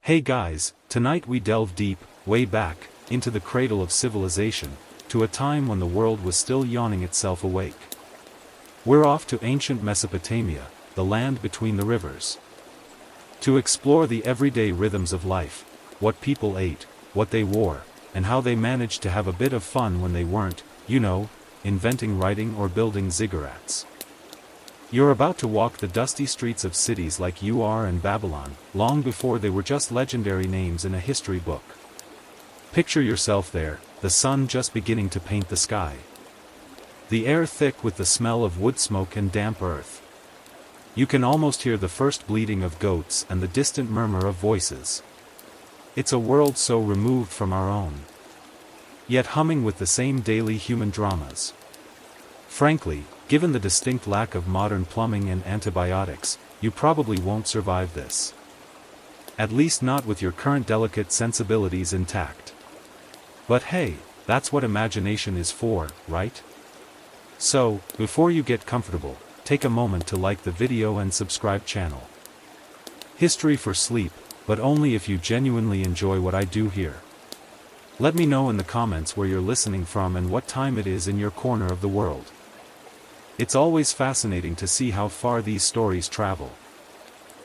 Hey guys, tonight we delve deep, way back, into the cradle of civilization, to a time when the world was still yawning itself awake. We're off to ancient Mesopotamia, the land between the rivers. To explore the everyday rhythms of life, what people ate, what they wore, and how they managed to have a bit of fun when they weren't, inventing writing or building ziggurats. You're about to walk the dusty streets of cities like Ur and Babylon, long before they were just legendary names in a history book. Picture yourself there, the sun just beginning to paint the sky. The air thick with the smell of wood smoke and damp earth. You can almost hear the first bleating of goats and the distant murmur of voices. It's a world so removed from our own, yet humming with the same daily human dramas. Frankly, given the distinct lack of modern plumbing and antibiotics, you probably won't survive this. At least not with your current delicate sensibilities intact. But hey, that's what imagination is for, right? So, before you get comfortable, take a moment to like the video and subscribe channel. History for sleep, but only if you genuinely enjoy what I do here. Let me know in the comments where you're listening from and what time it is in your corner of the world. It's always fascinating to see how far these stories travel.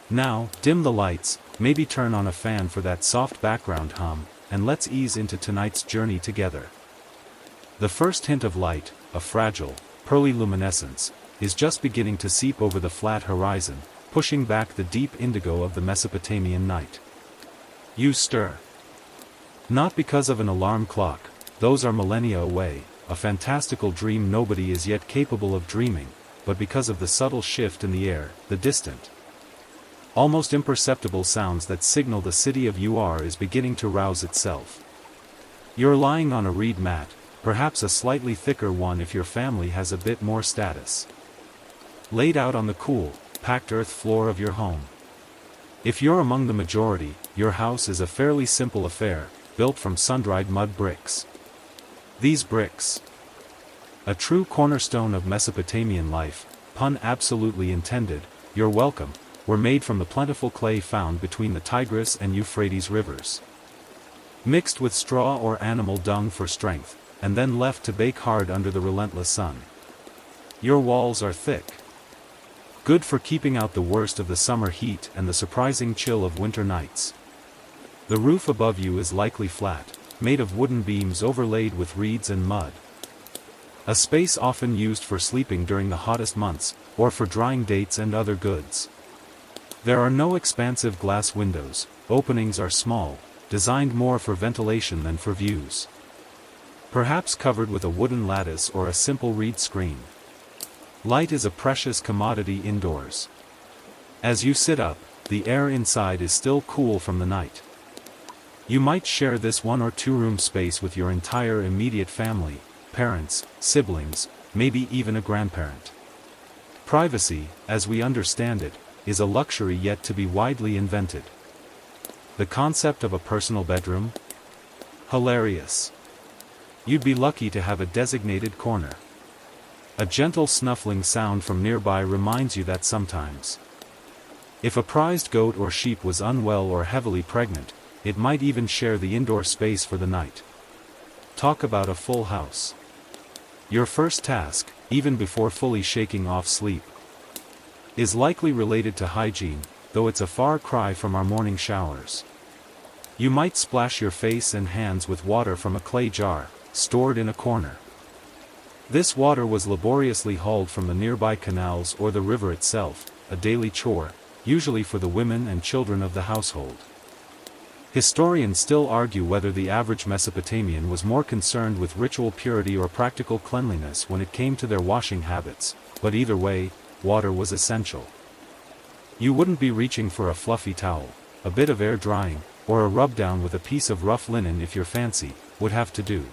Now, dim the lights, maybe turn on a fan for that soft background hum, and let's ease into tonight's journey together. The first hint of light, a fragile, pearly luminescence, is just beginning to seep over the flat horizon, pushing back the deep indigo of the Mesopotamian night. You stir. Not because of an alarm clock, those are millennia away, a fantastical dream nobody is yet capable of dreaming, but because of the subtle shift in the air, the distant, almost imperceptible sounds that signal the city of Ur is beginning to rouse itself. You're lying on a reed mat, perhaps a slightly thicker one if your family has a bit more status. Laid out on the cool, packed earth floor of your home. If you're among the majority, your house is a fairly simple affair, built from sun-dried mud bricks. These bricks, a true cornerstone of Mesopotamian life, pun absolutely intended, you're welcome, were made from the plentiful clay found between the Tigris and Euphrates rivers. Mixed with straw or animal dung for strength, and then left to bake hard under the relentless sun. Your walls are thick. Good for keeping out the worst of the summer heat and the surprising chill of winter nights. The roof above you is likely flat, made of wooden beams overlaid with reeds and mud. A space often used for sleeping during the hottest months, or for drying dates and other goods. There are no expansive glass windows, openings are small, designed more for ventilation than for views. Perhaps covered with a wooden lattice or a simple reed screen. Light is a precious commodity indoors. As you sit up, the air inside is still cool from the night. You might share this 1 or 2 room space with your entire immediate family, parents, siblings, maybe even a grandparent. Privacy, as we understand it, is a luxury yet to be widely invented. The concept of a personal bedroom? Hilarious. You'd be lucky to have a designated corner. A gentle snuffling sound from nearby reminds you that sometimes, if a prized goat or sheep was unwell or heavily pregnant, it might even share the indoor space for the night. Talk about a full house. Your first task, even before fully shaking off sleep, is likely related to hygiene, though it's a far cry from our morning showers. You might splash your face and hands with water from a clay jar, stored in a corner. This water was laboriously hauled from the nearby canals or the river itself, a daily chore, usually for the women and children of the household. Historians still argue whether the average Mesopotamian was more concerned with ritual purity or practical cleanliness when it came to their washing habits, but either way, water was essential. You wouldn't be reaching for a fluffy towel, a bit of air drying, or a rub-down with a piece of rough linen if you're fancy, would have to do.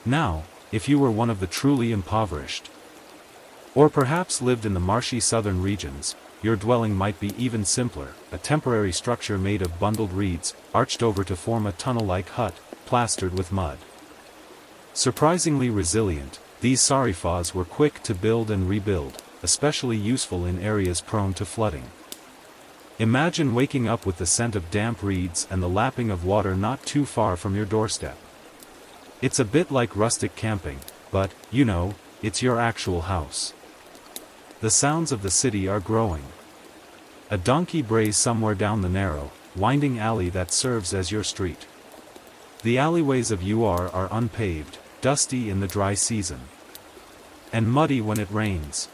Now, if you were one of the truly impoverished, or perhaps lived in the marshy southern regions, your dwelling might be even simpler, a temporary structure made of bundled reeds, arched over to form a tunnel-like hut, plastered with mud. Surprisingly resilient, these sarifas were quick to build and rebuild, especially useful in areas prone to flooding. Imagine waking up with the scent of damp reeds and the lapping of water not too far from your doorstep. It's a bit like rustic camping, but, you know, it's your actual house. The sounds of the city are growing. A donkey brays somewhere down the narrow, winding alley that serves as your street. The alleyways of UR are unpaved, dusty in the dry season, and muddy when it rains.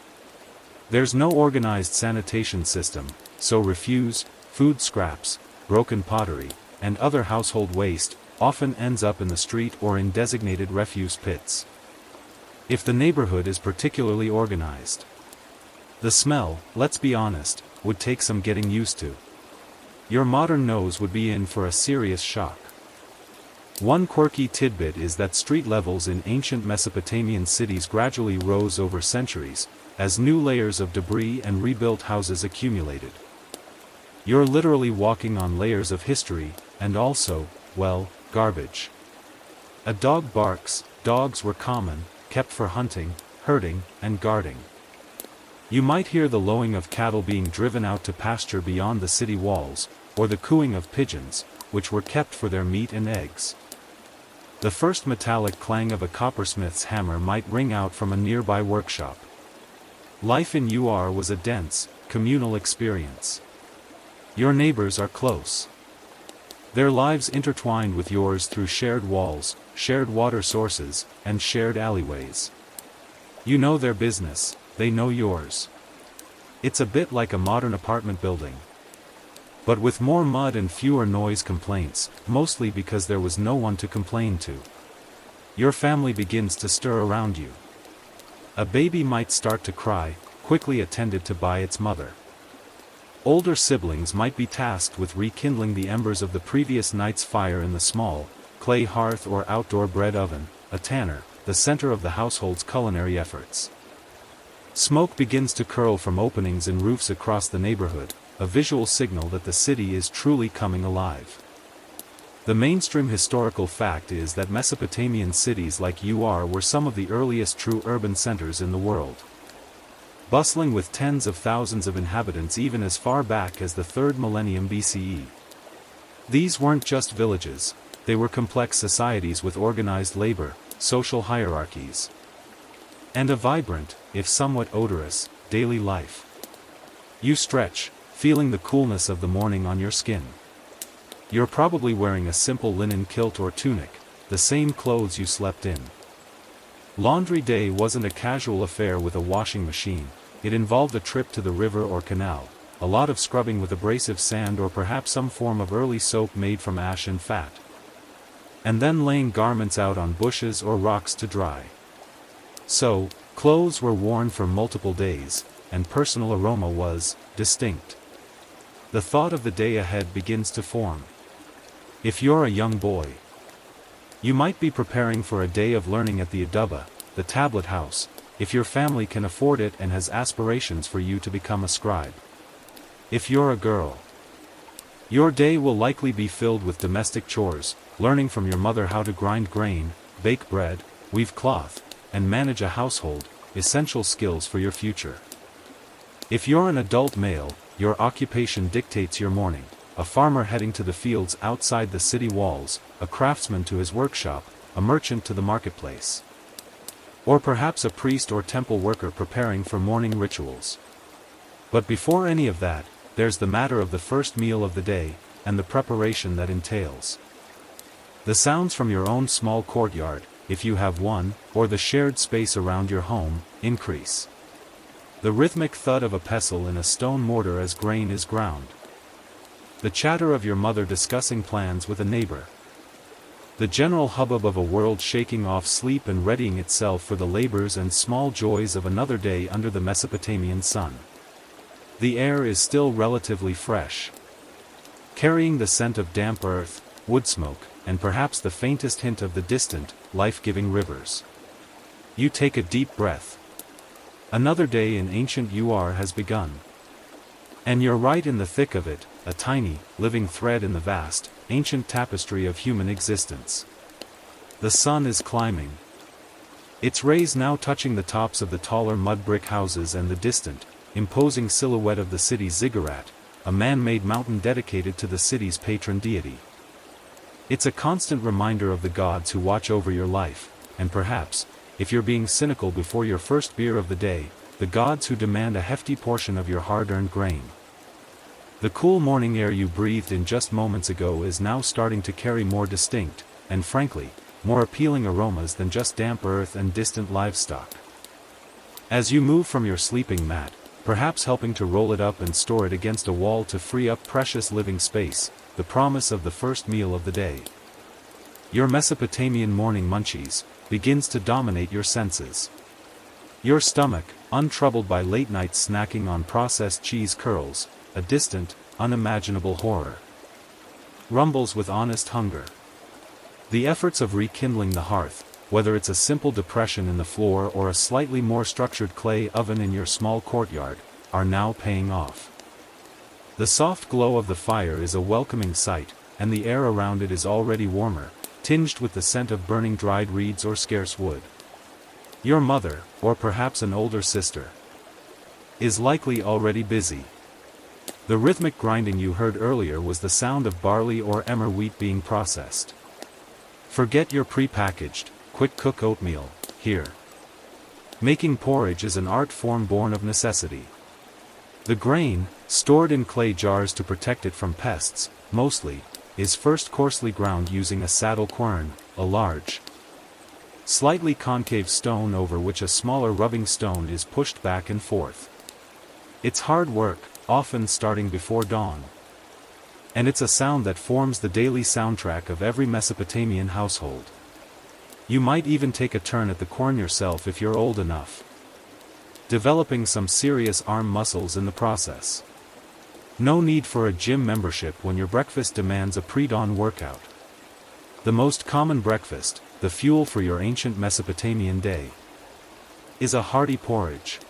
There's no organized sanitation system, so refuse, food scraps, broken pottery, and other household waste often ends up in the street or in designated refuse pits. If the neighborhood is particularly organized, the smell, let's be honest, would take some getting used to. Your modern nose would be in for a serious shock. One quirky tidbit is that street levels in ancient Mesopotamian cities gradually rose over centuries, as new layers of debris and rebuilt houses accumulated. You're literally walking on layers of history, and also, well, garbage. A dog barks. Dogs were common, kept for hunting, herding, and guarding. You might hear the lowing of cattle being driven out to pasture beyond the city walls, or the cooing of pigeons, which were kept for their meat and eggs. The first metallic clang of a coppersmith's hammer might ring out from a nearby workshop. Life in UR was a dense, communal experience. Your neighbors are close. Their lives intertwined with yours through shared walls, shared water sources, and shared alleyways. You know their business, they know yours. It's a bit like a modern apartment building, but with more mud and fewer noise complaints, mostly because there was no one to complain to. Your family begins to stir around you. A baby might start to cry, quickly attended to by its mother. Older siblings might be tasked with rekindling the embers of the previous night's fire in the small, clay hearth or outdoor bread oven, a tanner, the center of the household's culinary efforts. Smoke begins to curl from openings in roofs across the neighborhood, a visual signal that the city is truly coming alive. The mainstream historical fact is that Mesopotamian cities like UR were some of the earliest true urban centers in the world, bustling with tens of thousands of inhabitants even as far back as the 3rd millennium BCE. These weren't just villages, they were complex societies with organized labor, social hierarchies, and a vibrant, if somewhat odorous, daily life. You stretch, feeling the coolness of the morning on your skin. You're probably wearing a simple linen kilt or tunic, the same clothes you slept in. Laundry day wasn't a casual affair with a washing machine, it involved a trip to the river or canal, a lot of scrubbing with abrasive sand or perhaps some form of early soap made from ash and fat, and then laying garments out on bushes or rocks to dry. So, clothes were worn for multiple days, and personal aroma was distinct. The thought of the day ahead begins to form. If you're a young boy, you might be preparing for a day of learning at the Aduba, the tablet house, if your family can afford it and has aspirations for you to become a scribe. If you're a girl, your day will likely be filled with domestic chores, learning from your mother how to grind grain, bake bread, weave cloth, and manage a household, essential skills for your future. If you're an adult male, your occupation dictates your morning, a farmer heading to the fields outside the city walls, a craftsman to his workshop, a merchant to the marketplace, or perhaps a priest or temple worker preparing for morning rituals. But before any of that, there's the matter of the first meal of the day, and the preparation that entails. The sounds from your own small courtyard, if you have one, or the shared space around your home, increase. The rhythmic thud of a pestle in a stone mortar as grain is ground. The chatter of your mother discussing plans with a neighbor. The general hubbub of a world shaking off sleep and readying itself for the labors and small joys of another day under the Mesopotamian sun. The air is still relatively fresh, carrying the scent of damp earth, wood smoke, and perhaps the faintest hint of the distant, life-giving rivers. You take a deep breath. Another day in ancient UR has begun. And you're right in the thick of it, a tiny, living thread in the vast, ancient tapestry of human existence. The sun is climbing. Its rays now touching the tops of the taller mud brick houses and the distant, imposing silhouette of the city ziggurat, a man-made mountain dedicated to the city's patron deity. It's a constant reminder of the gods who watch over your life, and perhaps, if you're being cynical before your first beer of the day, the gods who demand a hefty portion of your hard-earned grain. The cool morning air you breathed in just moments ago is now starting to carry more distinct, and frankly, more appealing aromas than just damp earth and distant livestock. As you move from your sleeping mat, perhaps helping to roll it up and store it against a wall to free up precious living space, the promise of the first meal of the day. Your Mesopotamian morning munchies begins to dominate your senses. Your stomach, untroubled by late-night snacking on processed cheese curls, a distant, unimaginable horror, rumbles with honest hunger. The efforts of rekindling the hearth, whether it's a simple depression in the floor or a slightly more structured clay oven in your small courtyard, are now paying off. The soft glow of the fire is a welcoming sight, and the air around it is already warmer, tinged with the scent of burning dried reeds or scarce wood. Your mother, or perhaps an older sister, is likely already busy. The rhythmic grinding you heard earlier was the sound of barley or emmer wheat being processed. Forget your pre-packaged, quick-cook oatmeal, here. Making porridge is an art form born of necessity. The grain, stored in clay jars to protect it from pests, mostly, is first coarsely ground using a saddle quern, a large, slightly concave stone over which a smaller rubbing stone is pushed back and forth. It's hard work, often starting before dawn. And it's a sound that forms the daily soundtrack of every Mesopotamian household. You might even take a turn at the quern yourself if you're old enough, developing some serious arm muscles in the process. No need for a gym membership when your breakfast demands a pre-dawn workout. The most common breakfast, the fuel for your ancient Mesopotamian day, is a hearty porridge.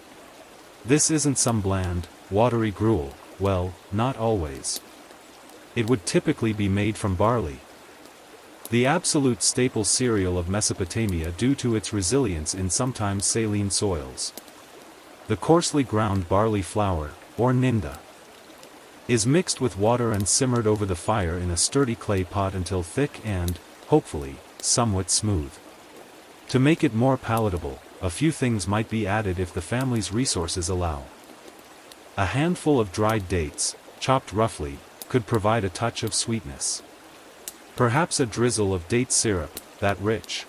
This isn't some bland, watery gruel, well, not always. It would typically be made from barley, the absolute staple cereal of Mesopotamia due to its resilience in sometimes saline soils. The coarsely ground barley flour, or ninda, is mixed with water and simmered over the fire in a sturdy clay pot until thick and, hopefully, somewhat smooth. To make it more palatable, a few things might be added if the family's resources allow. A handful of dried dates, chopped roughly, could provide a touch of sweetness. Perhaps a drizzle of date syrup, that rich,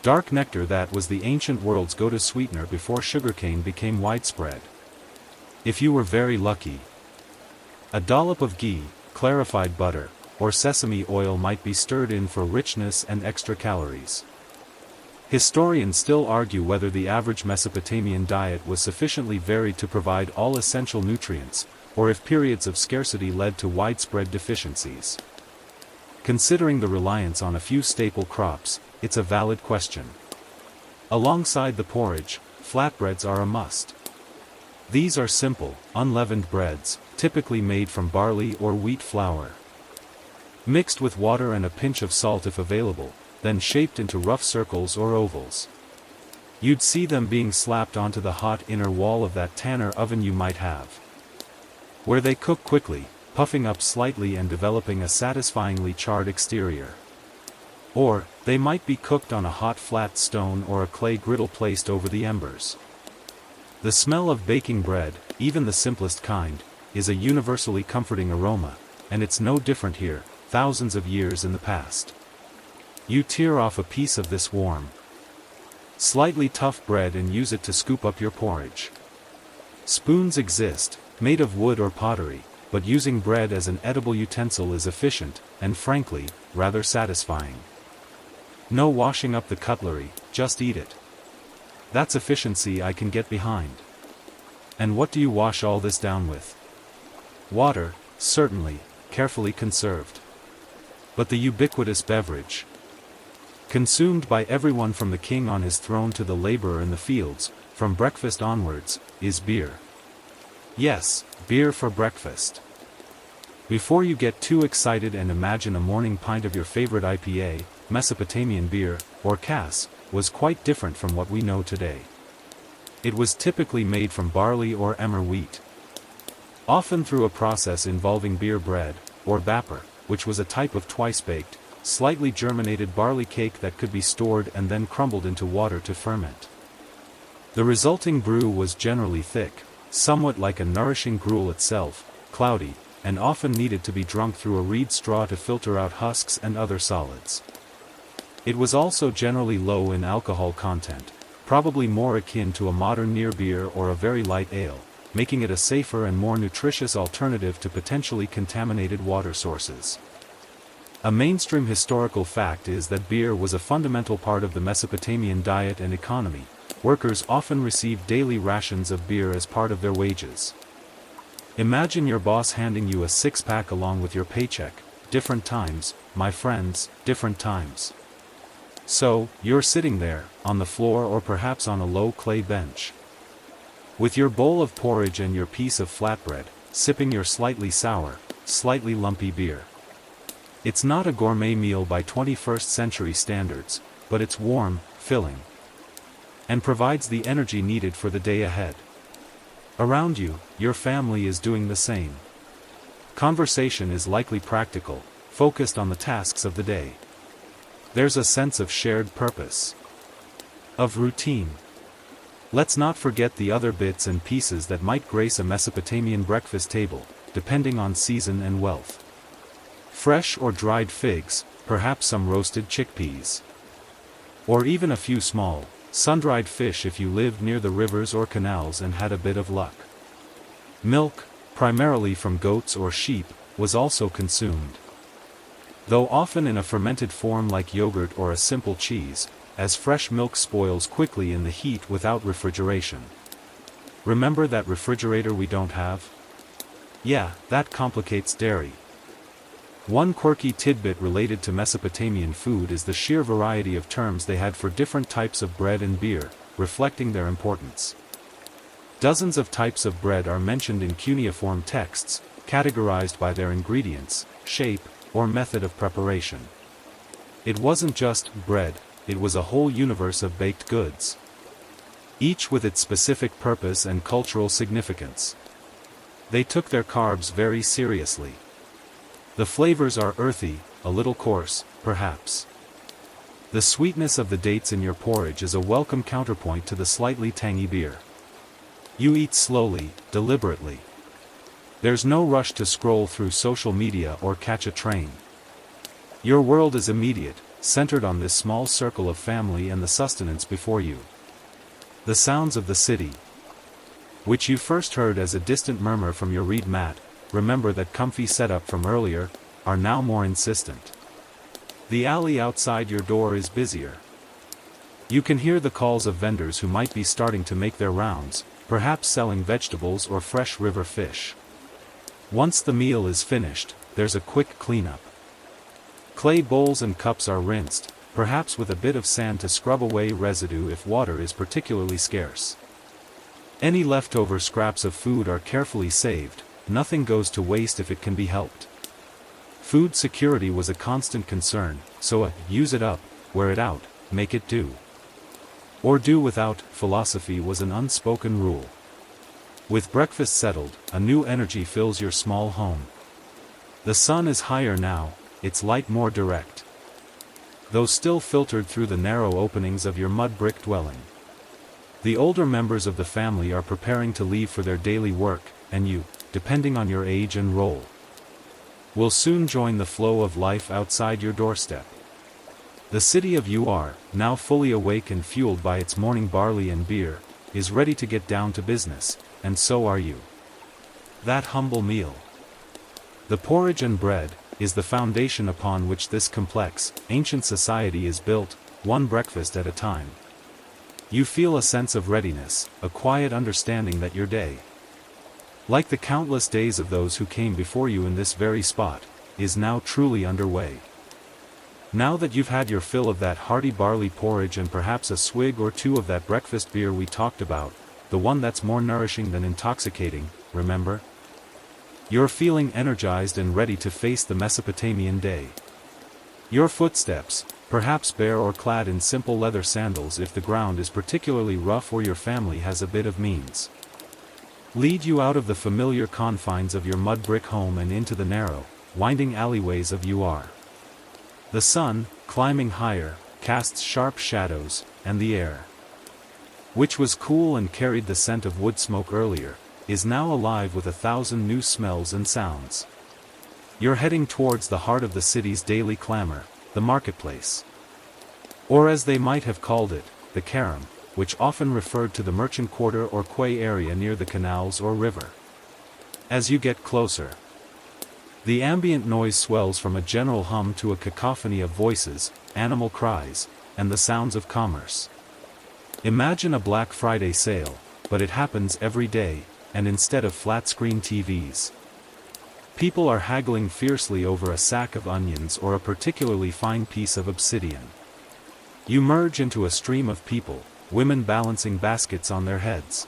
dark nectar that was the ancient world's go-to sweetener before sugarcane became widespread. If you were very lucky, a dollop of ghee, clarified butter, or sesame oil might be stirred in for richness and extra calories. Historians still argue whether the average Mesopotamian diet was sufficiently varied to provide all essential nutrients, or if periods of scarcity led to widespread deficiencies. Considering the reliance on a few staple crops, it's a valid question. Alongside the porridge, flatbreads are a must. These are simple, unleavened breads, typically made from barley or wheat flour, mixed with water and a pinch of salt if available, then shaped into rough circles or ovals. You'd see them being slapped onto the hot inner wall of that tanner oven you might have, where they cook quickly, puffing up slightly and developing a satisfyingly charred exterior. Or, they might be cooked on a hot flat stone or a clay griddle placed over the embers. The smell of baking bread, even the simplest kind, is a universally comforting aroma, and it's no different here, thousands of years in the past. You tear off a piece of this warm, slightly tough bread and use it to scoop up your porridge. Spoons exist, made of wood or pottery, but using bread as an edible utensil is efficient, and frankly, rather satisfying. No washing up the cutlery, just eat it. That's efficiency I can get behind. And what do you wash all this down with? Water, certainly, carefully conserved. But the ubiquitous beverage, consumed by everyone from the king on his throne to the laborer in the fields, from breakfast onwards, is beer. Yes, beer for breakfast. Before you get too excited and imagine a morning pint of your favorite IPA, Mesopotamian beer, or Cass, was quite different from what we know today. It was typically made from barley or emmer wheat. often through a process involving beer bread, or barter, which was a type of twice-baked, slightly germinated barley cake that could be stored and then crumbled into water to ferment. The resulting brew was generally thick, somewhat like a nourishing gruel itself, cloudy, and often needed to be drunk through a reed straw to filter out husks and other solids. It was also generally low in alcohol content, probably more akin to a modern near beer or a very light ale, making it a safer and more nutritious alternative to potentially contaminated water sources. A mainstream historical fact is that beer was a fundamental part of the Mesopotamian diet and economy. Workers often received daily rations of beer as part of their wages. Imagine your boss handing you a six-pack along with your paycheck. Different times, my friends, different times. So, you're sitting there, on the floor or perhaps on a low clay bench, with your bowl of porridge and your piece of flatbread, sipping your slightly sour, slightly lumpy beer. It's not a gourmet meal by 21st century standards, but it's warm, filling, and provides the energy needed for the day ahead. Around you, your family is doing the same. Conversation is likely practical, focused on the tasks of the day. There's a sense of shared purpose, of routine. Let's not forget the other bits and pieces that might grace a Mesopotamian breakfast table, depending on season and wealth. Fresh or dried figs, perhaps some roasted chickpeas, or even a few small, sun-dried fish if you lived near the rivers or canals and had a bit of luck. Milk, primarily from goats or sheep, was also consumed, though often in a fermented form like yogurt or a simple cheese, as fresh milk spoils quickly in the heat without refrigeration. Remember that refrigerator we don't have? Yeah, that complicates dairy. One quirky tidbit related to Mesopotamian food is the sheer variety of terms they had for different types of bread and beer, reflecting their importance. Dozens of types of bread are mentioned in cuneiform texts, categorized by their ingredients, shape, or method of preparation. It wasn't just bread, it was a whole universe of baked goods, each with its specific purpose and cultural significance. They took their carbs very seriously. The flavors are earthy, a little coarse, perhaps. The sweetness of the dates in your porridge is a welcome counterpoint to the slightly tangy beer. You eat slowly, deliberately. There's no rush to scroll through social media or catch a train. Your world is immediate, centered on this small circle of family and the sustenance before you. The sounds of the city, which you first heard as a distant murmur from your reed mat, remember that comfy setup from earlier, are now more insistent. The alley outside your door is busier. You can hear the calls of vendors who might be starting to make their rounds, perhaps selling vegetables or fresh river fish. Once the meal is finished, there's a quick cleanup. Clay bowls and cups are rinsed, perhaps with a bit of sand to scrub away residue if water is particularly scarce. Any leftover scraps of food are carefully saved. Nothing goes to waste if it can be helped. Food security was a constant concern, so use it up, wear it out, make it do. Or do without philosophy was an unspoken rule. With breakfast settled, a new energy fills your small home. The sun is higher now, its light more direct, though still filtered through the narrow openings of your mud brick dwelling. The older members of the family are preparing to leave for their daily work, and you, depending on your age and role, will soon join the flow of life outside your doorstep. The city of Ur, now fully awake and fueled by its morning barley and beer, is ready to get down to business, and so are you. That humble meal, the porridge and bread, is the foundation upon which this complex, ancient society is built, one breakfast at a time. You feel a sense of readiness, a quiet understanding that your day, like the countless days of those who came before you in this very spot, is now truly underway. Now that you've had your fill of that hearty barley porridge and perhaps a swig or two of that breakfast beer we talked about, the one that's more nourishing than intoxicating, remember? You're feeling energized and ready to face the Mesopotamian day. Your footsteps, perhaps bare or clad in simple leather sandals if the ground is particularly rough or your family has a bit of means, lead you out of the familiar confines of your mud brick home and into the narrow, winding alleyways of UR. The sun, climbing higher, casts sharp shadows, and the air, which was cool and carried the scent of wood smoke earlier, is now alive with 1,000 new smells and sounds. You're heading towards the heart of the city's daily clamor, the marketplace. Or as they might have called it, the carum, which often referred to the merchant quarter or quay area near the canals or river. As you get closer, the ambient noise swells from a general hum to a cacophony of voices, animal cries, and the sounds of commerce. Imagine a Black Friday sale, but it happens every day, and instead of flat-screen TVs, people are haggling fiercely over a sack of onions or a particularly fine piece of obsidian. You merge into a stream of people, women balancing baskets on their heads,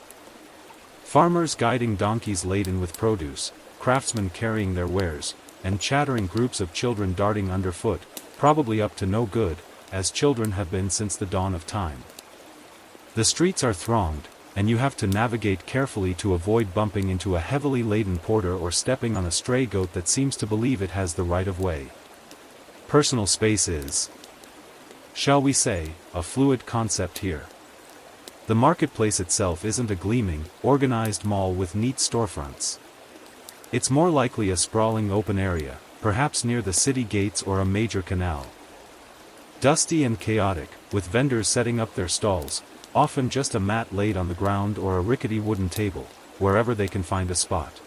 farmers guiding donkeys laden with produce, craftsmen carrying their wares, and chattering groups of children darting underfoot, probably up to no good, as children have been since the dawn of time. The streets are thronged, and you have to navigate carefully to avoid bumping into a heavily laden porter or stepping on a stray goat that seems to believe it has the right of way. Personal space is, shall we say, a fluid concept here. The marketplace itself isn't a gleaming, organized mall with neat storefronts. It's more likely a sprawling open area, perhaps near the city gates or a major canal. Dusty and chaotic, with vendors setting up their stalls, often just a mat laid on the ground or a rickety wooden table, wherever they can find a spot.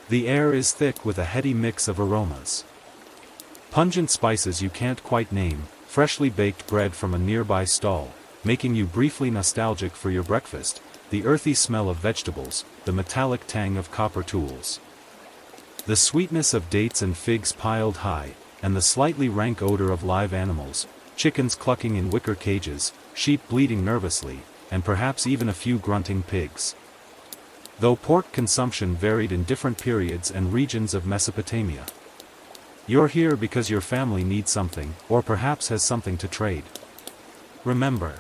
The air is thick with a heady mix of aromas. Pungent spices you can't quite name, freshly baked bread from a nearby stall, making you briefly nostalgic for your breakfast, the earthy smell of vegetables, the metallic tang of copper tools, the sweetness of dates and figs piled high, and the slightly rank odor of live animals, chickens clucking in wicker cages, sheep bleating nervously, and perhaps even a few grunting pigs. Though pork consumption varied in different periods and regions of Mesopotamia. You're here because your family needs something, or perhaps has something to trade. Remember,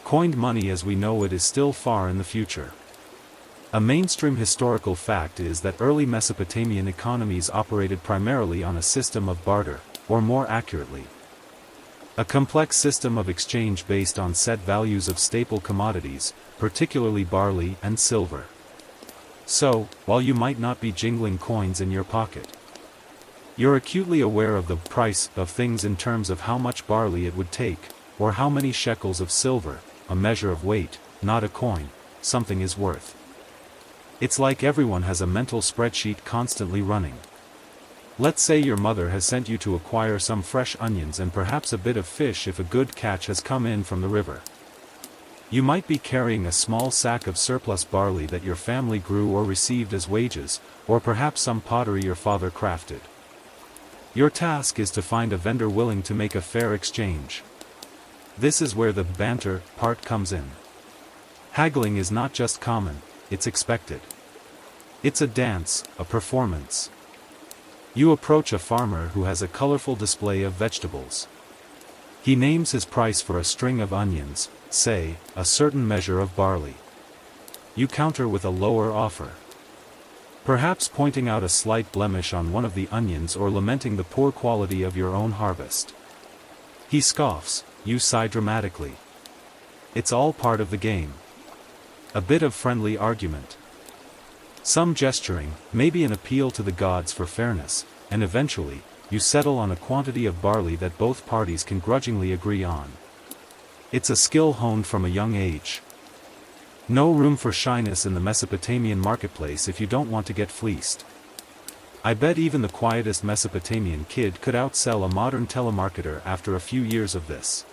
coined money as we know it is still far in the future. A mainstream historical fact is that early Mesopotamian economies operated primarily on a system of barter, or more accurately, a complex system of exchange based on set values of staple commodities, particularly barley and silver. So, while you might not be jingling coins in your pocket, you're acutely aware of the price of things in terms of how much barley it would take, or how many shekels of silver, a measure of weight, not a coin, something is worth. It's like everyone has a mental spreadsheet constantly running. Let's say your mother has sent you to acquire some fresh onions and perhaps a bit of fish if a good catch has come in from the river. You might be carrying a small sack of surplus barley that your family grew or received as wages, or perhaps some pottery your father crafted. Your task is to find a vendor willing to make a fair exchange. This is where the banter part comes in. Haggling is not just common, it's expected. It's a dance, a performance. You approach a farmer who has a colorful display of vegetables. He names his price for a string of onions, say, a certain measure of barley. You counter with a lower offer, perhaps pointing out a slight blemish on one of the onions or lamenting the poor quality of your own harvest. He scoffs, you sigh dramatically. It's all part of the game. A bit of friendly argument, some gesturing, maybe an appeal to the gods for fairness, and eventually, you settle on a quantity of barley that both parties can grudgingly agree on. It's a skill honed from a young age. No room for shyness in the Mesopotamian marketplace if you don't want to get fleeced. I bet even the quietest Mesopotamian kid could outsell a modern telemarketer after a few years of this.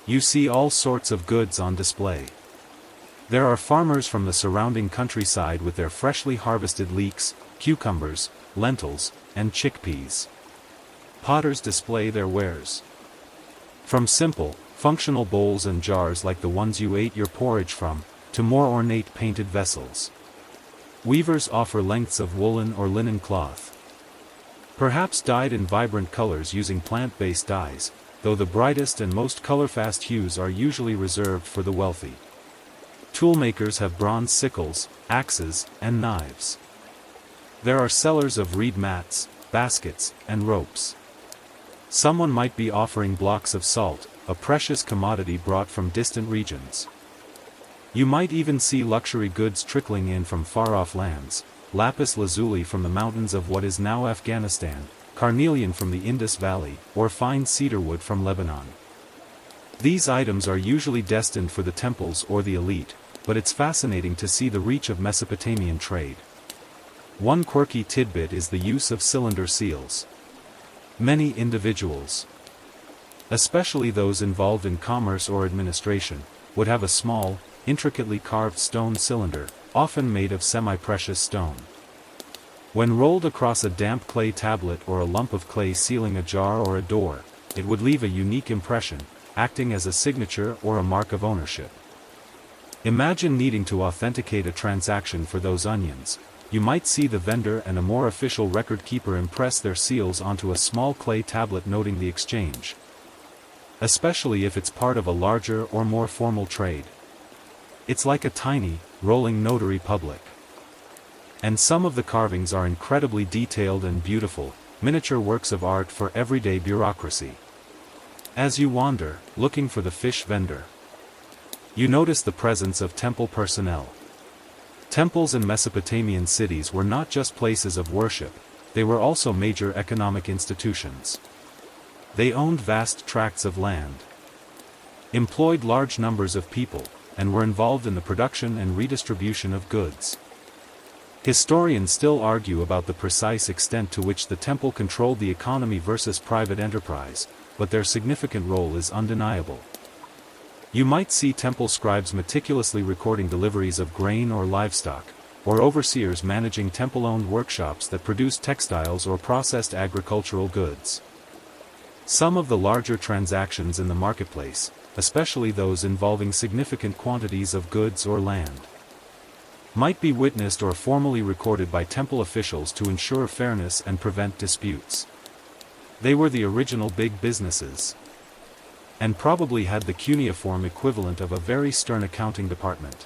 You see all sorts of goods on display. There are farmers from the surrounding countryside with their freshly harvested leeks, cucumbers, lentils, and chickpeas. Potters display their wares. From simple, functional bowls and jars like the ones you ate your porridge from, to more ornate painted vessels. Weavers offer lengths of woolen or linen cloth, perhaps dyed in vibrant colors using plant-based dyes, though the brightest and most color-fast hues are usually reserved for the wealthy. Toolmakers have bronze sickles, axes, and knives. There are sellers of reed mats, baskets, and ropes. Someone might be offering blocks of salt, a precious commodity brought from distant regions. You might even see luxury goods trickling in from far-off lands, lapis lazuli from the mountains of what is now Afghanistan, carnelian from the Indus Valley, or fine cedarwood from Lebanon. These items are usually destined for the temples or the elite, but it's fascinating to see the reach of Mesopotamian trade. One quirky tidbit is the use of cylinder seals. Many individuals, especially those involved in commerce or administration, would have a small, intricately carved stone cylinder, often made of semi-precious stone. When rolled across a damp clay tablet or a lump of clay sealing a jar or a door, it would leave a unique impression, acting as a signature or a mark of ownership. Imagine needing to authenticate a transaction for those onions. You might see the vendor and a more official record keeper impress their seals onto a small clay tablet noting the exchange, especially if it's part of a larger or more formal trade. It's like a tiny, rolling notary public. And some of the carvings are incredibly detailed and beautiful, miniature works of art for everyday bureaucracy. As you wander, looking for the fish vendor, you notice the presence of temple personnel. Temples in Mesopotamian cities were not just places of worship, they were also major economic institutions. They owned vast tracts of land, employed large numbers of people, and were involved in the production and redistribution of goods. Historians still argue about the precise extent to which the temple controlled the economy versus private enterprise, but their significant role is undeniable. You might see temple scribes meticulously recording deliveries of grain or livestock, or overseers managing temple-owned workshops that produce textiles or processed agricultural goods. Some of the larger transactions in the marketplace, especially those involving significant quantities of goods or land, might be witnessed or formally recorded by temple officials to ensure fairness and prevent disputes. They were the original big businesses, and probably had the cuneiform equivalent of a very stern accounting department.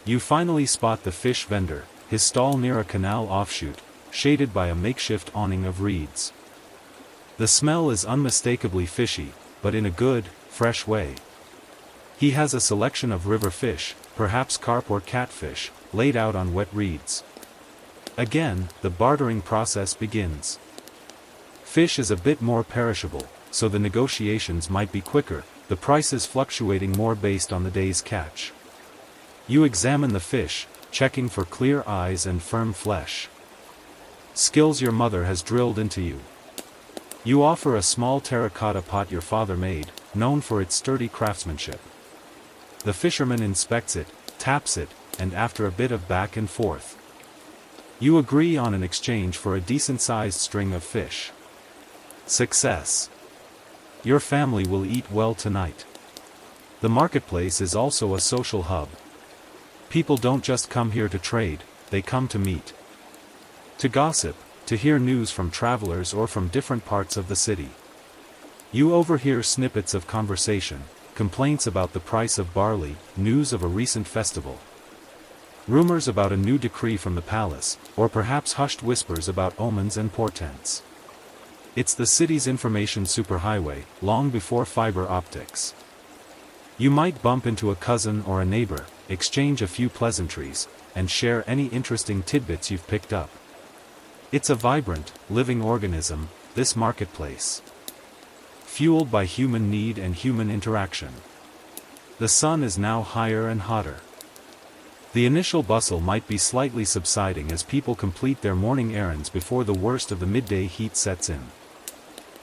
You finally spot the fish vendor, his stall near a canal offshoot, shaded by a makeshift awning of reeds. The smell is unmistakably fishy, but in a good, fresh way. He has a selection of river fish, perhaps carp or catfish, laid out on wet reeds. Again, the bartering process begins. Fish is a bit more perishable, so the negotiations might be quicker, the prices fluctuating more based on the day's catch. You examine the fish, checking for clear eyes and firm flesh. Skills your mother has drilled into you. You offer a small terracotta pot your father made, known for its sturdy craftsmanship. The fisherman inspects it, taps it, and after a bit of back and forth, you agree on an exchange for a decent-sized string of fish. Success. Your family will eat well tonight. The marketplace is also a social hub. People don't just come here to trade, they come to meet, to gossip, to hear news from travelers or from different parts of the city. You overhear snippets of conversation, complaints about the price of barley, news of a recent festival, rumors about a new decree from the palace, or perhaps hushed whispers about omens and portents. It's the city's information superhighway, long before fiber optics. You might bump into a cousin or a neighbor, exchange a few pleasantries, and share any interesting tidbits you've picked up. It's a vibrant, living organism, this marketplace, fueled by human need and human interaction. The sun is now higher and hotter. The initial bustle might be slightly subsiding as people complete their morning errands before the worst of the midday heat sets in.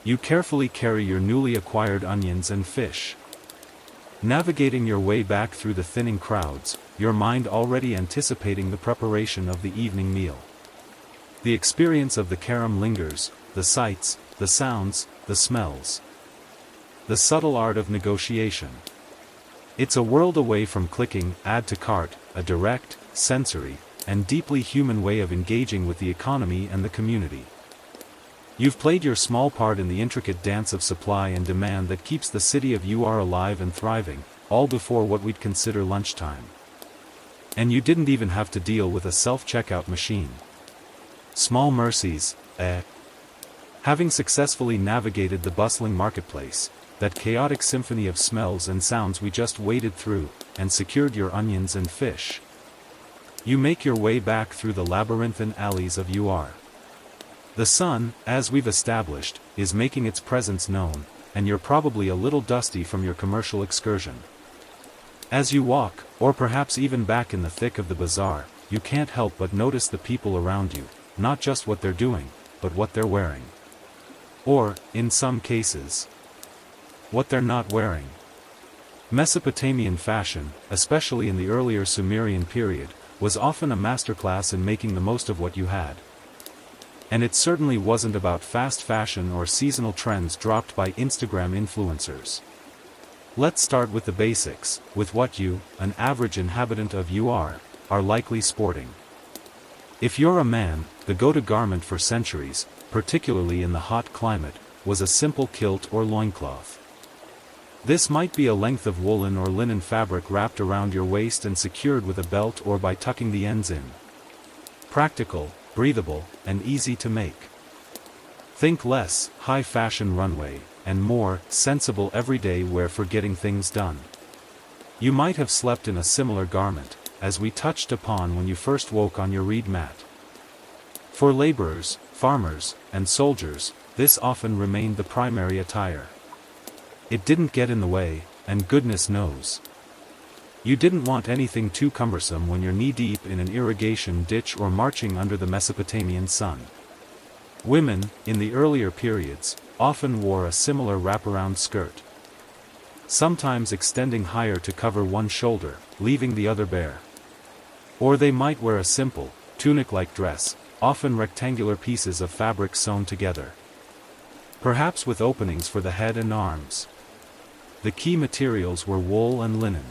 You carefully carry your newly acquired onions and fish, navigating your way back through the thinning crowds, your mind already anticipating the preparation of the evening meal. The experience of the carom lingers, the sights, the sounds, the smells. The subtle art of negotiation. It's a world away from clicking add to cart, a direct, sensory, and deeply human way of engaging with the economy and the community. You've played your small part in the intricate dance of supply and demand that keeps the city of UR alive and thriving, all before what we'd consider lunchtime. And you didn't even have to deal with a self-checkout machine. Small mercies, eh? Having successfully navigated the bustling marketplace, that chaotic symphony of smells and sounds we just waded through, and secured your onions and fish, you make your way back through the labyrinthine alleys of Ur. The sun, as we've established, is making its presence known, and you're probably a little dusty from your commercial excursion. As you walk, or perhaps even back in the thick of the bazaar, you can't help but notice the people around you, not just what they're doing, but what they're wearing. Or, in some cases, what they're not wearing. Mesopotamian fashion, especially in the earlier Sumerian period, was often a masterclass in making the most of what you had. And it certainly wasn't about fast fashion or seasonal trends dropped by Instagram influencers. Let's start with the basics, with what you, an average inhabitant of Ur, are likely sporting. If you're a man, the go-to garment for centuries, particularly in the hot climate, was a simple kilt or loincloth. This might be a length of woolen or linen fabric wrapped around your waist and secured with a belt or by tucking the ends in. Practical, breathable, and easy to make. Think less high-fashion runway, and more sensible everyday wear for getting things done. You might have slept in a similar garment, as we touched upon when you first woke on your reed mat. For laborers, farmers, and soldiers, this often remained the primary attire. It didn't get in the way, and goodness knows. You didn't want anything too cumbersome when you're knee-deep in an irrigation ditch or marching under the Mesopotamian sun. Women, in the earlier periods, often wore a similar wraparound skirt, sometimes extending higher to cover one shoulder, leaving the other bare. Or they might wear a simple, tunic-like dress, often rectangular pieces of fabric sewn together, perhaps with openings for the head and arms. The key materials were wool and linen.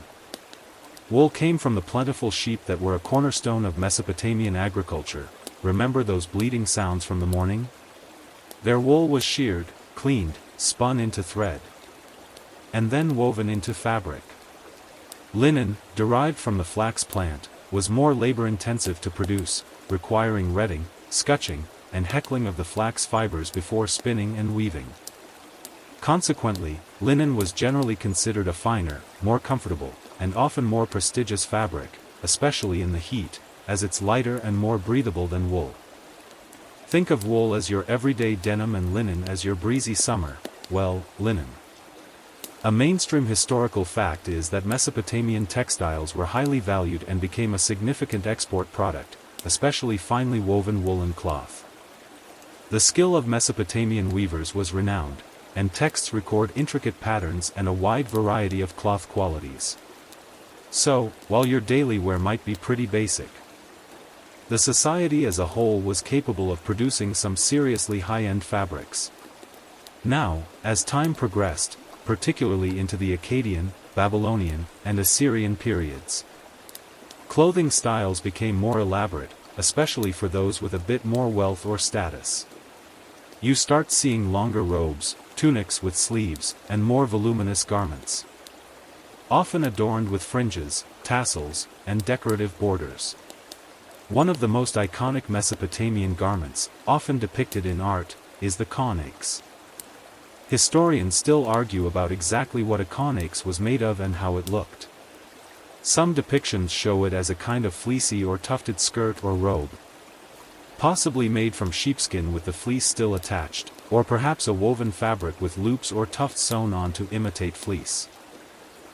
Wool came from the plentiful sheep that were a cornerstone of Mesopotamian agriculture. Remember those bleating sounds from the morning? Their wool was sheared, cleaned, spun into thread, and then woven into fabric. Linen, derived from the flax plant, was more labor-intensive to produce, requiring retting, scutching, and heckling of the flax fibers before spinning and weaving. Consequently, linen was generally considered a finer, more comfortable, and often more prestigious fabric, especially in the heat, as it's lighter and more breathable than wool. Think of wool as your everyday denim and linen as your breezy summer, well, linen. A mainstream historical fact is that Mesopotamian textiles were highly valued and became a significant export product, especially finely woven woolen cloth. The skill of Mesopotamian weavers was renowned, and texts record intricate patterns and a wide variety of cloth qualities. So, while your daily wear might be pretty basic, the society as a whole was capable of producing some seriously high-end fabrics. Now, as time progressed, particularly into the Akkadian, Babylonian, and Assyrian periods, clothing styles became more elaborate, especially for those with a bit more wealth or status. You start seeing longer robes, tunics with sleeves, and more voluminous garments, often adorned with fringes, tassels, and decorative borders. One of the most iconic Mesopotamian garments, often depicted in art, is the kaunakes. Historians still argue about exactly what a kaunakes was made of and how it looked. Some depictions show it as a kind of fleecy or tufted skirt or robe, possibly made from sheepskin with the fleece still attached, or perhaps a woven fabric with loops or tufts sewn on to imitate fleece.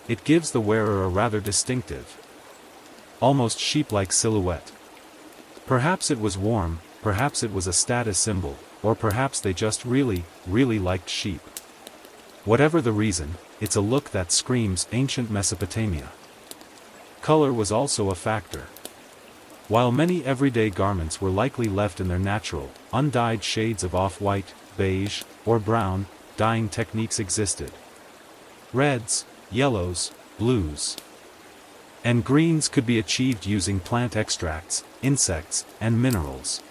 It gives the wearer a rather distinctive, almost sheep-like silhouette. Perhaps it was warm, perhaps it was a status symbol, or perhaps they just really liked sheep. Whatever the reason, it's a look that screams ancient Mesopotamia. Color was also a factor. While many everyday garments were likely left in their natural, undyed shades of off-white, beige, or brown, dyeing techniques existed. Reds, yellows, blues, and greens could be achieved using plant extracts, insects, and minerals.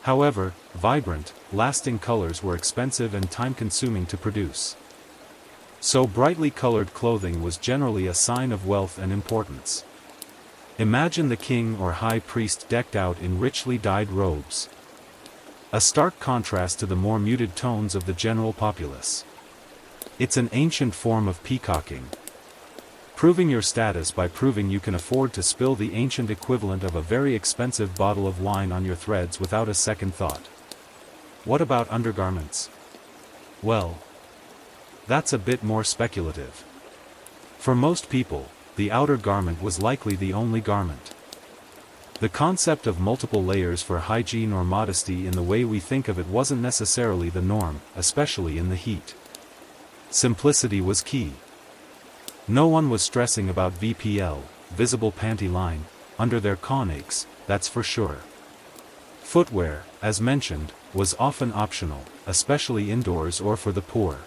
However, vibrant, lasting colors were expensive and time-consuming to produce. So brightly colored clothing was generally a sign of wealth and importance. Imagine the king or high priest decked out in richly dyed robes. A stark contrast to the more muted tones of the general populace. It's an ancient form of peacocking. Proving your status by proving you can afford to spill the ancient equivalent of a very expensive bottle of wine on your threads without a second thought. What about undergarments? Well, that's a bit more speculative. For most people, the outer garment was likely the only garment. The concept of multiple layers for hygiene or modesty in the way we think of it wasn't necessarily the norm, especially in the heat. Simplicity was key. No one was stressing about VPL, visible panty line, under their kaunakes, that's for sure. Footwear, as mentioned, was often optional, especially indoors or for the poor.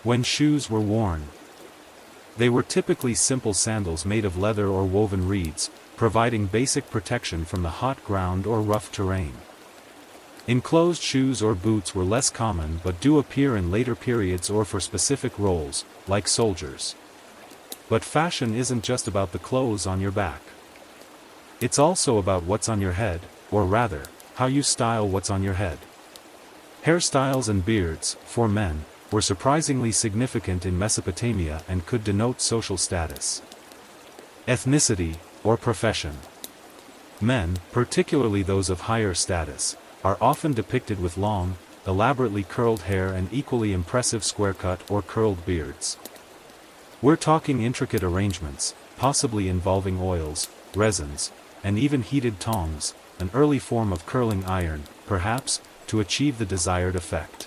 When shoes were worn, they were typically simple sandals made of leather or woven reeds, providing basic protection from the hot ground or rough terrain. Enclosed shoes or boots were less common but do appear in later periods or for specific roles, like soldiers. But fashion isn't just about the clothes on your back. It's also about what's on your head, or rather, how you style what's on your head. Hairstyles and beards, for men, were surprisingly significant in Mesopotamia and could denote social status, ethnicity, or profession. Men, particularly those of higher status, are often depicted with long, elaborately curled hair and equally impressive square-cut or curled beards. We're talking intricate arrangements, possibly involving oils, resins, and even heated tongs, an early form of curling iron, perhaps, to achieve the desired effect.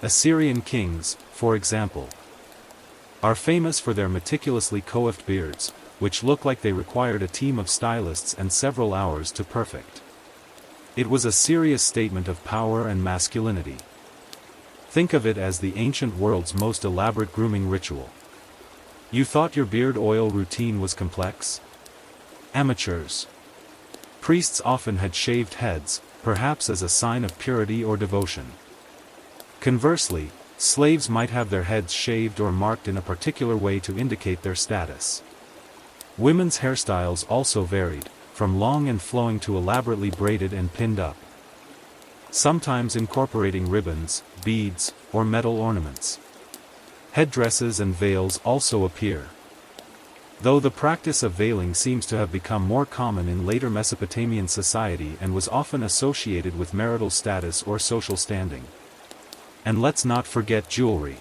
Assyrian kings, for example, are famous for their meticulously coiffed beards, which look like they required a team of stylists and several hours to perfect. It was a serious statement of power and masculinity. Think of it as the ancient world's most elaborate grooming ritual. You thought your beard oil routine was complex? Amateurs. Priests often had shaved heads, perhaps as a sign of purity or devotion. Conversely, slaves might have their heads shaved or marked in a particular way to indicate their status. Women's hairstyles also varied, from long and flowing to elaborately braided and pinned up, sometimes incorporating ribbons, beads, or metal ornaments. Headdresses and veils also appear, though the practice of veiling seems to have become more common in later Mesopotamian society and was often associated with marital status or social standing. And let's not forget jewelry.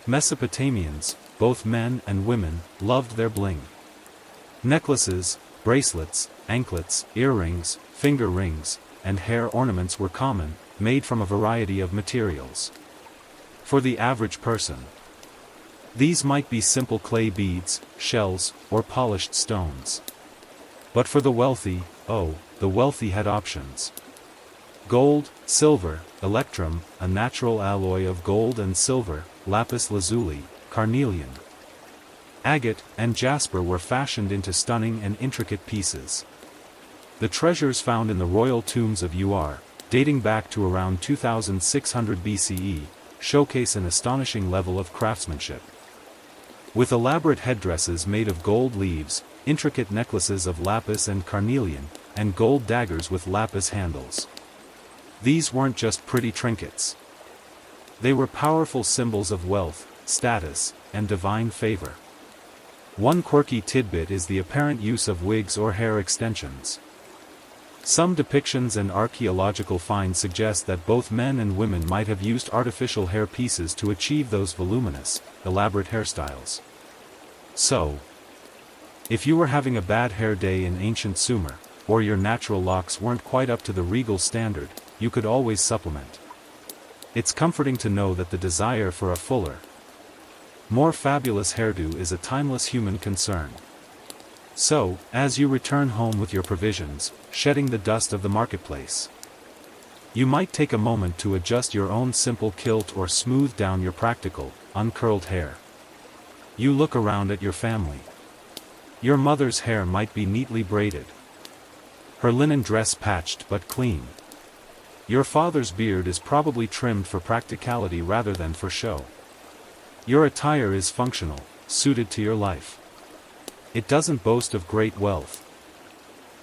Mesopotamians, both men and women, loved their bling. Necklaces, bracelets, anklets, earrings, finger rings, and hair ornaments were common, made from a variety of materials. For the average person, these might be simple clay beads, shells, or polished stones. But for the wealthy, the wealthy had options. Gold, silver, electrum, a natural alloy of gold and silver, lapis lazuli, carnelian, agate, and jasper were fashioned into stunning and intricate pieces. The treasures found in the royal tombs of Ur, dating back to around 2600 BCE, showcase an astonishing level of craftsmanship. With elaborate headdresses made of gold leaves, intricate necklaces of lapis and carnelian, and gold daggers with lapis handles. These weren't just pretty trinkets. They were powerful symbols of wealth, status, and divine favor. One quirky tidbit is the apparent use of wigs or hair extensions. Some depictions and archaeological finds suggest that both men and women might have used artificial hair pieces to achieve those voluminous, elaborate hairstyles. So, if you were having a bad hair day in ancient Sumer, or your natural locks weren't quite up to the regal standard, you could always supplement. It's comforting to know that the desire for a fuller, more fabulous hairdo is a timeless human concern. So, as you return home with your provisions, shedding the dust of the marketplace, you might take a moment to adjust your own simple kilt or smooth down your practical, uncurled hair. You look around at your family. Your mother's hair might be neatly braided, her linen dress patched but clean. Your father's beard is probably trimmed for practicality rather than for show. Your attire is functional, suited to your life. It doesn't boast of great wealth,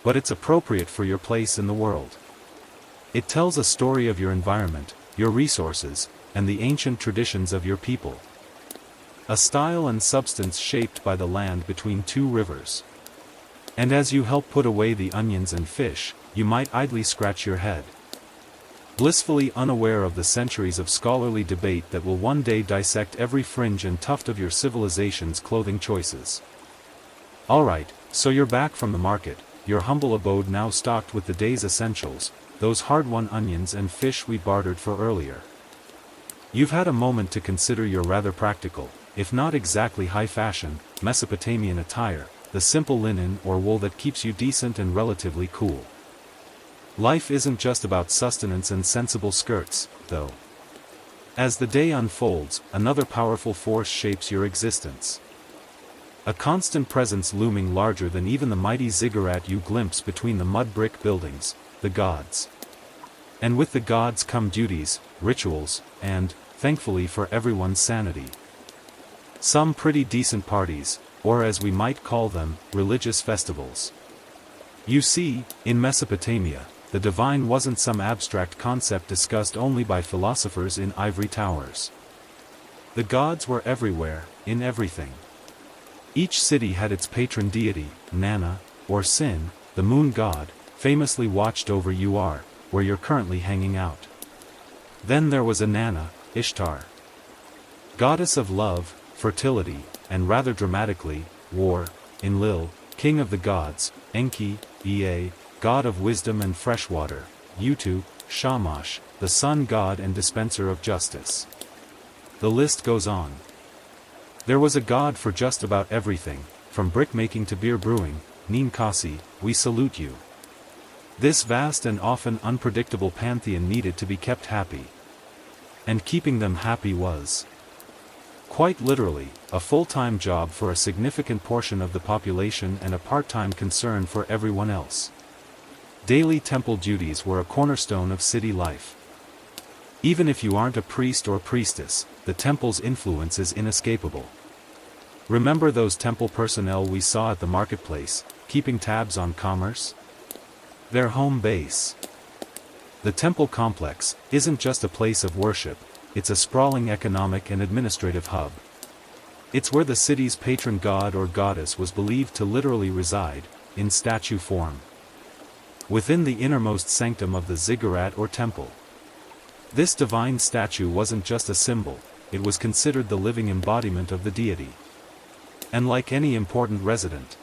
but it's appropriate for your place in the world. It tells a story of your environment, your resources, and the ancient traditions of your people. A style and substance shaped by the land between two rivers. And as you help put away the onions and fish, you might idly scratch your head, blissfully unaware of the centuries of scholarly debate that will one day dissect every fringe and tuft of your civilization's clothing choices. Alright, so you're back from the market, your humble abode now stocked with the day's essentials, those hard-won onions and fish we bartered for earlier. You've had a moment to consider your rather practical, if not exactly high-fashion, Mesopotamian attire, the simple linen or wool that keeps you decent and relatively cool. Life isn't just about sustenance and sensible skirts, though. As the day unfolds, another powerful force shapes your existence. A constant presence looming larger than even the mighty ziggurat you glimpse between the mud-brick buildings, the gods. And with the gods come duties, rituals, and, thankfully for everyone's sanity, some pretty decent parties, or as we might call them, religious festivals. You see, in Mesopotamia, the divine wasn't some abstract concept discussed only by philosophers in ivory towers. The gods were everywhere, in everything. Each city had its patron deity, Nana, or Sin, the moon god, famously watched over Uar, where you're currently hanging out. Then there was Inanna, Ishtar, goddess of love, fertility, and rather dramatically, war, Enlil, king of the gods, Enki, Ea, god of wisdom and fresh water, Utu, Shamash, the sun god and dispenser of justice. The list goes on. There was a god for just about everything, from brickmaking to beer brewing. Ninkasi, we salute you. This vast and often unpredictable pantheon needed to be kept happy. And keeping them happy was, quite literally, a full-time job for a significant portion of the population and a part-time concern for everyone else. Daily temple duties were a cornerstone of city life. Even if you aren't a priest or priestess, the temple's influence is inescapable. Remember those temple personnel we saw at the marketplace, keeping tabs on commerce? Their home base. The temple complex isn't just a place of worship, it's a sprawling economic and administrative hub. It's where the city's patron god or goddess was believed to literally reside, in statue form, within the innermost sanctum of the ziggurat or temple. This divine statue wasn't just a symbol, it was considered the living embodiment of the deity. And like any important resident,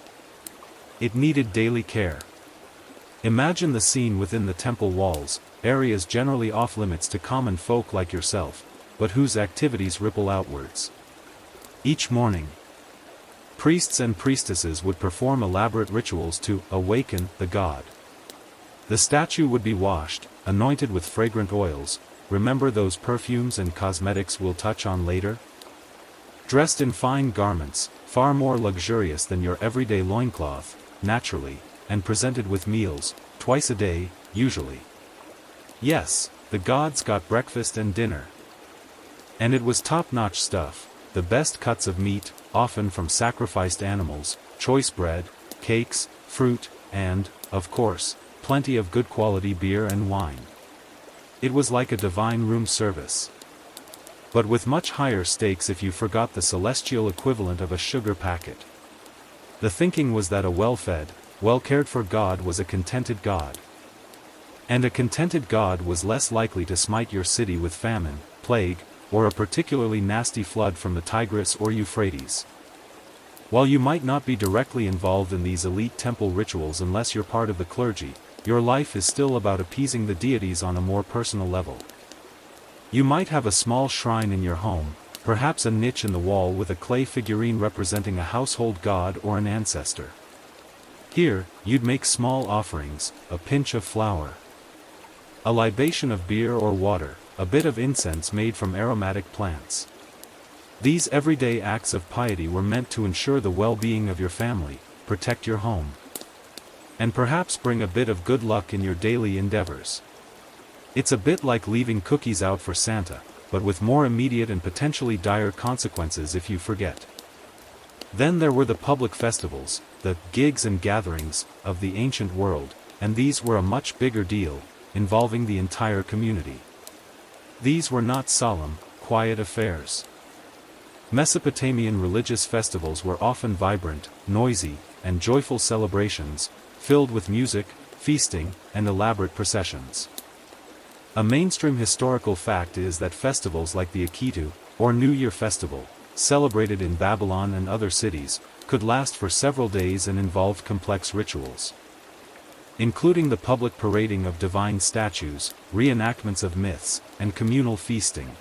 it needed daily care. Imagine the scene within the temple walls, areas generally off-limits to common folk like yourself, but whose activities ripple outwards. Each morning, priests and priestesses would perform elaborate rituals to awaken the god. The statue would be washed, anointed with fragrant oils. Remember those perfumes and cosmetics we'll touch on later? Dressed in fine garments, far more luxurious than your everyday loincloth, naturally, and presented with meals, twice a day, usually. Yes, the gods got breakfast and dinner. And it was top-notch stuff, the best cuts of meat, often from sacrificed animals, choice bread, cakes, fruit, and, of course, plenty of good quality beer and wine. It was like a divine room service. But with much higher stakes if you forgot the celestial equivalent of a sugar packet. The thinking was that a well-fed, well-cared-for god was a contented god. And a contented god was less likely to smite your city with famine, plague, or a particularly nasty flood from the Tigris or Euphrates. While you might not be directly involved in these elite temple rituals unless you're part of the clergy, your life is still about appeasing the deities on a more personal level. You might have a small shrine in your home, perhaps a niche in the wall with a clay figurine representing a household god or an ancestor. Here, you'd make small offerings, a pinch of flour, a libation of beer or water, a bit of incense made from aromatic plants. These everyday acts of piety were meant to ensure the well-being of your family, protect your home, and perhaps bring a bit of good luck in your daily endeavors. It's a bit like leaving cookies out for Santa, but with more immediate and potentially dire consequences if you forget. Then there were the public festivals, the gigs and gatherings of the ancient world, and these were a much bigger deal, involving the entire community. These were not solemn, quiet affairs. Mesopotamian religious festivals were often vibrant, noisy, and joyful celebrations, filled with music, feasting, and elaborate processions. A mainstream historical fact is that festivals like the Akitu, or New Year festival, celebrated in Babylon and other cities, could last for several days and involved complex rituals, including the public parading of divine statues, reenactments of myths, and communal feasting.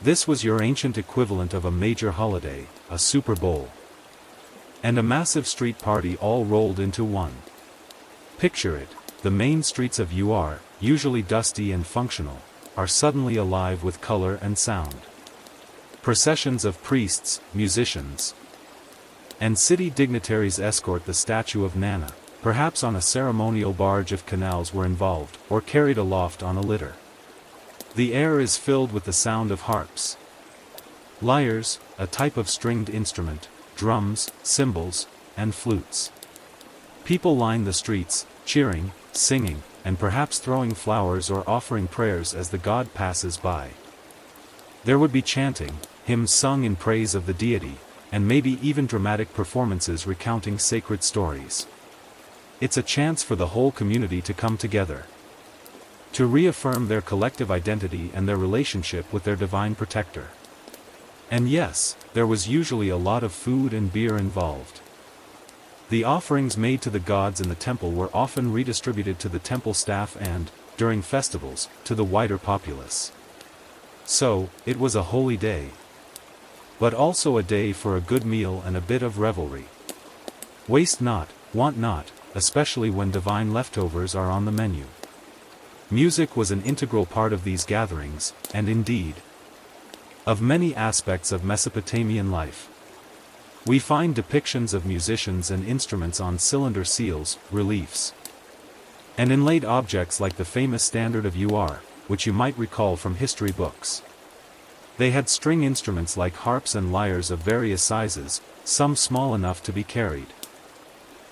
This was your ancient equivalent of a major holiday, a Super Bowl, and a massive street party all rolled into one. Picture it, the main streets of Ur, usually dusty and functional, are suddenly alive with color and sound. Processions of priests, musicians, and city dignitaries escort the statue of Nana, perhaps on a ceremonial barge if canals were involved, or carried aloft on a litter. The air is filled with the sound of harps, lyres, a type of stringed instrument, drums, cymbals, and flutes. People line the streets, cheering, singing, and perhaps throwing flowers or offering prayers as the god passes by. There would be chanting, hymns sung in praise of the deity, and maybe even dramatic performances recounting sacred stories. It's a chance for the whole community to come together, to reaffirm their collective identity and their relationship with their divine protector. And yes, there was usually a lot of food and beer involved. The offerings made to the gods in the temple were often redistributed to the temple staff and, during festivals, to the wider populace. So, it was a holy day, but also a day for a good meal and a bit of revelry. Waste not, want not, especially when divine leftovers are on the menu. Music was an integral part of these gatherings, and indeed, of many aspects of Mesopotamian life. We find depictions of musicians and instruments on cylinder seals, reliefs, and inlaid objects like the famous standard of Ur, which you might recall from history books. They had string instruments like harps and lyres of various sizes, some small enough to be carried,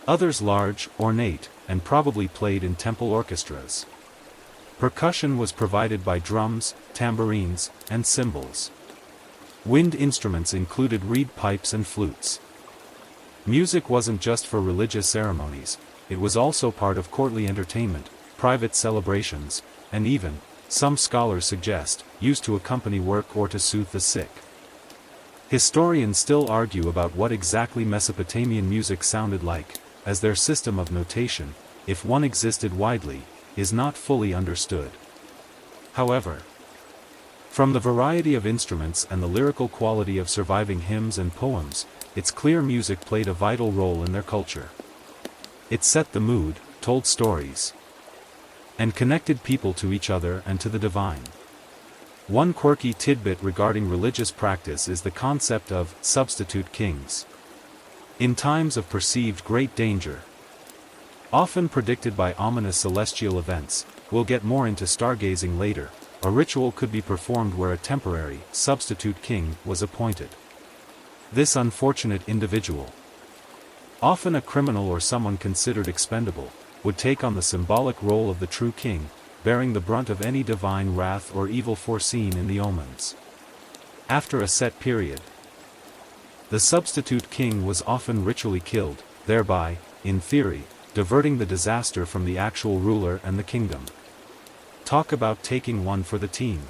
others large, ornate, and probably played in temple orchestras. Percussion was provided by drums, tambourines, and cymbals. Wind instruments included reed pipes and flutes. Music wasn't just for religious ceremonies, it was also part of courtly entertainment, private celebrations, and even, some scholars suggest, used to accompany work or to soothe the sick. Historians still argue about what exactly Mesopotamian music sounded like, as their system of notation, if one existed widely, is not fully understood. However, from the variety of instruments and the lyrical quality of surviving hymns and poems, it's clear music played a vital role in their culture. It set the mood, told stories, and connected people to each other and to the divine. One quirky tidbit regarding religious practice is the concept of substitute kings. In times of perceived great danger, often predicted by ominous celestial events, we'll get more into stargazing later, a ritual could be performed where a temporary, substitute king was appointed. This unfortunate individual, often a criminal or someone considered expendable, would take on the symbolic role of the true king, bearing the brunt of any divine wrath or evil foreseen in the omens. After a set period, the substitute king was often ritually killed, thereby, in theory, diverting the disaster from the actual ruler and the kingdom. Talk about taking one for the team.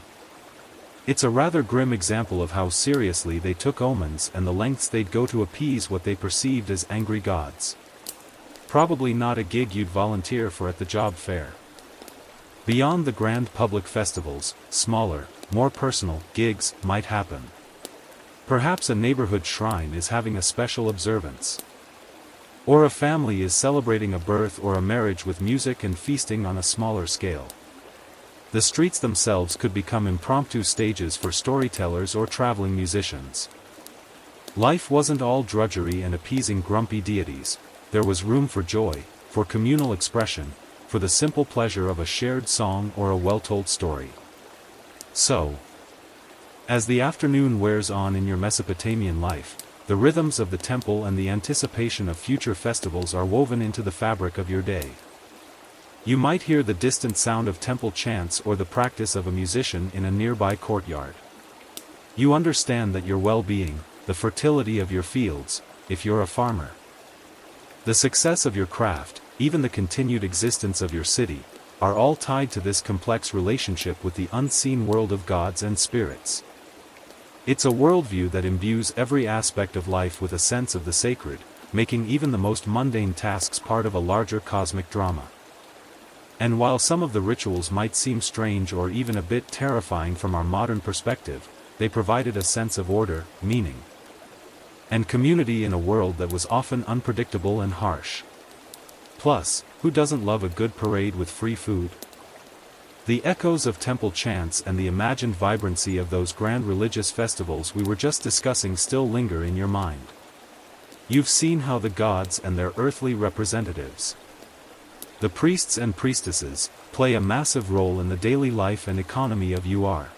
It's a rather grim example of how seriously they took omens and the lengths they'd go to appease what they perceived as angry gods. Probably not a gig you'd volunteer for at the job fair. Beyond the grand public festivals, smaller, more personal gigs might happen. Perhaps a neighborhood shrine is having a special observance, or a family is celebrating a birth or a marriage with music and feasting on a smaller scale. The streets themselves could become impromptu stages for storytellers or traveling musicians. Life wasn't all drudgery and appeasing grumpy deities, there was room for joy, for communal expression, for the simple pleasure of a shared song or a well-told story. So, as the afternoon wears on in your Mesopotamian life, the rhythms of the temple and the anticipation of future festivals are woven into the fabric of your day. You might hear the distant sound of temple chants or the practice of a musician in a nearby courtyard. You understand that your well-being, the fertility of your fields, if you're a farmer, the success of your craft, even the continued existence of your city, are all tied to this complex relationship with the unseen world of gods and spirits. It's a worldview that imbues every aspect of life with a sense of the sacred, making even the most mundane tasks part of a larger cosmic drama. And while some of the rituals might seem strange or even a bit terrifying from our modern perspective, they provided a sense of order, meaning, and community in a world that was often unpredictable and harsh. Plus, who doesn't love a good parade with free food? The echoes of temple chants and the imagined vibrancy of those grand religious festivals we were just discussing still linger in your mind. You've seen how the gods and their earthly representatives, the priests and priestesses, play a massive role in the daily life and economy of UR.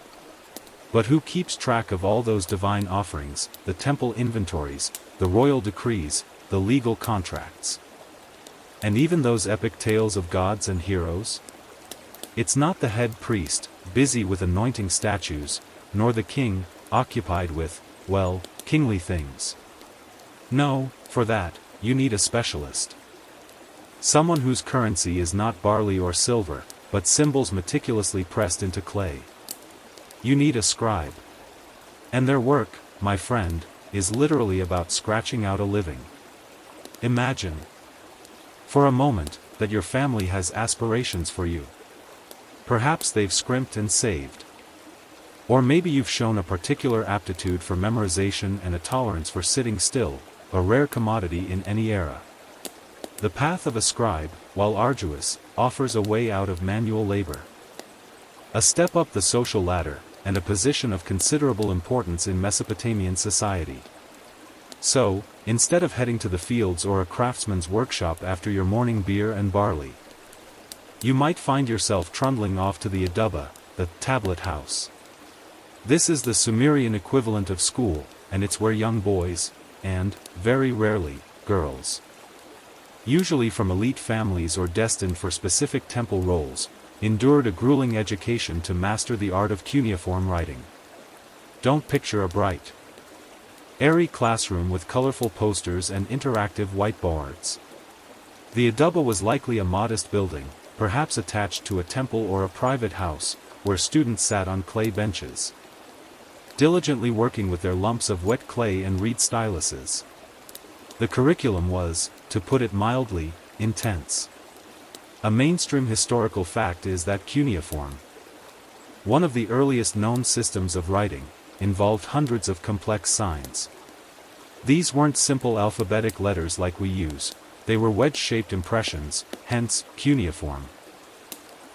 But who keeps track of all those divine offerings, the temple inventories, the royal decrees, the legal contracts, and even those epic tales of gods and heroes? It's not the head priest, busy with anointing statues, nor the king, occupied with, well, kingly things. No, for that, you need a specialist. Someone whose currency is not barley or silver, but symbols meticulously pressed into clay. You need a scribe. And their work, my friend, is literally about scratching out a living. Imagine, for a moment, that your family has aspirations for you. Perhaps they've scrimped and saved. Or maybe you've shown a particular aptitude for memorization and a tolerance for sitting still, a rare commodity in any era. The path of a scribe, while arduous, offers a way out of manual labor. A step up the social ladder, and a position of considerable importance in Mesopotamian society. So, instead of heading to the fields or a craftsman's workshop after your morning beer and barley, you might find yourself trundling off to the Adubba, the tablet house. This is the Sumerian equivalent of school, and it's where young boys, and, very rarely, girls, usually from elite families or destined for specific temple roles, endured a grueling education to master the art of cuneiform writing. Don't picture a bright, airy classroom with colorful posters and interactive whiteboards. The Adubba was likely a modest building, perhaps attached to a temple or a private house, where students sat on clay benches, diligently working with their lumps of wet clay and reed styluses. The curriculum was, to put it mildly, intense. A mainstream historical fact is that cuneiform, one of the earliest known systems of writing, involved hundreds of complex signs. These weren't simple alphabetic letters like we use, they were wedge-shaped impressions, hence, cuneiform.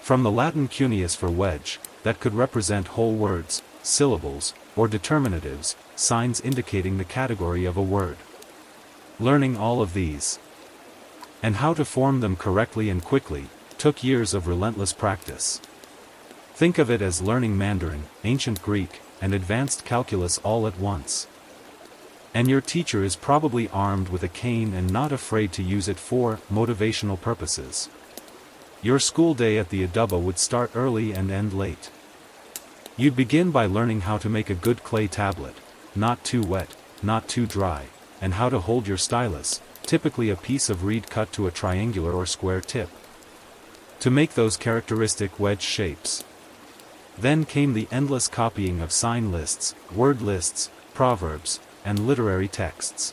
From the Latin cuneus for wedge, that could represent whole words, syllables, or determinatives, signs indicating the category of a word. Learning all of these, and how to form them correctly and quickly, took years of relentless practice. Think of it as learning Mandarin, ancient Greek, and advanced calculus all at once. And your teacher is probably armed with a cane and not afraid to use it for motivational purposes. Your school day at the Adubba would start early and end late. You'd begin by learning how to make a good clay tablet, not too wet, not too dry, and how to hold your stylus, typically a piece of reed cut to a triangular or square tip, to make those characteristic wedge shapes. Then came the endless copying of sign lists, word lists, proverbs, and literary texts.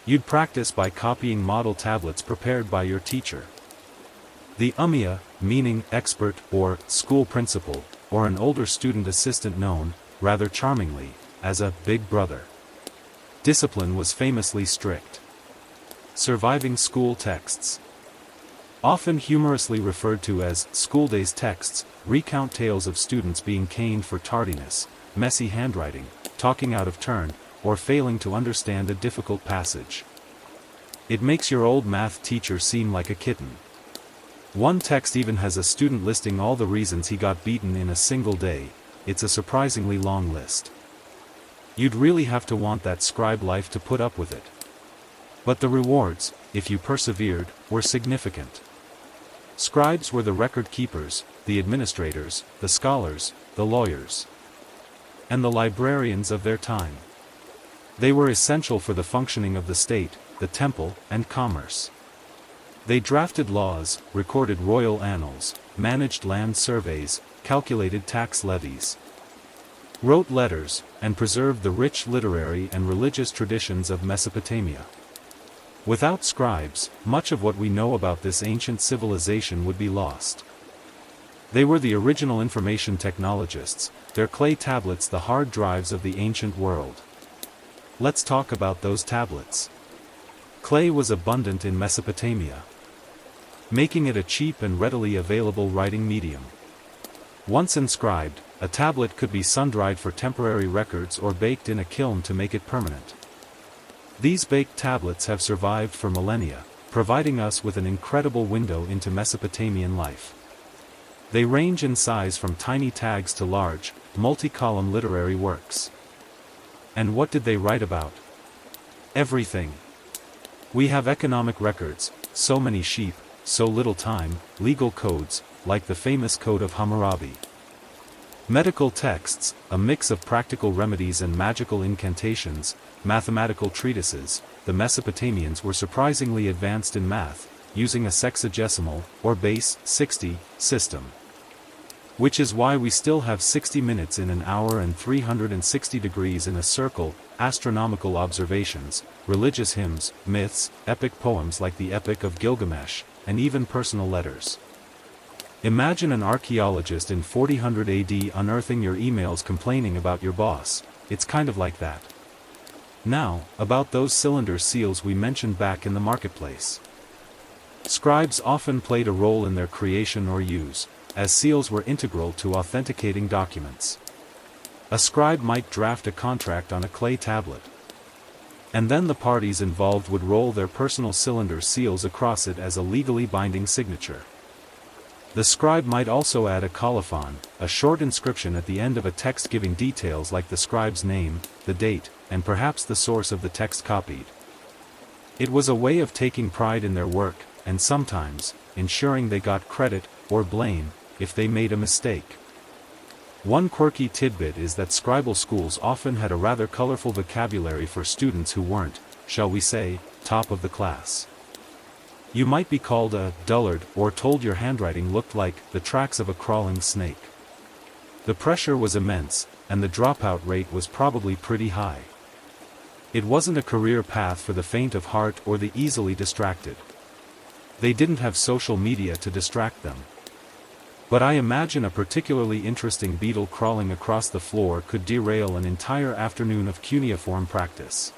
You'd practice by copying model tablets prepared by your teacher. The ummiyah, meaning expert or school principal, or an older student assistant known, rather charmingly, as a big brother. Discipline was famously strict. Surviving school texts, often humorously referred to as school days texts, recount tales of students being caned for tardiness, messy handwriting, talking out of turn, or failing to understand a difficult passage. It makes your old math teacher seem like a kitten. One text even has a student listing all the reasons he got beaten in a single day. It's a surprisingly long list. You'd really have to want that scribe life to put up with it. But the rewards, if you persevered, were significant. Scribes were the record keepers, the administrators, the scholars, the lawyers, and the librarians of their time. They were essential for the functioning of the state, the temple, and commerce. They drafted laws, recorded royal annals, managed land surveys, calculated tax levies, wrote letters, and preserved the rich literary and religious traditions of Mesopotamia. Without scribes, much of what we know about this ancient civilization would be lost. They were the original information technologists, their clay tablets the hard drives of the ancient world. Let's talk about those tablets. Clay was abundant in Mesopotamia, making it a cheap and readily available writing medium. Once inscribed, a tablet could be sun-dried for temporary records or baked in a kiln to make it permanent. These baked tablets have survived for millennia, providing us with an incredible window into Mesopotamian life. They range in size from tiny tags to large, multi-column literary works. And what did they write about? Everything. We have economic records, so many sheep, so little time, legal codes, like the famous Code of Hammurabi. Medical texts, a mix of practical remedies and magical incantations, mathematical treatises. The Mesopotamians were surprisingly advanced in math, using a sexagesimal, or base, 60, system. Which is why we still have 60 minutes in an hour and 360 degrees in a circle, astronomical observations, religious hymns, myths, epic poems like the Epic of Gilgamesh, and even personal letters. Imagine an archaeologist in 4000 AD unearthing your emails complaining about your boss. It's kind of like that. Now, about those cylinder seals we mentioned back in the marketplace. Scribes often played a role in their creation or use, as seals were integral to authenticating documents. A scribe might draft a contract on a clay tablet, and then the parties involved would roll their personal cylinder seals across it as a legally binding signature. The scribe might also add a colophon, a short inscription at the end of a text giving details like the scribe's name, the date, and perhaps the source of the text copied. It was a way of taking pride in their work, and sometimes, ensuring they got credit, or blame, if they made a mistake. One quirky tidbit is that scribal schools often had a rather colorful vocabulary for students who weren't, shall we say, top of the class. You might be called a dullard or told your handwriting looked like the tracks of a crawling snake. The pressure was immense, and the dropout rate was probably pretty high. It wasn't a career path for the faint of heart or the easily distracted. They didn't have social media to distract them. But I imagine a particularly interesting beetle crawling across the floor could derail an entire afternoon of cuneiform practice.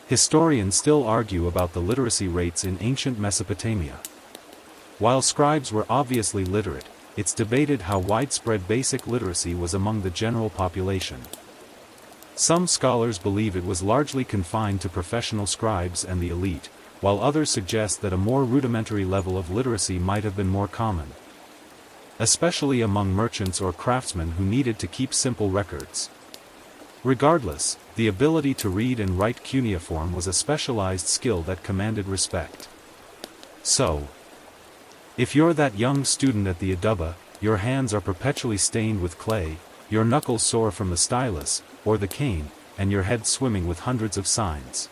Historians still argue about the literacy rates in ancient Mesopotamia. While scribes were obviously literate, it's debated how widespread basic literacy was among the general population. Some scholars believe it was largely confined to professional scribes and the elite, while others suggest that a more rudimentary level of literacy might have been more common, especially among merchants or craftsmen who needed to keep simple records. Regardless, the ability to read and write cuneiform was a specialized skill that commanded respect. So, if you're that young student at the Aduba, your hands are perpetually stained with clay, your knuckles sore from the stylus, or the cane, and your head swimming with hundreds of signs.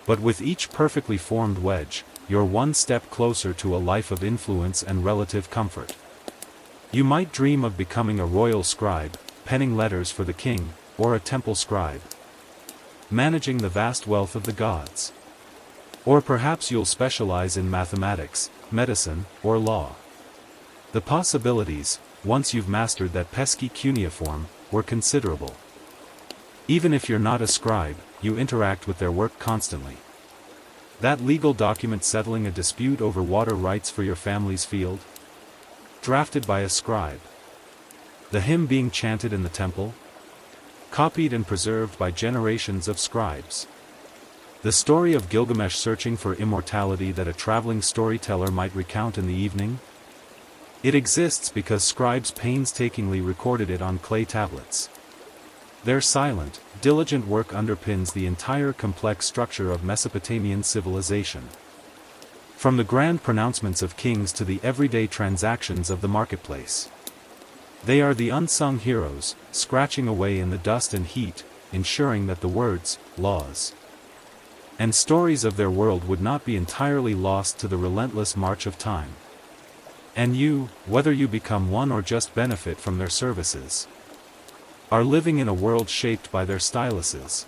But with each perfectly formed wedge, you're one step closer to a life of influence and relative comfort. You might dream of becoming a royal scribe, penning letters for the king, or a temple scribe, managing the vast wealth of the gods. Or perhaps you'll specialize in mathematics, medicine, or law. The possibilities, once you've mastered that pesky cuneiform, were considerable. Even if you're not a scribe, you interact with their work constantly. That legal document settling a dispute over water rights for your family's field? Drafted by a scribe. The hymn being chanted in the temple? Copied and preserved by generations of scribes. The story of Gilgamesh searching for immortality that a traveling storyteller might recount in the evening? It exists because scribes painstakingly recorded it on clay tablets. Their silent, diligent work underpins the entire complex structure of Mesopotamian civilization. From the grand pronouncements of kings to the everyday transactions of the marketplace. They are the unsung heroes, scratching away in the dust and heat, ensuring that the words, laws, and stories of their world would not be entirely lost to the relentless march of time. And you, whether you become one or just benefit from their services, are living in a world shaped by their styluses.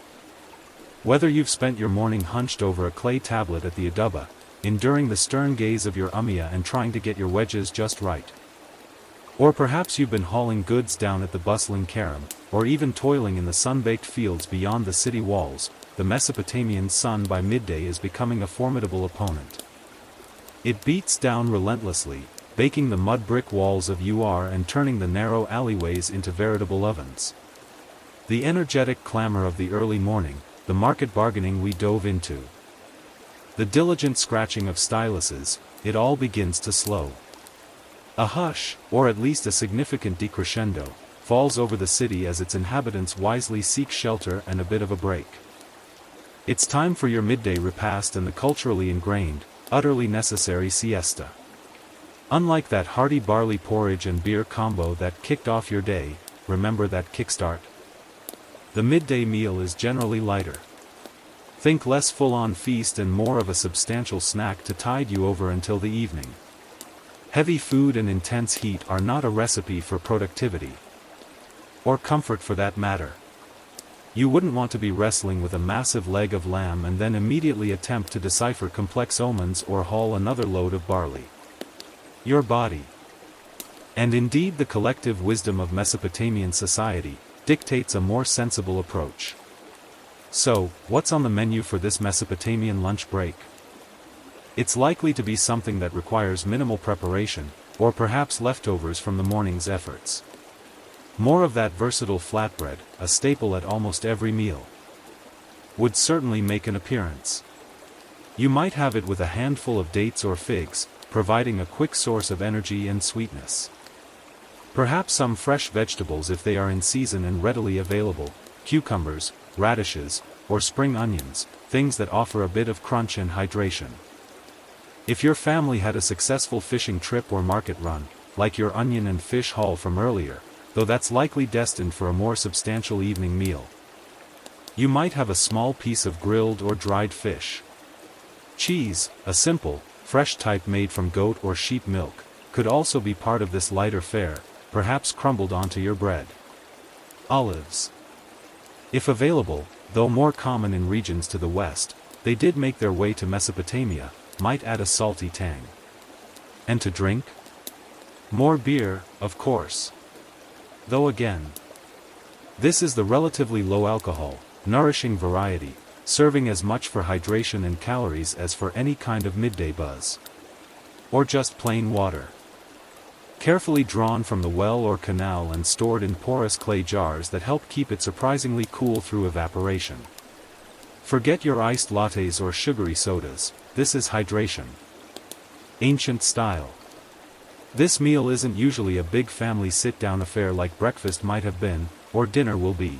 Whether you've spent your morning hunched over a clay tablet at the Aduba, enduring the stern gaze of your Ummiyah and trying to get your wedges just right. Or perhaps you've been hauling goods down at the bustling Karam, or even toiling in the sun-baked fields beyond the city walls, the Mesopotamian sun by midday is becoming a formidable opponent. It beats down relentlessly, baking the mud brick walls of Ur and turning the narrow alleyways into veritable ovens. The energetic clamor of the early morning, the market bargaining we dove into, the diligent scratching of styluses, it all begins to slow. A hush, or at least a significant decrescendo, falls over the city as its inhabitants wisely seek shelter and a bit of a break. It's time for your midday repast and the culturally ingrained, utterly necessary siesta. Unlike that hearty barley porridge and beer combo that kicked off your day, remember that kickstart? The midday meal is generally lighter. Think less full-on feast and more of a substantial snack to tide you over until the evening. Heavy food and intense heat are not a recipe for productivity. Or comfort for that matter. You wouldn't want to be wrestling with a massive leg of lamb and then immediately attempt to decipher complex omens or haul another load of barley. Your body, and indeed the collective wisdom of Mesopotamian society, dictates a more sensible approach. So, what's on the menu for this Mesopotamian lunch break? It's likely to be something that requires minimal preparation, or perhaps leftovers from the morning's efforts. More of that versatile flatbread, a staple at almost every meal, would certainly make an appearance. You might have it with a handful of dates or figs, providing a quick source of energy and sweetness. Perhaps some fresh vegetables if they are in season and readily available, cucumbers, radishes, or spring onions, things that offer a bit of crunch and hydration. If your family had a successful fishing trip or market run, like your onion and fish haul from earlier, though that's likely destined for a more substantial evening meal, you might have a small piece of grilled or dried fish. Cheese, a simple, fresh type made from goat or sheep milk, could also be part of this lighter fare, perhaps crumbled onto your bread. Olives, if available, though more common in regions to the west, they did make their way to Mesopotamia, might add a salty tang. And to drink? More beer, of course. Though again, this is the relatively low alcohol, nourishing variety, serving as much for hydration and calories as for any kind of midday buzz. Or just plain water. Carefully drawn from the well or canal and stored in porous clay jars that help keep it surprisingly cool through evaporation. Forget your iced lattes or sugary sodas, this is hydration. Ancient style. This meal isn't usually a big family sit-down affair like breakfast might have been, or dinner will be.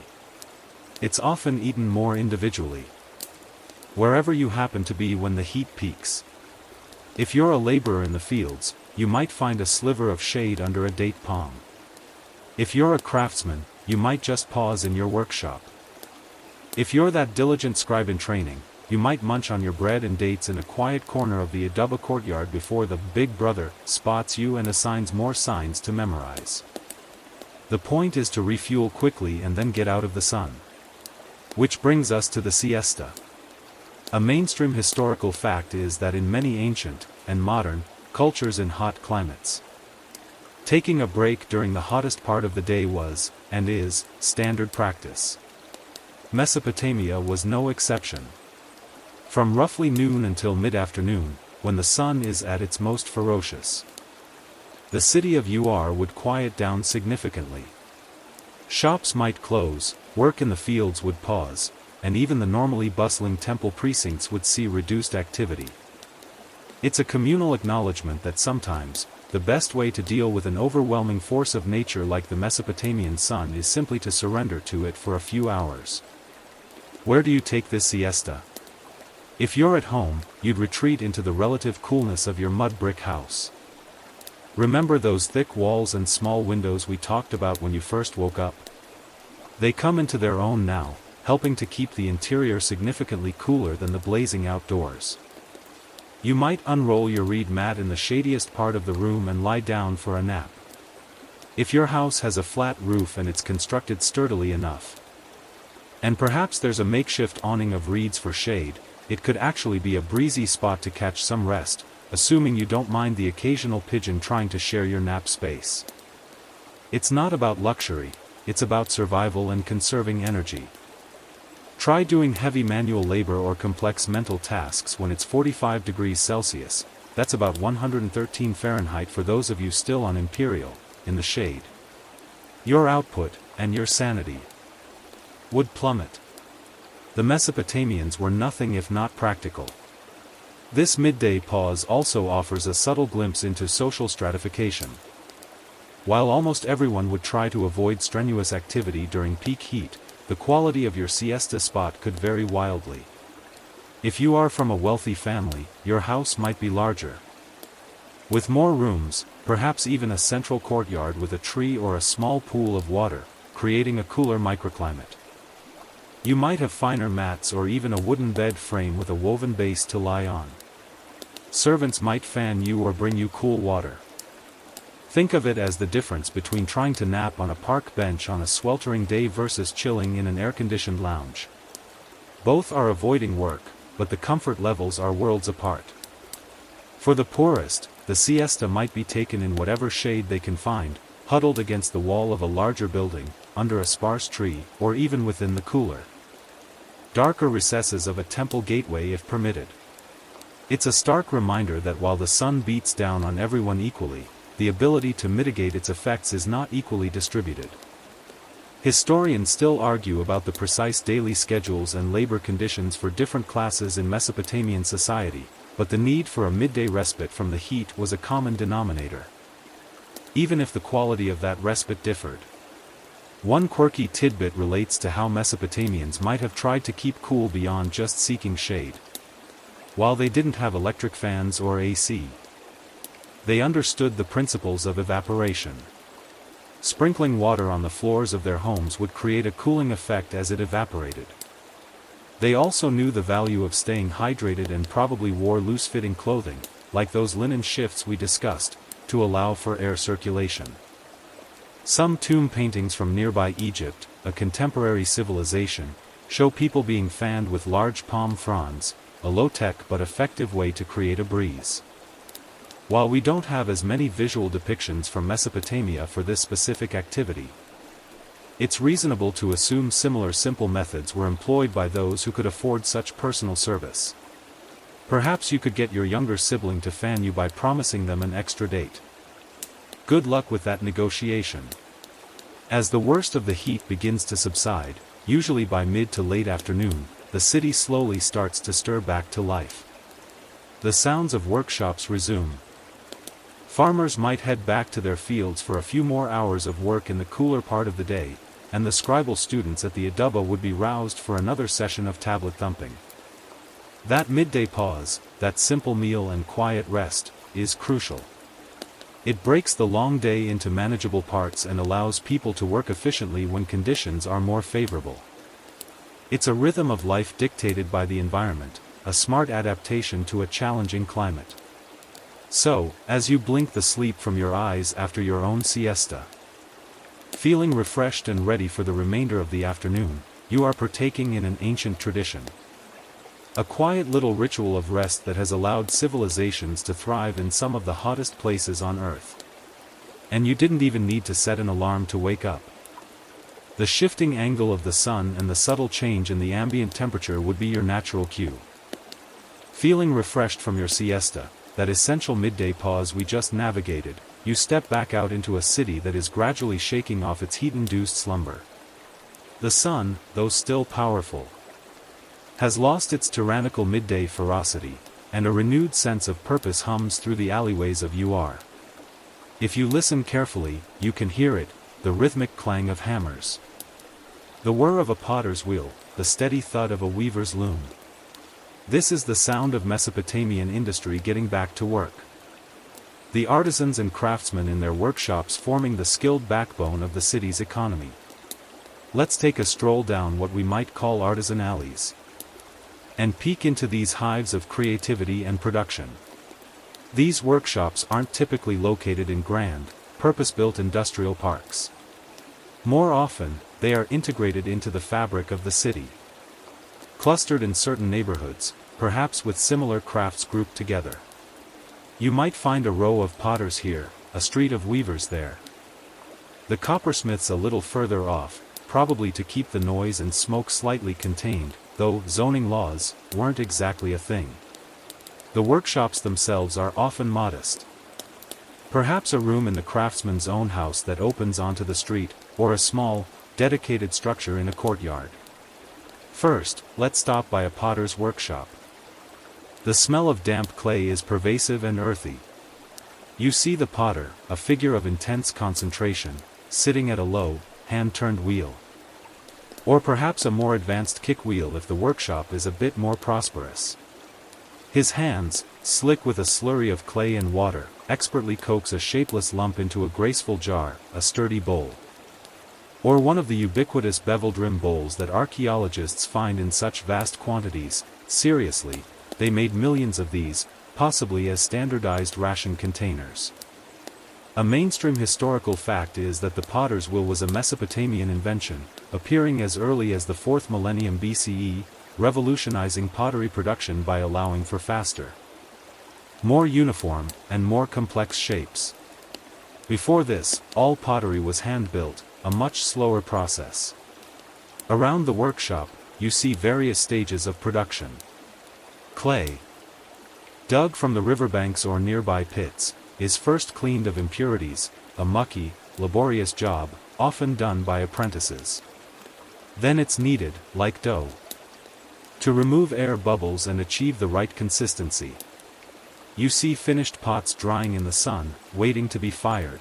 It's often eaten more individually, wherever you happen to be when the heat peaks. If you're a laborer in the fields, you might find a sliver of shade under a date palm. If you're a craftsman, you might just pause in your workshop. If you're that diligent scribe in training, you might munch on your bread and dates in a quiet corner of the Aduba courtyard before the big brother spots you and assigns more signs to memorize. The point is to refuel quickly and then get out of the sun. Which brings us to the siesta. A mainstream historical fact is that in many ancient, and modern, cultures in hot climates, taking a break during the hottest part of the day was, and is, standard practice. Mesopotamia was no exception. From roughly noon until mid-afternoon, when the sun is at its most ferocious, the city of Ur would quiet down significantly. Shops might close, work in the fields would pause, and even the normally bustling temple precincts would see reduced activity. It's a communal acknowledgement that sometimes, the best way to deal with an overwhelming force of nature like the Mesopotamian sun is simply to surrender to it for a few hours. Where do you take this siesta? If you're at home, you'd retreat into the relative coolness of your mud brick house. Remember those thick walls and small windows we talked about when you first woke up? They come into their own now, helping to keep the interior significantly cooler than the blazing outdoors. You might unroll your reed mat in the shadiest part of the room and lie down for a nap. If your house has a flat roof and it's constructed sturdily enough, and perhaps there's a makeshift awning of reeds for shade, it could actually be a breezy spot to catch some rest, assuming you don't mind the occasional pigeon trying to share your nap space. It's not about luxury, it's about survival and conserving energy. Try doing heavy manual labor or complex mental tasks when it's 45 degrees Celsius, that's about 113 Fahrenheit for those of you still on Imperial, in the shade. Your output, and your sanity, would plummet. The Mesopotamians were nothing if not practical. This midday pause also offers a subtle glimpse into social stratification. While almost everyone would try to avoid strenuous activity during peak heat, the quality of your siesta spot could vary wildly. If you are from a wealthy family, your house might be larger, with more rooms, perhaps even a central courtyard with a tree or a small pool of water, creating a cooler microclimate. You might have finer mats or even a wooden bed frame with a woven base to lie on. Servants might fan you or bring you cool water. Think of it as the difference between trying to nap on a park bench on a sweltering day versus chilling in an air-conditioned lounge. Both are avoiding work, but the comfort levels are worlds apart. For the poorest, the siesta might be taken in whatever shade they can find, huddled against the wall of a larger building, under a sparse tree, or even within the cooler, darker recesses of a temple gateway if permitted. It's a stark reminder that while the sun beats down on everyone equally, the ability to mitigate its effects is not equally distributed. Historians still argue about the precise daily schedules and labor conditions for different classes in Mesopotamian society, but the need for a midday respite from the heat was a common denominator, even if the quality of that respite differed. One quirky tidbit relates to how Mesopotamians might have tried to keep cool beyond just seeking shade. While they didn't have electric fans or AC, they understood the principles of evaporation. Sprinkling water on the floors of their homes would create a cooling effect as it evaporated. They also knew the value of staying hydrated and probably wore loose-fitting clothing, like those linen shifts we discussed, to allow for air circulation. Some tomb paintings from nearby Egypt, a contemporary civilization, show people being fanned with large palm fronds, a low-tech but effective way to create a breeze. While we don't have as many visual depictions from Mesopotamia for this specific activity, it's reasonable to assume similar simple methods were employed by those who could afford such personal service. Perhaps you could get your younger sibling to fan you by promising them an extra date. Good luck with that negotiation. As the worst of the heat begins to subside, usually by mid to late afternoon, the city slowly starts to stir back to life. The sounds of workshops resume. Farmers might head back to their fields for a few more hours of work in the cooler part of the day, and the scribal students at the Adaba would be roused for another session of tablet thumping. That midday pause, that simple meal and quiet rest, is crucial. It breaks the long day into manageable parts and allows people to work efficiently when conditions are more favorable. It's a rhythm of life dictated by the environment, a smart adaptation to a challenging climate. So, as you blink the sleep from your eyes after your own siesta, feeling refreshed and ready for the remainder of the afternoon, you are partaking in an ancient tradition. A quiet little ritual of rest that has allowed civilizations to thrive in some of the hottest places on Earth. And you didn't even need to set an alarm to wake up. The shifting angle of the sun and the subtle change in the ambient temperature would be your natural cue. Feeling refreshed from your siesta, that essential midday pause we just navigated, you step back out into a city that is gradually shaking off its heat-induced slumber. The sun, though still powerful, has lost its tyrannical midday ferocity, and a renewed sense of purpose hums through the alleyways of UR. If you listen carefully, you can hear it, the rhythmic clang of hammers. The whir of a potter's wheel, the steady thud of a weaver's loom. This is the sound of Mesopotamian industry getting back to work. The artisans and craftsmen in their workshops forming the skilled backbone of the city's economy. Let's take a stroll down what we might call artisan alleys, and peek into these hives of creativity and production. These workshops aren't typically located in grand, purpose-built industrial parks. More often, they are integrated into the fabric of the city. Clustered in certain neighborhoods, perhaps with similar crafts grouped together. You might find a row of potters here, a street of weavers there. The coppersmiths a little further off, probably to keep the noise and smoke slightly contained, though zoning laws weren't exactly a thing. The workshops themselves are often modest. Perhaps a room in the craftsman's own house that opens onto the street, or a small, dedicated structure in a courtyard. First, let's stop by a potter's workshop. The smell of damp clay is pervasive and earthy. You see the potter, a figure of intense concentration, sitting at a low, hand-turned wheel. Or perhaps a more advanced kick wheel if the workshop is a bit more prosperous. His hands, slick with a slurry of clay and water, expertly coax a shapeless lump into a graceful jar, a sturdy bowl. Or one of the ubiquitous beveled rim bowls that archaeologists find in such vast quantities. Seriously, they made millions of these, possibly as standardized ration containers. A mainstream historical fact is that the potter's wheel was a Mesopotamian invention, appearing as early as the 4th millennium BCE, revolutionizing pottery production by allowing for faster, more uniform, and more complex shapes. Before this, all pottery was hand-built, a much slower process. Around the workshop, you see various stages of production. Clay, dug from the riverbanks or nearby pits, is first cleaned of impurities, a mucky, laborious job, often done by apprentices. Then it's kneaded, like dough, to remove air bubbles and achieve the right consistency. You see finished pots drying in the sun, waiting to be fired.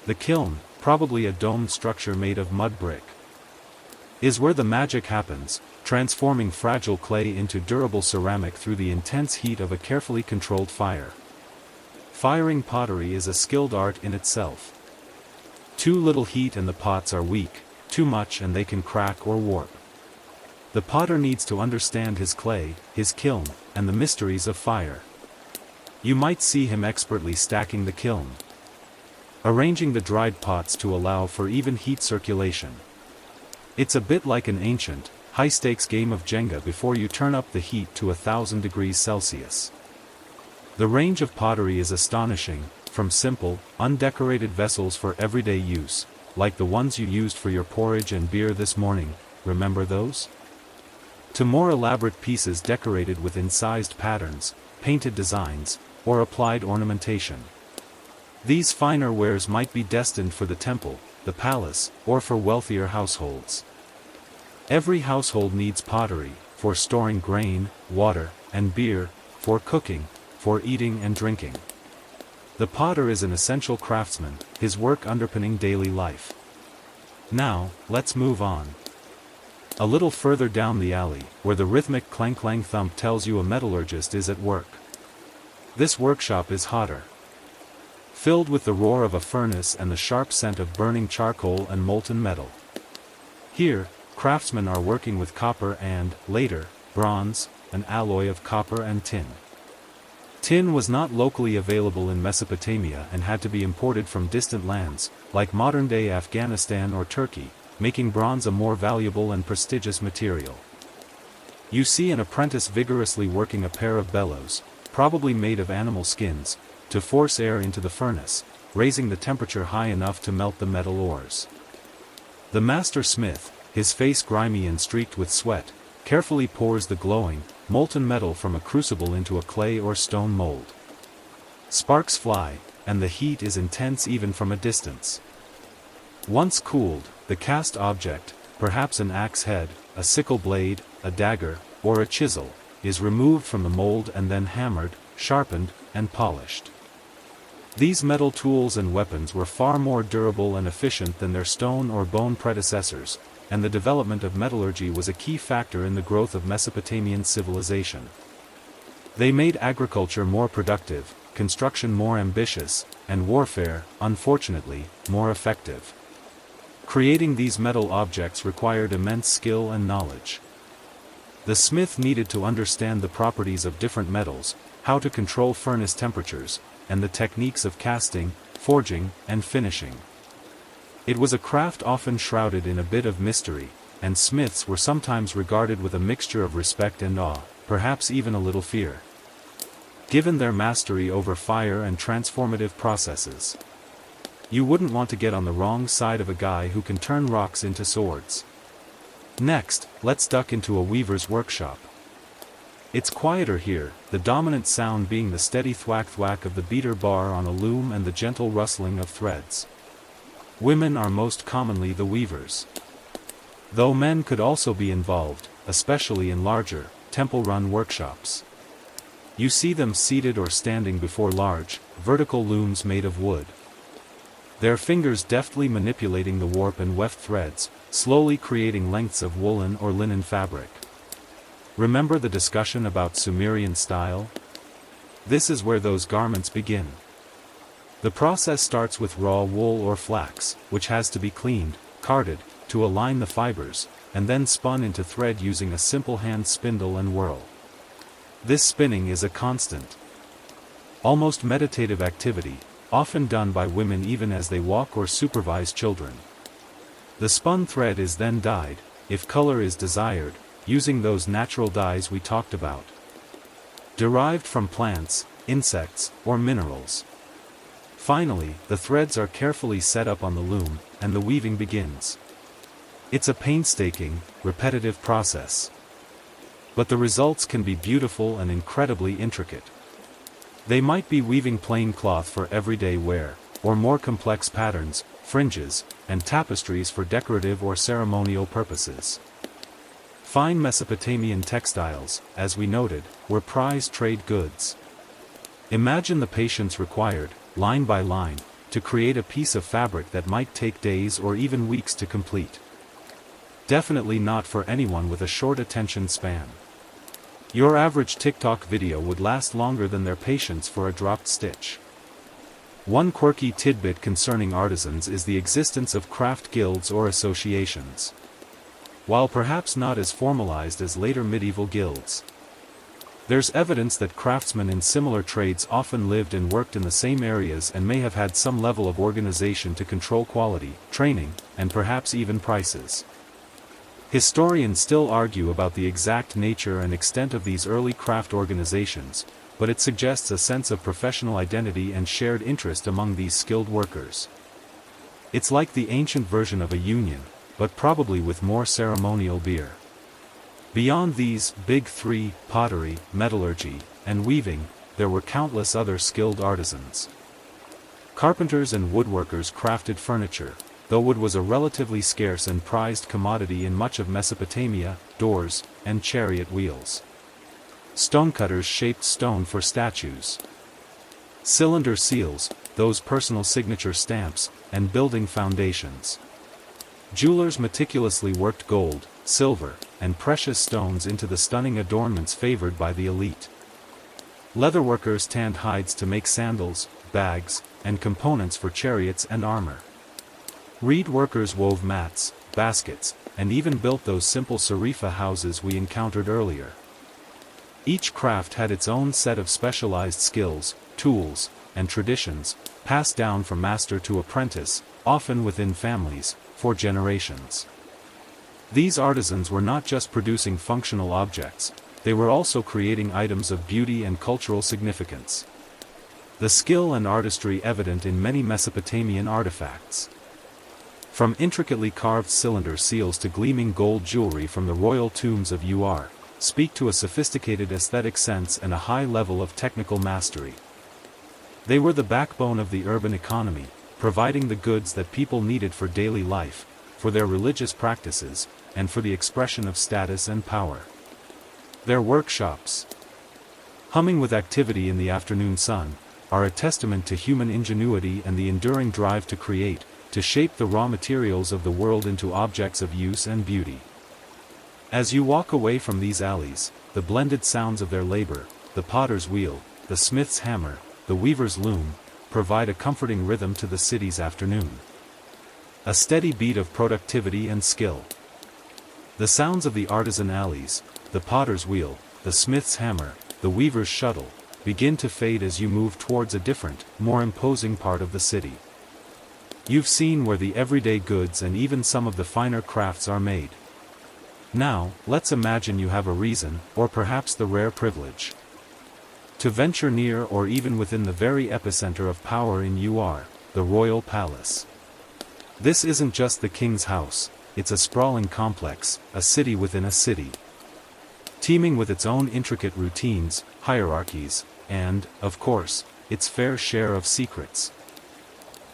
The kiln, probably a domed structure made of mud brick, is where the magic happens, transforming fragile clay into durable ceramic through the intense heat of a carefully controlled fire. Firing pottery is a skilled art in itself. Too little heat and the pots are weak, too much and they can crack or warp. The potter needs to understand his clay, his kiln, and the mysteries of fire. You might see him expertly stacking the kiln, arranging the dried pots to allow for even heat circulation. It's a bit like an ancient, high-stakes game of Jenga before you turn up the heat to 1,000 degrees Celsius. The range of pottery is astonishing, from simple, undecorated vessels for everyday use, like the ones you used for your porridge and beer this morning, remember those? To more elaborate pieces decorated with incised patterns, painted designs, or applied ornamentation. These finer wares might be destined for the temple, the palace, or for wealthier households. Every household needs pottery, for storing grain, water, and beer, for cooking, for eating and drinking. The potter is an essential craftsman, his work underpinning daily life. Now, let's move on. A little further down the alley, where the rhythmic clang-clang thump tells you a metallurgist is at work. This workshop is hotter, filled with the roar of a furnace and the sharp scent of burning charcoal and molten metal. Here, craftsmen are working with copper and, later, bronze, an alloy of copper and tin. Tin was not locally available in Mesopotamia and had to be imported from distant lands, like modern-day Afghanistan or Turkey, making bronze a more valuable and prestigious material. You see an apprentice vigorously working a pair of bellows, probably made of animal skins, to force air into the furnace, raising the temperature high enough to melt the metal ores. The master smith, his face grimy and streaked with sweat, carefully pours the glowing, molten metal from a crucible into a clay or stone mold. Sparks fly, and the heat is intense even from a distance. Once cooled, the cast object, perhaps an axe head, a sickle blade, a dagger, or a chisel, is removed from the mold and then hammered, sharpened, and polished. These metal tools and weapons were far more durable and efficient than their stone or bone predecessors, and the development of metallurgy was a key factor in the growth of Mesopotamian civilization. They made agriculture more productive, construction more ambitious, and warfare, unfortunately, more effective. Creating these metal objects required immense skill and knowledge. The smith needed to understand the properties of different metals, how to control furnace temperatures, and the techniques of casting, forging, and finishing. It was a craft often shrouded in a bit of mystery, and smiths were sometimes regarded with a mixture of respect and awe, perhaps even a little fear. Given their mastery over fire and transformative processes, you wouldn't want to get on the wrong side of a guy who can turn rocks into swords. Next, let's duck into a weaver's workshop. It's quieter here, the dominant sound being the steady thwack-thwack of the beater bar on a loom and the gentle rustling of threads. Women are most commonly the weavers, though men could also be involved, especially in larger, temple-run workshops. You see them seated or standing before large, vertical looms made of wood. Their fingers deftly manipulating the warp and weft threads, slowly creating lengths of woolen or linen fabric. Remember the discussion about Sumerian style? This is where those garments begin. The process starts with raw wool or flax, which has to be cleaned, carded, to align the fibers, and then spun into thread using a simple hand spindle and whirl. This spinning is a constant, almost meditative activity, often done by women even as they walk or supervise children. The spun thread is then dyed, if color is desired, using those natural dyes we talked about, derived from plants, insects, or minerals. Finally, the threads are carefully set up on the loom, and the weaving begins. It's a painstaking, repetitive process, but the results can be beautiful and incredibly intricate. They might be weaving plain cloth for everyday wear, or more complex patterns, fringes, and tapestries for decorative or ceremonial purposes. Fine Mesopotamian textiles, as we noted, were prized trade goods. Imagine the patience required, line by line, to create a piece of fabric that might take days or even weeks to complete. Definitely not for anyone with a short attention span. Your average TikTok video would last longer than their patience for a dropped stitch. One quirky tidbit concerning artisans is the existence of craft guilds or associations. While perhaps not as formalized as later medieval guilds, there's evidence that craftsmen in similar trades often lived and worked in the same areas and may have had some level of organization to control quality, training, and perhaps even prices. Historians still argue about the exact nature and extent of these early craft organizations, but it suggests a sense of professional identity and shared interest among these skilled workers. It's like the ancient version of a union, but probably with more ceremonial beer. Beyond these big three, pottery, metallurgy, and weaving, there were countless other skilled artisans. Carpenters and woodworkers crafted furniture, though wood was a relatively scarce and prized commodity in much of Mesopotamia, doors, and chariot wheels. Stonecutters shaped stone for statues. Cylinder seals, those personal signature stamps, and building foundations. Jewelers meticulously worked gold, silver, and precious stones into the stunning adornments favored by the elite. Leatherworkers tanned hides to make sandals, bags, and components for chariots and armor. Reed workers wove mats, baskets, and even built those simple sarifa houses we encountered earlier. Each craft had its own set of specialized skills, tools, and traditions, passed down from master to apprentice, often within families, for generations. These artisans were not just producing functional objects, they were also creating items of beauty and cultural significance. The skill and artistry evident in many Mesopotamian artifacts, from intricately carved cylinder seals to gleaming gold jewelry from the royal tombs of Ur, speak to a sophisticated aesthetic sense and a high level of technical mastery. They were the backbone of the urban economy, providing the goods that people needed for daily life, for their religious practices, and for the expression of status and power. Their workshops, humming with activity in the afternoon sun, are a testament to human ingenuity and the enduring drive to create, to shape the raw materials of the world into objects of use and beauty. As you walk away from these alleys, the blended sounds of their labor, the potter's wheel, the smith's hammer, the weaver's loom, provide a comforting rhythm to the city's afternoon. A steady beat of productivity and skill. The sounds of the artisan alleys, the potter's wheel, the smith's hammer, the weaver's shuttle, begin to fade as you move towards a different, more imposing part of the city. You've seen where the everyday goods and even some of the finer crafts are made. Now, let's imagine you have a reason, or perhaps the rare privilege, to venture near or even within the very epicenter of power in the royal palace. This isn't just the king's house, it's a sprawling complex, a city within a city, teeming with its own intricate routines, hierarchies, and, of course, its fair share of secrets.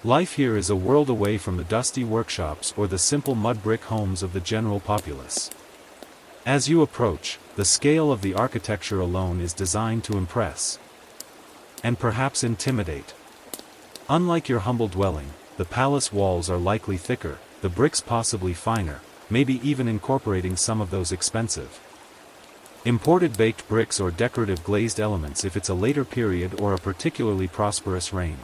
Life here is a world away from the dusty workshops or the simple mud brick homes of the general populace. As you approach, the scale of the architecture alone is designed to impress, and perhaps intimidate. Unlike your humble dwelling, the palace walls are likely thicker, the bricks possibly finer, maybe even incorporating some of those expensive imported baked bricks or decorative glazed elements if it's a later period or a particularly prosperous reign.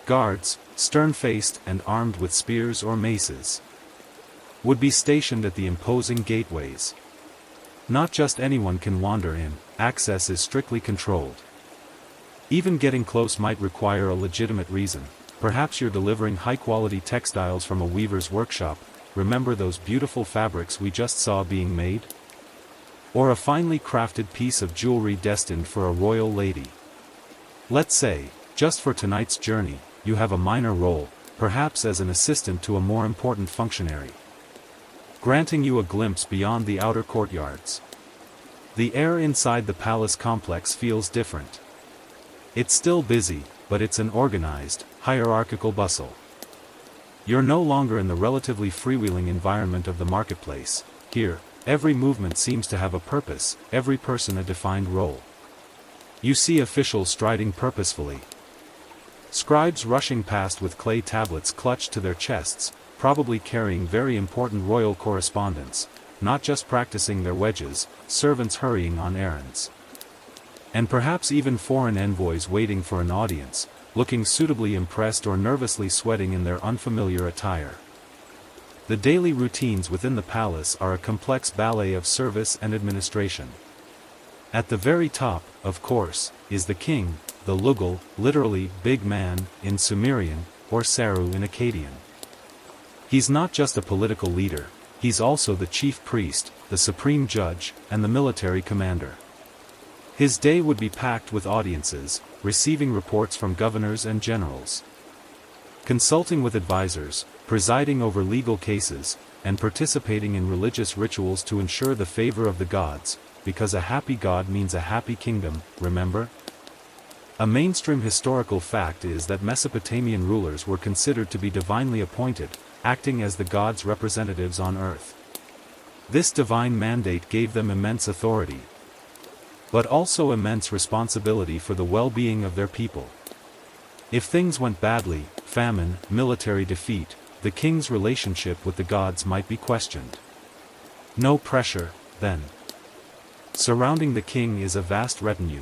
Guards, stern-faced and armed with spears or maces, would be stationed at the imposing gateways. Not just anyone can wander in, access is strictly controlled. Even getting close might require a legitimate reason. Perhaps you're delivering high-quality textiles from a weaver's workshop, remember those beautiful fabrics we just saw being made? Or a finely crafted piece of jewelry destined for a royal lady. Let's say, just for tonight's journey, you have a minor role, perhaps as an assistant to a more important functionary, granting you a glimpse beyond the outer courtyards. The air inside the palace complex feels different. It's still busy, but it's an organized, hierarchical bustle. You're no longer in the relatively freewheeling environment of the marketplace. Here, every movement seems to have a purpose, every person a defined role. You see officials striding purposefully, scribes rushing past with clay tablets clutched to their chests, probably carrying very important royal correspondence, not just practicing their wedges, servants hurrying on errands. And perhaps even foreign envoys waiting for an audience, looking suitably impressed or nervously sweating in their unfamiliar attire. The daily routines within the palace are a complex ballet of service and administration. At the very top, of course, is the king, the Lugal, literally big man, in Sumerian, or Saru in Akkadian. He's not just a political leader, he's also the chief priest, the supreme judge, and the military commander. His day would be packed with audiences, receiving reports from governors and generals, consulting with advisors, presiding over legal cases, and participating in religious rituals to ensure the favor of the gods, because a happy god means a happy kingdom, remember? A mainstream historical fact is that Mesopotamian rulers were considered to be divinely appointed, acting as the gods' representatives on earth. This divine mandate gave them immense authority, but also immense responsibility for the well-being of their people. If things went badly, famine, military defeat, the king's relationship with the gods might be questioned. No pressure, then. Surrounding the king is a vast retinue.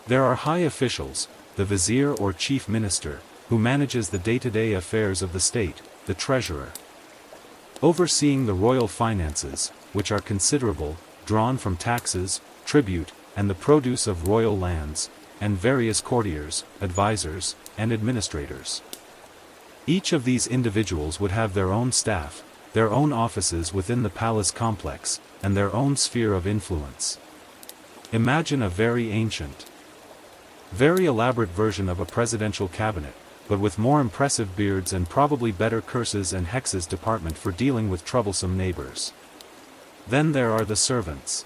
There are high officials, the vizier or chief minister, who manages the day-to-day affairs of the state, the treasurer, overseeing the royal finances, which are considerable, drawn from taxes, tribute, and the produce of royal lands, and various courtiers, advisors, and administrators. Each of these individuals would have their own staff, their own offices within the palace complex, and their own sphere of influence. Imagine a very ancient, very elaborate version of a presidential cabinet, but with more impressive beards and probably better curses and hexes department for dealing with troublesome neighbors. Then there are the servants.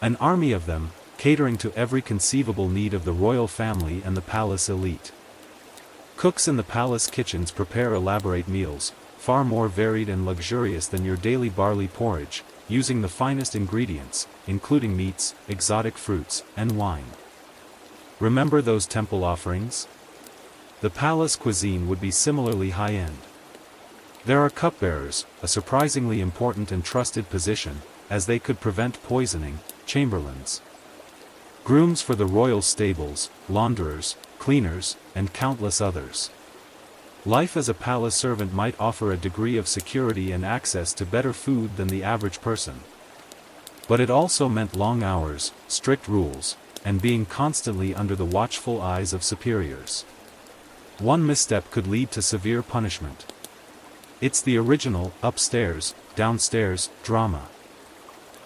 An army of them, catering to every conceivable need of the royal family and the palace elite. Cooks in the palace kitchens prepare elaborate meals, far more varied and luxurious than your daily barley porridge, using the finest ingredients, including meats, exotic fruits, and wine. Remember those temple offerings? The palace cuisine would be similarly high-end. There are cupbearers, a surprisingly important and trusted position, as they could prevent poisoning, chamberlains, grooms for the royal stables, launderers, cleaners, and countless others. Life as a palace servant might offer a degree of security and access to better food than the average person. But it also meant long hours, strict rules, and being constantly under the watchful eyes of superiors. One misstep could lead to severe punishment. It's the original, upstairs, downstairs, drama.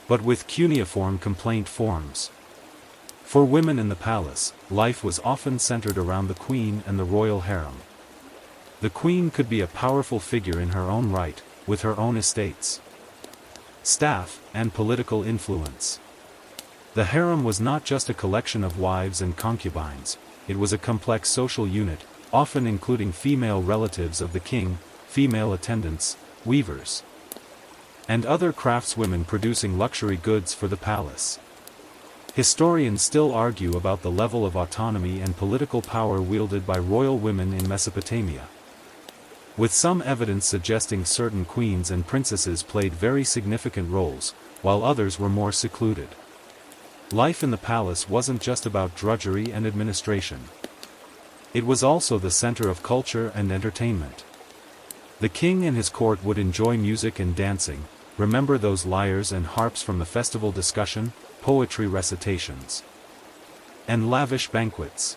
But with cuneiform complaint forms. For women in the palace, life was often centered around the queen and the royal harem. The queen could be a powerful figure in her own right, with her own estates, staff, and political influence. The harem was not just a collection of wives and concubines, it was a complex social unit, often including female relatives of the king, female attendants, weavers, and other craftswomen producing luxury goods for the palace. Historians still argue about the level of autonomy and political power wielded by royal women in Mesopotamia, with some evidence suggesting certain queens and princesses played very significant roles, while others were more secluded. Life in the palace wasn't just about drudgery and administration. It was also the center of culture and entertainment. The king and his court would enjoy music and dancing, remember those lyres and harps from the festival discussion, poetry recitations, and lavish banquets.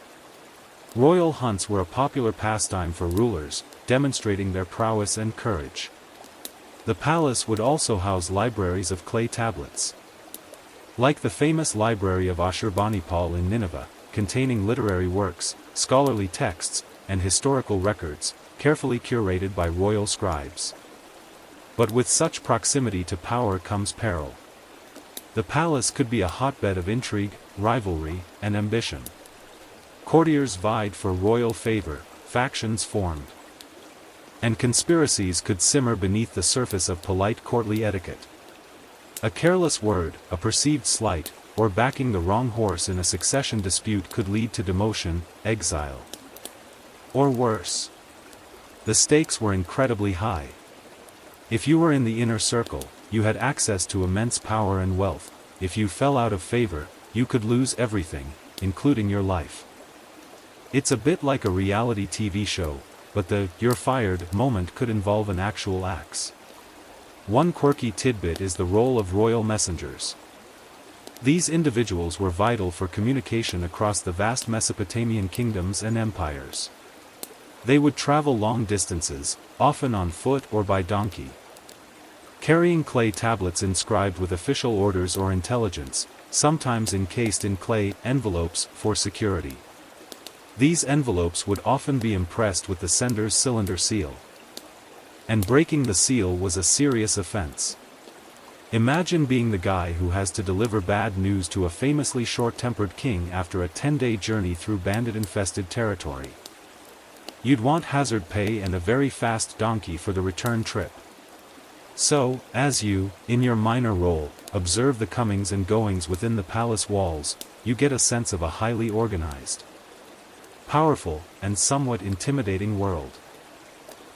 Royal hunts were a popular pastime for rulers, demonstrating their prowess and courage. The palace would also house libraries of clay tablets, like the famous library of Ashurbanipal in Nineveh, containing literary works, scholarly texts, and historical records, carefully curated by royal scribes. But with such proximity to power comes peril. The palace could be a hotbed of intrigue, rivalry, and ambition. Courtiers vied for royal favor, factions formed, and conspiracies could simmer beneath the surface of polite courtly etiquette. A careless word, a perceived slight, or backing the wrong horse in a succession dispute could lead to demotion, exile, or worse. The stakes were incredibly high. If you were in the inner circle, you had access to immense power and wealth. If you fell out of favor, you could lose everything, including your life. It's a bit like a reality TV show, but the "you're fired" moment could involve an actual axe. One quirky tidbit is the role of royal messengers. These individuals were vital for communication across the vast Mesopotamian kingdoms and empires. They would travel long distances, often on foot or by donkey, carrying clay tablets inscribed with official orders or intelligence, sometimes encased in clay envelopes for security. These envelopes would often be impressed with the sender's cylinder seal, and breaking the seal was a serious offense. Imagine being the guy who has to deliver bad news to a famously short-tempered king after a 10-day journey through bandit-infested territory. You'd want hazard pay and a very fast donkey for the return trip. So, as you, in your minor role, observe the comings and goings within the palace walls, you get a sense of a highly organized, powerful, and somewhat intimidating world.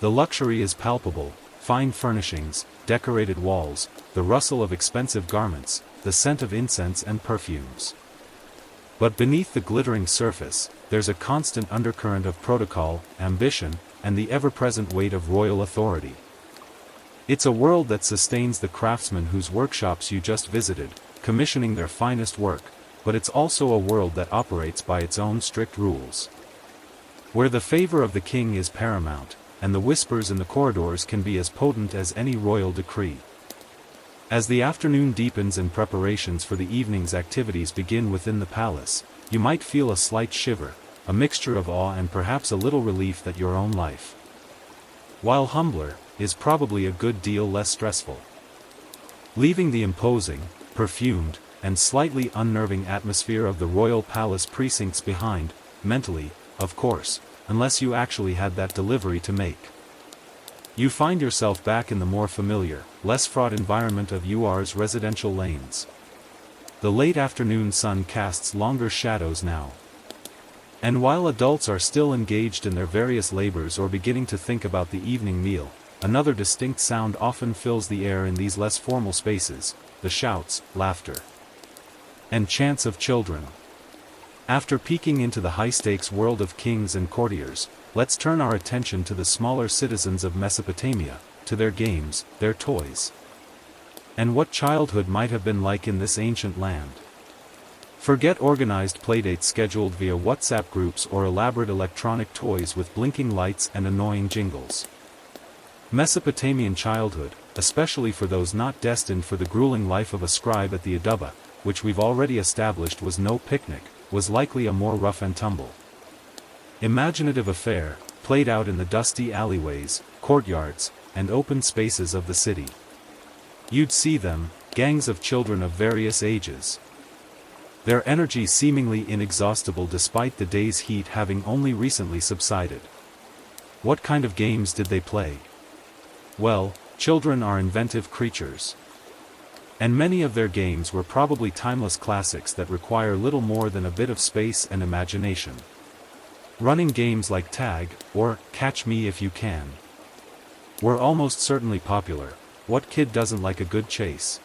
The luxury is palpable: fine furnishings, decorated walls, the rustle of expensive garments, the scent of incense and perfumes. But beneath the glittering surface, there's a constant undercurrent of protocol, ambition, and the ever-present weight of royal authority. It's a world that sustains the craftsmen whose workshops you just visited, commissioning their finest work, but it's also a world that operates by its own strict rules, where the favor of the king is paramount, and the whispers in the corridors can be as potent as any royal decree. As the afternoon deepens and preparations for the evening's activities begin within the palace, you might feel a slight shiver, a mixture of awe and perhaps a little relief that your own life, while humbler, is probably a good deal less stressful. Leaving the imposing, perfumed, and slightly unnerving atmosphere of the royal palace precincts behind, mentally, of course, unless you actually had that delivery to make. You find yourself back in the more familiar, less fraught environment of UR's residential lanes. The late afternoon sun casts longer shadows now, And while adults are still engaged in their various labors or beginning to think about the evening meal, another distinct sound often fills the air in these less formal spaces: the shouts, laughter, and chants of children. After peeking into the high-stakes world of kings and courtiers, let's turn our attention to the smaller citizens of Mesopotamia, to their games, their toys, and what childhood might have been like in this ancient land. Forget organized playdates scheduled via WhatsApp groups or elaborate electronic toys with blinking lights and annoying jingles. Mesopotamian childhood, especially for those not destined for the grueling life of a scribe at the Aduba, which we've already established was no picnic, was likely a more rough and tumble, imaginative affair, played out in the dusty alleyways, courtyards, and open spaces of the city. You'd see them, gangs of children of various ages, their energy seemingly inexhaustible despite the day's heat having only recently subsided. What kind of games did they play? Well, children are inventive creatures, and many of their games were probably timeless classics that require little more than a bit of space and imagination. Running games like tag, or catch me if you can, were almost certainly popular. What kid doesn't like a good chase?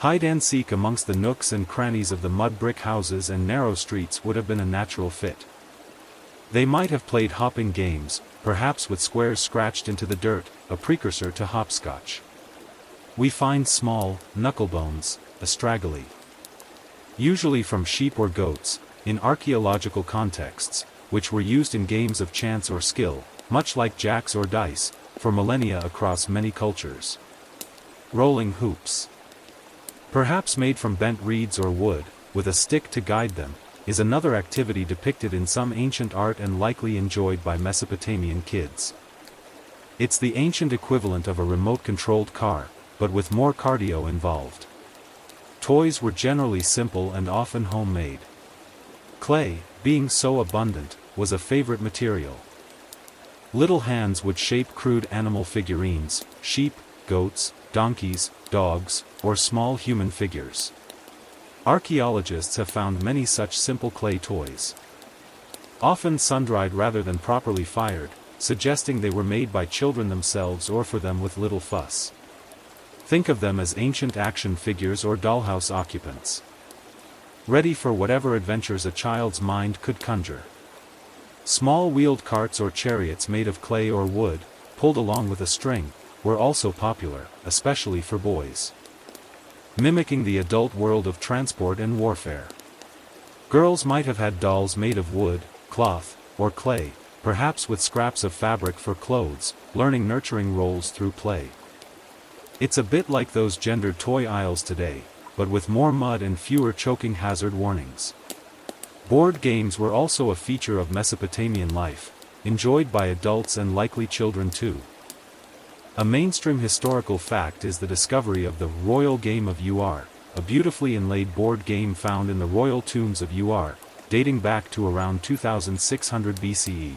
Hide and seek amongst the nooks and crannies of the mud brick houses and narrow streets would have been a natural fit. They might have played hopping games, perhaps with squares scratched into the dirt, a precursor to hopscotch. We find small, knucklebones, astragali, usually from sheep or goats, in archaeological contexts, which were used in games of chance or skill, much like jacks or dice, for millennia across many cultures. Rolling hoops, perhaps made from bent reeds or wood, with a stick to guide them, is another activity depicted in some ancient art and likely enjoyed by Mesopotamian kids. It's the ancient equivalent of a remote-controlled car, but with more cardio involved. Toys were generally simple and often homemade. Clay, being so abundant, was a favorite material. Little hands would shape crude animal figurines, sheep, goats, donkeys, dogs, or small human figures. Archaeologists have found many such simple clay toys, often sun-dried rather than properly fired, suggesting they were made by children themselves or for them with little fuss. Think of them as ancient action figures or dollhouse occupants, ready for whatever adventures a child's mind could conjure. Small wheeled carts or chariots made of clay or wood, pulled along with a string, were also popular, especially for boys, mimicking the adult world of transport and warfare. Girls might have had dolls made of wood, cloth, or clay, perhaps with scraps of fabric for clothes, learning nurturing roles through play. It's a bit like those gendered toy aisles today, but with more mud and fewer choking hazard warnings. Board games were also a feature of Mesopotamian life, enjoyed by adults and likely children too. A mainstream historical fact is the discovery of the royal game of Ur, a beautifully inlaid board game found in the royal tombs of Ur, dating back to around 2600 BCE.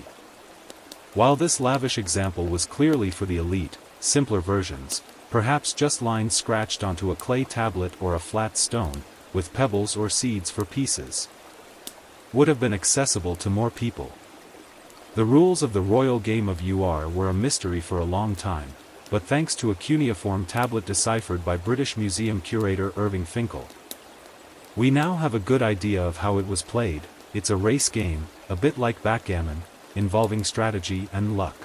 While this lavish example was clearly for the elite, simpler versions, perhaps just lines scratched onto a clay tablet or a flat stone, with pebbles or seeds for pieces, would have been accessible to more people. The rules of the royal game of Ur were a mystery for a long time, but thanks to a cuneiform tablet deciphered by British Museum curator Irving Finkel, we now have a good idea of how it was played. It's a race game, a bit like backgammon, involving strategy and luck.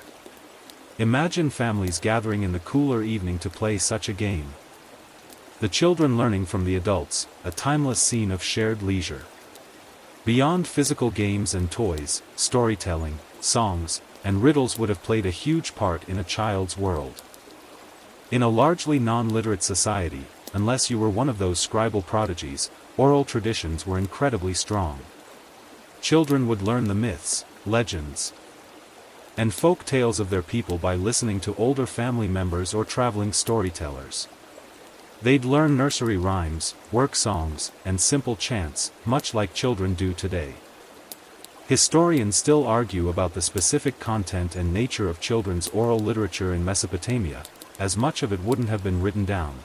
Imagine families gathering in the cooler evening to play such a game. The children learning from the adults, a timeless scene of shared leisure. Beyond physical games and toys, storytelling, songs, and riddles would have played a huge part in a child's world. In a largely non-literate society, unless you were one of those scribal prodigies, oral traditions were incredibly strong. Children would learn the myths, legends, and folk tales of their people by listening to older family members or traveling storytellers. They'd learn nursery rhymes, work songs, and simple chants, much like children do today. Historians still argue about the specific content and nature of children's oral literature in Mesopotamia, as much of it wouldn't have been written down.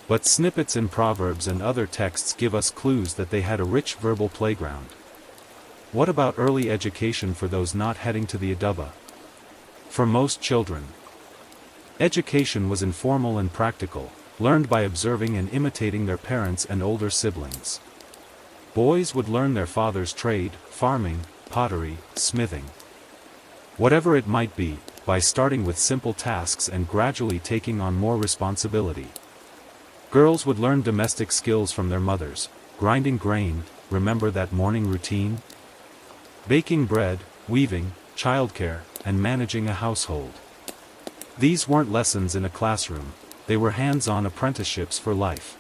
But snippets in proverbs and other texts give us clues that they had a rich verbal playground. What about early education for those not heading to the Adaba? For most children, education was informal and practical, learned by observing and imitating their parents and older siblings. Boys would learn their father's trade, farming, pottery, smithing. Whatever it might be, by starting with simple tasks and gradually taking on more responsibility. Girls would learn domestic skills from their mothers, grinding grain, remember that morning routine? Baking bread, weaving, childcare, and managing a household. These weren't lessons in a classroom, they were hands-on apprenticeships for life.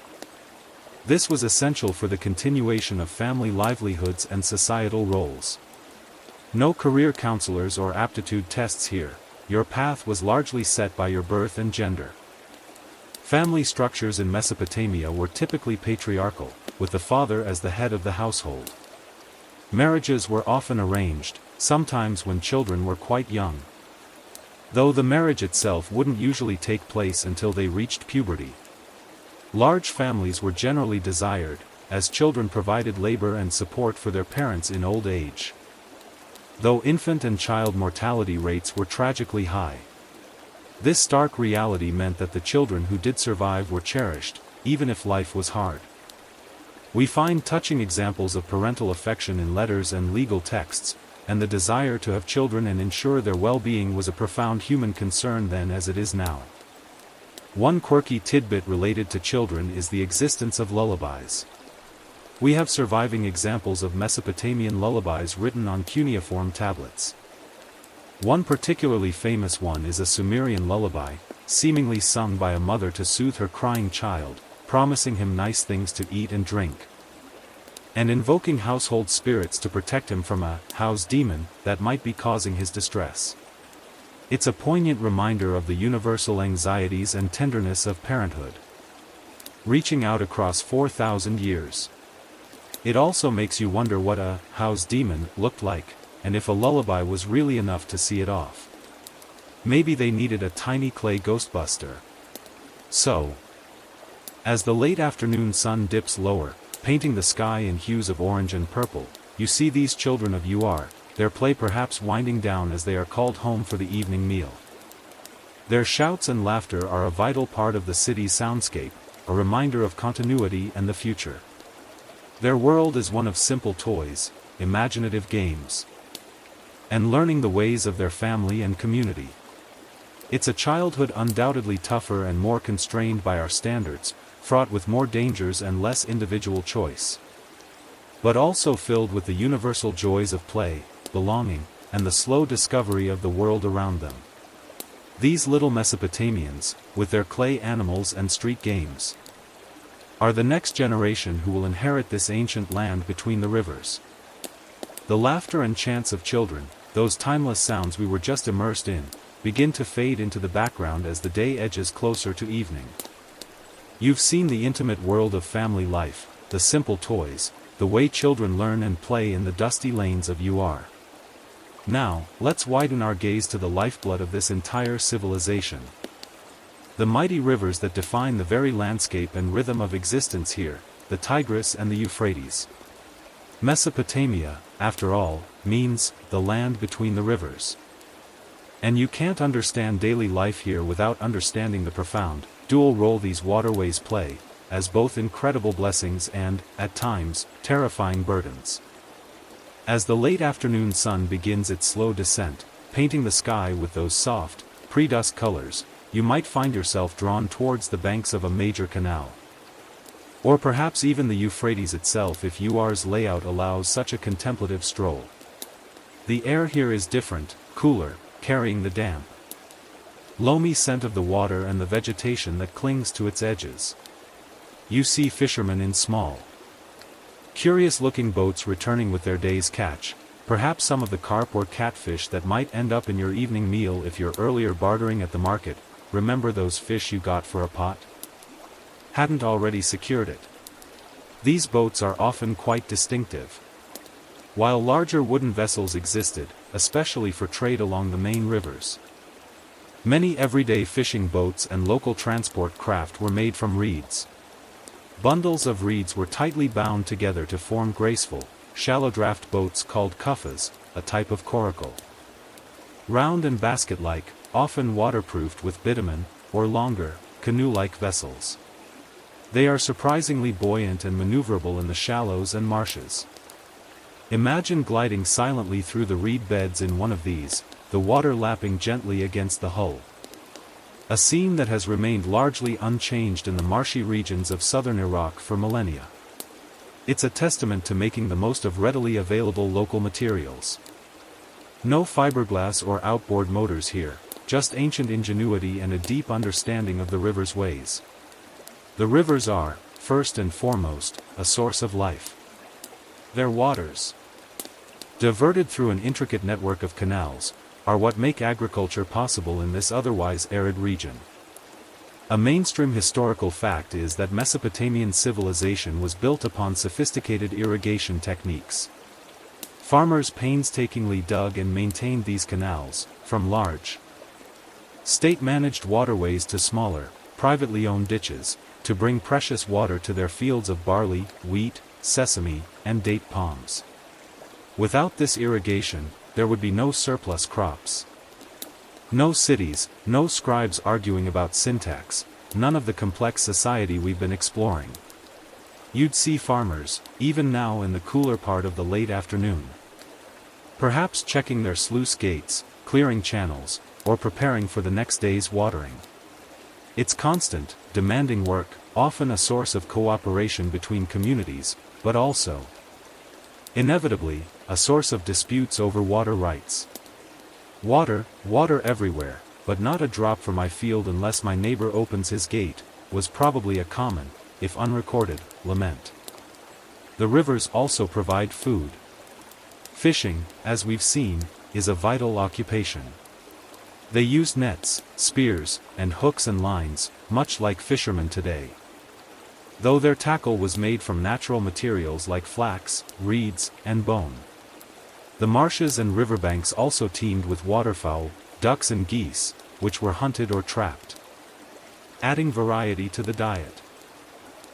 This was essential for the continuation of family livelihoods and societal roles. No career counselors or aptitude tests here, your path was largely set by your birth and gender. Family structures in Mesopotamia were typically patriarchal, with the father as the head of the household. Marriages were often arranged, sometimes when children were quite young. Though the marriage itself wouldn't usually take place until they reached puberty. Large families were generally desired, as children provided labor and support for their parents in old age. Though infant and child mortality rates were tragically high. This stark reality meant that the children who did survive were cherished, even if life was hard. We find touching examples of parental affection in letters and legal texts, and the desire to have children and ensure their well-being was a profound human concern then as it is now. One quirky tidbit related to children is the existence of lullabies. We have surviving examples of Mesopotamian lullabies written on cuneiform tablets. One particularly famous one is a Sumerian lullaby, seemingly sung by a mother to soothe her crying child, promising him nice things to eat and drink, and invoking household spirits to protect him from a house demon that might be causing his distress. It's a poignant reminder of the universal anxieties and tenderness of parenthood, reaching out across 4,000 years. It also makes you wonder what a house demon looked like, and if a lullaby was really enough to see it off. Maybe they needed a tiny clay ghostbuster. So, as the late afternoon sun dips lower, painting the sky in hues of orange and purple, you see these children of their play perhaps winding down as they are called home for the evening meal. Their shouts and laughter are a vital part of the city's soundscape, a reminder of continuity and the future. Their world is one of simple toys, imaginative games, and learning the ways of their family and community. It's a childhood undoubtedly tougher and more constrained by our standards, fraught with more dangers and less individual choice, but also filled with the universal joys of play, belonging, and the slow discovery of the world around them. These little Mesopotamians, with their clay animals and street games, are the next generation who will inherit this ancient land between the rivers. The laughter and chants of children, those timeless sounds we were just immersed in, begin to fade into the background as the day edges closer to evening. You've seen the intimate world of family life, the simple toys, the way children learn and play in the dusty lanes of UR. Now, let's widen our gaze to the lifeblood of this entire civilization. The mighty rivers that define the very landscape and rhythm of existence here, the Tigris and the Euphrates. Mesopotamia, after all, means the land between the rivers. And you can't understand daily life here without understanding the profound, dual role these waterways play, as both incredible blessings and, at times, terrifying burdens. As the late afternoon sun begins its slow descent, painting the sky with those soft, pre-dusk colors, you might find yourself drawn towards the banks of a major canal. Or perhaps even the Euphrates itself if UR's layout allows such a contemplative stroll. The air here is different, cooler, carrying the damp, loamy scent of the water and the vegetation that clings to its edges. You see fishermen in small, curious-looking boats returning with their day's catch, perhaps some of the carp or catfish that might end up in your evening meal if you're earlier bartering at the market. Remember those fish you got for a pot? Hadn't already secured it. These boats are often quite distinctive. While larger wooden vessels existed, especially for trade along the main rivers, many everyday fishing boats and local transport craft were made from reeds. Bundles of reeds were tightly bound together to form graceful, shallow draft boats called kuffas, a type of coracle. Round and basket-like, often waterproofed with bitumen, or longer, canoe-like vessels. They are surprisingly buoyant and maneuverable in the shallows and marshes. Imagine gliding silently through the reed beds in one of these, the water lapping gently against the hull. A scene that has remained largely unchanged in the marshy regions of southern Iraq for millennia. It's a testament to making the most of readily available local materials. No fiberglass or outboard motors here, just ancient ingenuity and a deep understanding of the river's ways. The rivers are, first and foremost, a source of life. Their waters, diverted through an intricate network of canals, are what make agriculture possible in this otherwise arid region. A mainstream historical fact is that Mesopotamian civilization was built upon sophisticated irrigation techniques. Farmers painstakingly dug and maintained these canals, from large, state-managed waterways to smaller, privately owned ditches, to bring precious water to their fields of barley, wheat, sesame, and date palms. Without this irrigation, there would be no surplus crops. No cities, no scribes arguing about syntax, none of the complex society we've been exploring. You'd see farmers, even now in the cooler part of the late afternoon, perhaps checking their sluice gates, clearing channels, or preparing for the next day's watering. It's constant, demanding work, often a source of cooperation between communities, but also, inevitably, a source of disputes over water rights. Water everywhere, but not a drop for my field unless my neighbor opens his gate, was probably a common, if unrecorded, lament. The rivers also provide food. Fishing, as we've seen, is a vital occupation. They used nets, spears, and hooks and lines, much like fishermen today. Though their tackle was made from natural materials like flax, reeds, and bone. The marshes and riverbanks also teemed with waterfowl, ducks and geese, which were hunted or trapped, adding variety to the diet.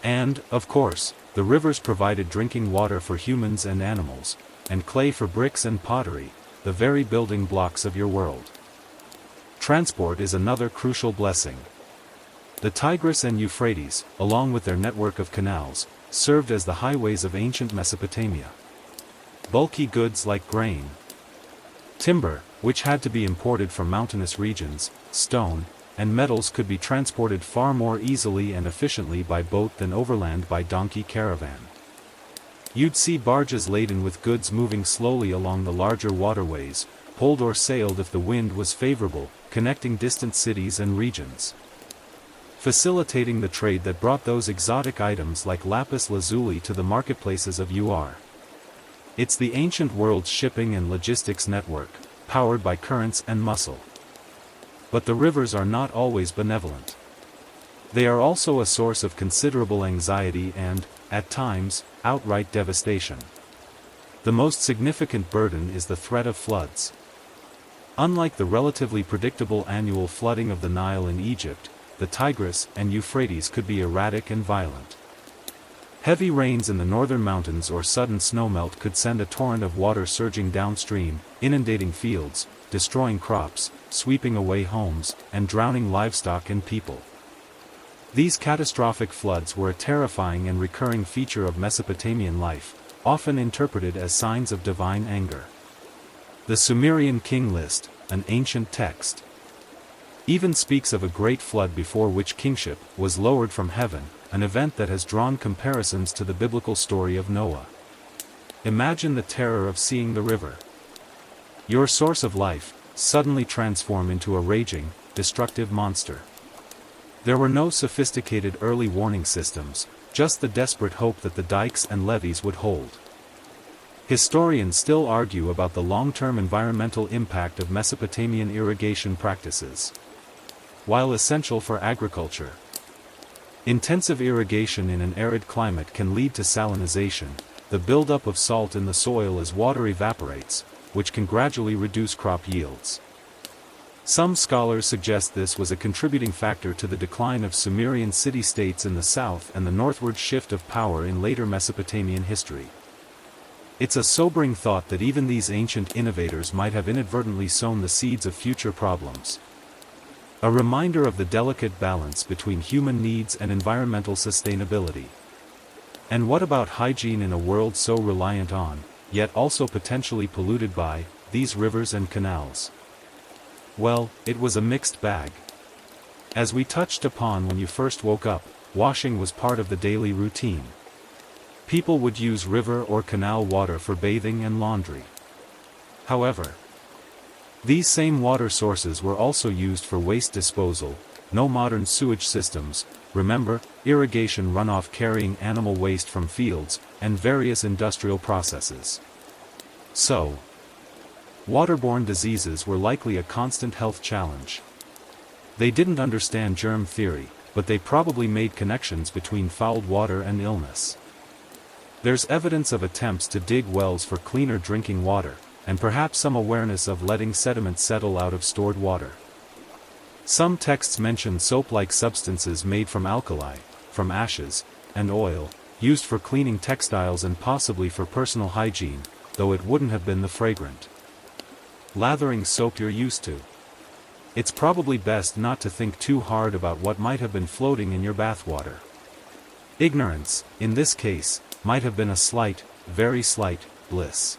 And, of course, the rivers provided drinking water for humans and animals, and clay for bricks and pottery, the very building blocks of your world. Transport is another crucial blessing. The Tigris and Euphrates, along with their network of canals, served as the highways of ancient Mesopotamia. Bulky goods like grain, timber, which had to be imported from mountainous regions, stone, and metals could be transported far more easily and efficiently by boat than overland by donkey caravan. You'd see barges laden with goods moving slowly along the larger waterways, pulled or sailed if the wind was favorable, connecting distant cities and regions, facilitating the trade that brought those exotic items like lapis lazuli to the marketplaces of Ur. It's the ancient world's shipping and logistics network, powered by currents and muscle. But the rivers are not always benevolent. They are also a source of considerable anxiety and, at times, outright devastation. The most significant burden is the threat of floods. Unlike the relatively predictable annual flooding of the Nile in Egypt, the Tigris and Euphrates could be erratic and violent. Heavy rains in the northern mountains or sudden snowmelt could send a torrent of water surging downstream, inundating fields, destroying crops, sweeping away homes, and drowning livestock and people. These catastrophic floods were a terrifying and recurring feature of Mesopotamian life, often interpreted as signs of divine anger. The Sumerian king list, an ancient text, even speaks of a great flood before which kingship was lowered from heaven, an event that has drawn comparisons to the biblical story of Noah. Imagine the terror of seeing the river, your source of life, suddenly transform into a raging, destructive monster. There were no sophisticated early warning systems, just the desperate hope that the dikes and levees would hold. Historians still argue about the long-term environmental impact of Mesopotamian irrigation practices. While essential for agriculture, intensive irrigation in an arid climate can lead to salinization, the buildup of salt in the soil as water evaporates, which can gradually reduce crop yields. Some scholars suggest this was a contributing factor to the decline of Sumerian city-states in the south and the northward shift of power in later Mesopotamian history. It's a sobering thought that even these ancient innovators might have inadvertently sown the seeds of future problems. A reminder of the delicate balance between human needs and environmental sustainability. And what about hygiene in a world so reliant on, yet also potentially polluted by, these rivers and canals? Well, it was a mixed bag. As we touched upon when you first woke up, washing was part of the daily routine. People would use river or canal water for bathing and laundry. However, these same water sources were also used for waste disposal. No modern sewage systems, remember, irrigation runoff carrying animal waste from fields, and various industrial processes. So, waterborne diseases were likely a constant health challenge. They didn't understand germ theory, but they probably made connections between fouled water and illness. There's evidence of attempts to dig wells for cleaner drinking water, and perhaps some awareness of letting sediment settle out of stored water. Some texts mention soap-like substances made from alkali, from ashes, and oil, used for cleaning textiles and possibly for personal hygiene, though it wouldn't have been the fragrant, lathering soap you're used to. It's probably best not to think too hard about what might have been floating in your bathwater. Ignorance, in this case, might have been a slight, very slight, bliss.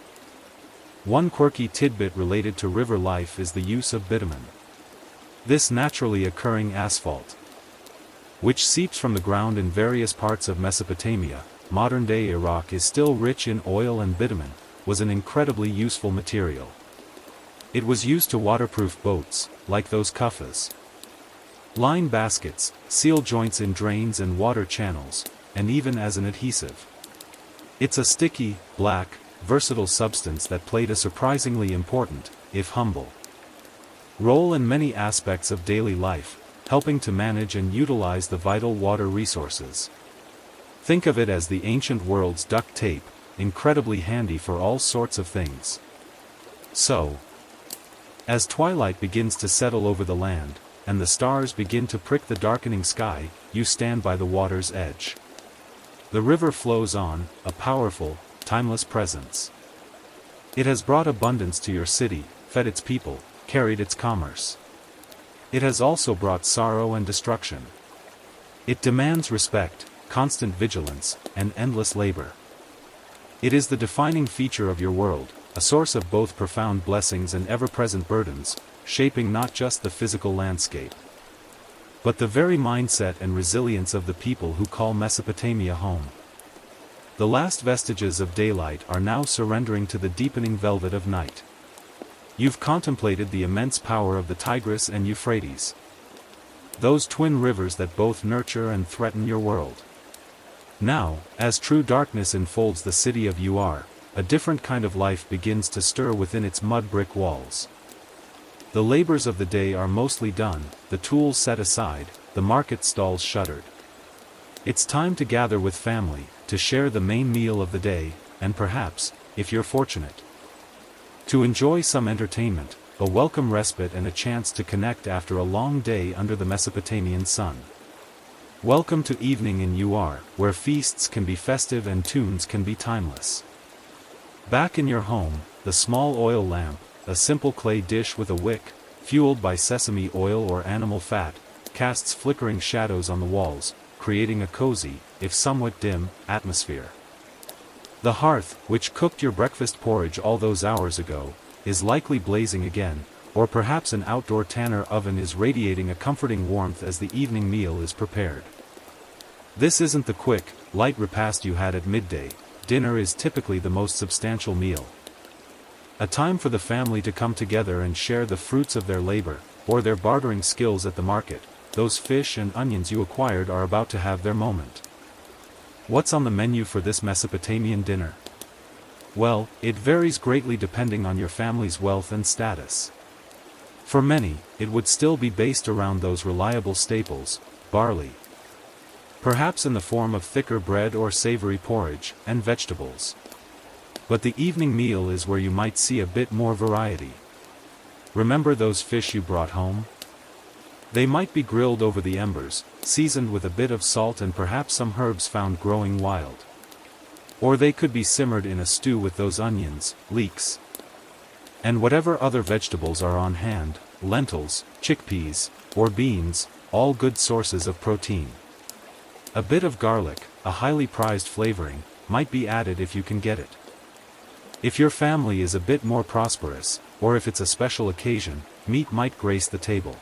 One quirky tidbit related to river life is the use of bitumen. This naturally occurring asphalt, which seeps from the ground in various parts of Mesopotamia, modern-day Iraq is still rich in oil, and bitumen was an incredibly useful material. It was used to waterproof boats, like those kuffas, line baskets, seal joints in drains and water channels, and even as an adhesive. It's a sticky, black, versatile substance that played a surprisingly important, if humble, role in many aspects of daily life, helping to manage and utilize the vital water resources. Think of it as the ancient world's duct tape, incredibly handy for all sorts of things. So, as twilight begins to settle over the land, and the stars begin to prick the darkening sky, you stand by the water's edge. The river flows on, a powerful, timeless presence. It has brought abundance to your city, fed its people, carried its commerce. It has also brought sorrow and destruction. It demands respect, constant vigilance, and endless labor. It is the defining feature of your world, a source of both profound blessings and ever-present burdens, shaping not just the physical landscape, but the very mindset and resilience of the people who call Mesopotamia home. The last vestiges of daylight are now surrendering to the deepening velvet of night. You've contemplated the immense power of the Tigris and Euphrates, those twin rivers that both nurture and threaten your world. Now, as true darkness enfolds the city of Ur, a different kind of life begins to stir within its mud brick walls. The labors of the day are mostly done, the tools set aside, the market stalls shuttered. It's time to gather with family, to share the main meal of the day, and perhaps, if you're fortunate, to enjoy some entertainment, a welcome respite and a chance to connect after a long day under the Mesopotamian sun. Welcome to evening in Ur, where feasts can be festive and tunes can be timeless. Back in your home, the small oil lamp, a simple clay dish with a wick, fueled by sesame oil or animal fat, casts flickering shadows on the walls, creating a cozy, if somewhat dim, atmosphere. The hearth, which cooked your breakfast porridge all those hours ago, is likely blazing again, or perhaps an outdoor tanner oven is radiating a comforting warmth as the evening meal is prepared. This isn't the quick, light repast you had at midday. Dinner is typically the most substantial meal. A time for the family to come together and share the fruits of their labor, or their bartering skills at the market. Those fish and onions you acquired are about to have their moment. What's on the menu for this Mesopotamian dinner? Well, it varies greatly depending on your family's wealth and status. For many, it would still be based around those reliable staples, barley, perhaps in the form of thicker bread or savory porridge, and vegetables. But the evening meal is where you might see a bit more variety. Remember those fish you brought home? They might be grilled over the embers, seasoned with a bit of salt and perhaps some herbs found growing wild. Or they could be simmered in a stew with those onions, leeks, and whatever other vegetables are on hand, lentils, chickpeas, or beans, all good sources of protein. A bit of garlic, a highly prized flavoring, might be added if you can get it. If your family is a bit more prosperous, or if it's a special occasion, meat might grace the table.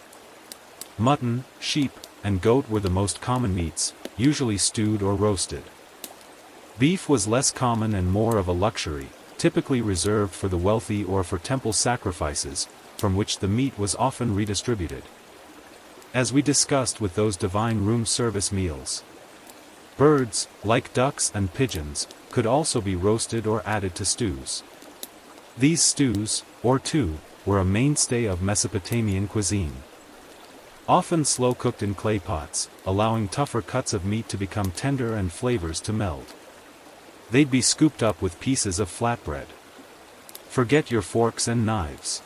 Mutton, sheep, and goat were the most common meats, usually stewed or roasted. Beef was less common and more of a luxury, typically reserved for the wealthy or for temple sacrifices, from which the meat was often redistributed. As we discussed with those divine room service meals. Birds, like ducks and pigeons, could also be roasted or added to stews. These stews, or tu, were a mainstay of Mesopotamian cuisine. Often slow-cooked in clay pots, allowing tougher cuts of meat to become tender and flavors to meld. They'd be scooped up with pieces of flatbread. Forget your forks and knives.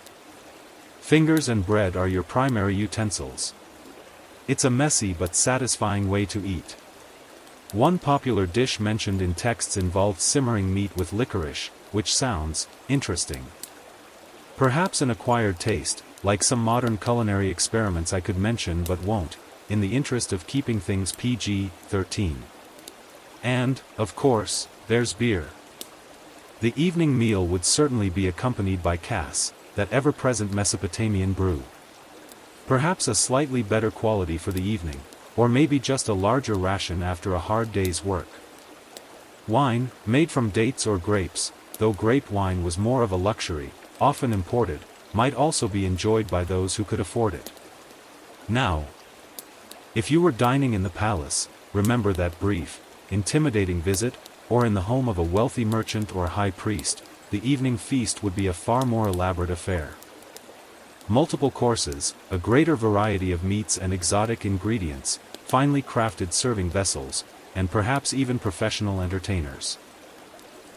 Fingers and bread are your primary utensils. It's a messy but satisfying way to eat. One popular dish mentioned in texts involved simmering meat with licorice, which sounds interesting. Perhaps an acquired taste, like some modern culinary experiments I could mention but won't, in the interest of keeping things PG-13. And, of course, there's beer. The evening meal would certainly be accompanied by kvass, that ever-present Mesopotamian brew. Perhaps a slightly better quality for the evening, or maybe just a larger ration after a hard day's work. Wine, made from dates or grapes, though grape wine was more of a luxury, often imported, might also be enjoyed by those who could afford it. Now, if you were dining in the palace, remember that brief, intimidating visit, or in the home of a wealthy merchant or high priest, the evening feast would be a far more elaborate affair. Multiple courses, a greater variety of meats and exotic ingredients, finely crafted serving vessels, and perhaps even professional entertainers.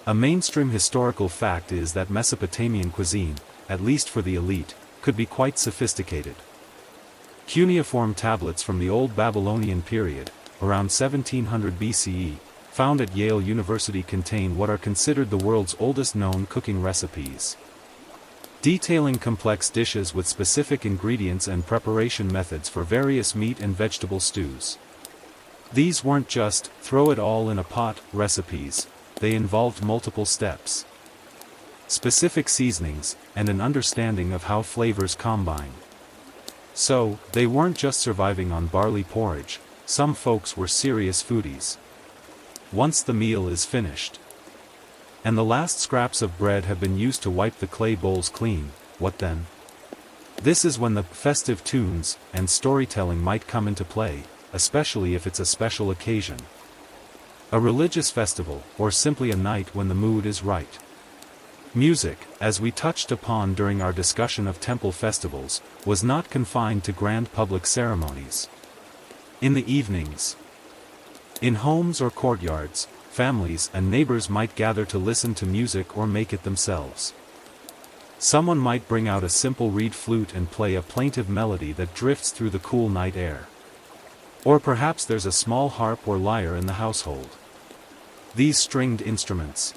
A mainstream historical fact is that Mesopotamian cuisine, at least for the elite, could be quite sophisticated. Cuneiform tablets from the Old Babylonian period, around 1700 BCE, found at Yale University contain what are considered the world's oldest known cooking recipes. Detailing complex dishes with specific ingredients and preparation methods for various meat and vegetable stews. These weren't just, throw it all in a pot, recipes, they involved multiple steps. Specific seasonings, and an understanding of how flavors combine. So, they weren't just surviving on barley porridge, some folks were serious foodies. Once the meal is finished, and the last scraps of bread have been used to wipe the clay bowls clean, what then? This is when the festive tunes and storytelling might come into play, especially if it's a special occasion. A religious festival, or simply a night when the mood is right. Music, as we touched upon during our discussion of temple festivals, was not confined to grand public ceremonies. In the evenings, in homes or courtyards, families and neighbors might gather to listen to music or make it themselves. Someone might bring out a simple reed flute and play a plaintive melody that drifts through the cool night air. Or perhaps there's a small harp or lyre in the household. These stringed instruments,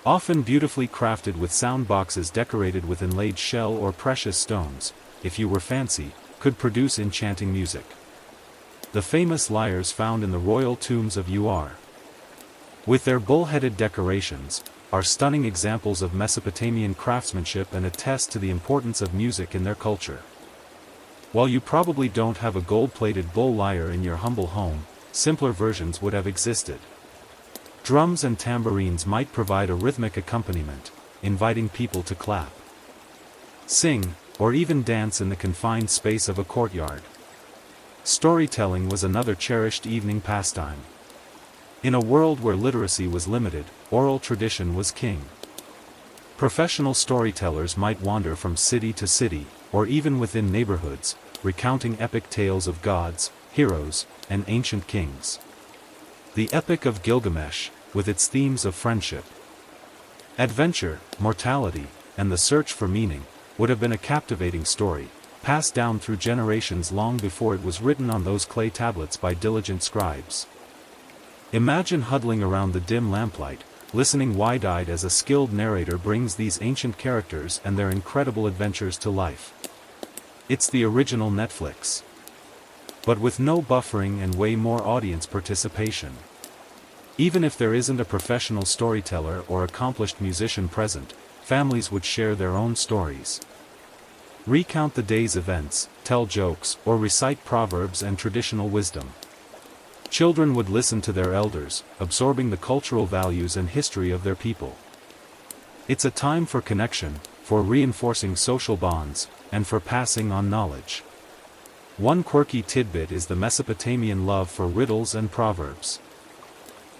often beautifully crafted with sound boxes decorated with inlaid shell or precious stones, if you were fancy, could produce enchanting music. The famous lyres found in the royal tombs of Ur, with their bull-headed decorations, are stunning examples of Mesopotamian craftsmanship and attest to the importance of music in their culture. While you probably don't have a gold-plated bull lyre in your humble home, simpler versions would have existed. Drums and tambourines might provide a rhythmic accompaniment, inviting people to clap, sing, or even dance in the confined space of a courtyard. Storytelling was another cherished evening pastime. In a world where literacy was limited, oral tradition was king. Professional storytellers might wander from city to city, or even within neighborhoods, recounting epic tales of gods, heroes, and ancient kings. The Epic of Gilgamesh, with its themes of friendship, adventure, mortality, and the search for meaning, would have been a captivating story, passed down through generations long before it was written on those clay tablets by diligent scribes. Imagine huddling around the dim lamplight, listening wide-eyed as a skilled narrator brings these ancient characters and their incredible adventures to life. It's the original Netflix. But with no buffering and way more audience participation. Even if there isn't a professional storyteller or accomplished musician present, families would share their own stories. Recount the day's events, tell jokes, or recite proverbs and traditional wisdom. Children would listen to their elders, absorbing the cultural values and history of their people. It's a time for connection, for reinforcing social bonds, and for passing on knowledge. One quirky tidbit is the Mesopotamian love for riddles and proverbs.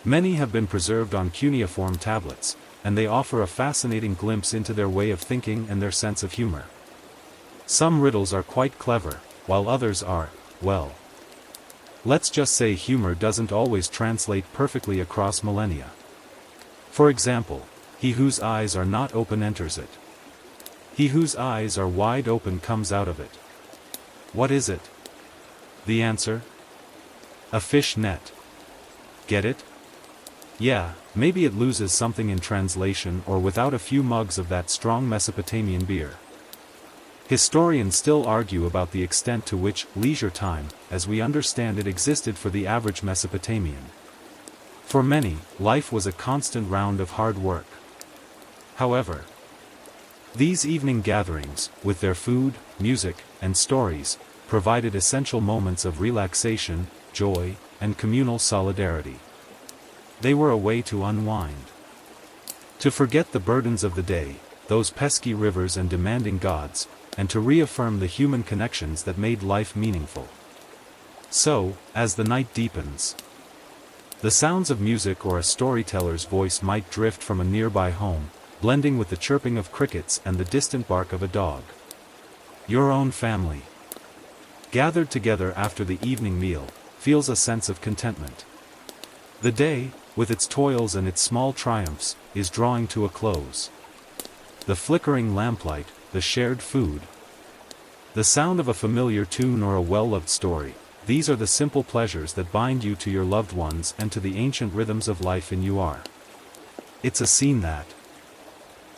Many have been preserved on cuneiform tablets, and they offer a fascinating glimpse into their way of thinking and their sense of humor. Some riddles are quite clever, while others are, well, let's just say humor doesn't always translate perfectly across millennia. For example, he whose eyes are not open enters it. He whose eyes are wide open comes out of it. What is it? The answer? A fish net. Get it? Yeah, maybe it loses something in translation or without a few mugs of that strong Mesopotamian beer. Historians still argue about the extent to which leisure time, as we understand it, existed for the average Mesopotamian. For many, life was a constant round of hard work. However, these evening gatherings, with their food, music, and stories, provided essential moments of relaxation, joy, and communal solidarity. They were a way to unwind. To forget the burdens of the day, those pesky rivers and demanding gods, and to reaffirm the human connections that made life meaningful. So, as the night deepens, the sounds of music or a storyteller's voice might drift from a nearby home, blending with the chirping of crickets and the distant bark of a dog. Your own family, gathered together after the evening meal, feels a sense of contentment. The day, with its toils and its small triumphs, is drawing to a close. The flickering lamplight, the shared food, the sound of a familiar tune or a well-loved story, these are the simple pleasures that bind you to your loved ones and to the ancient rhythms of life in you are. It's a scene that,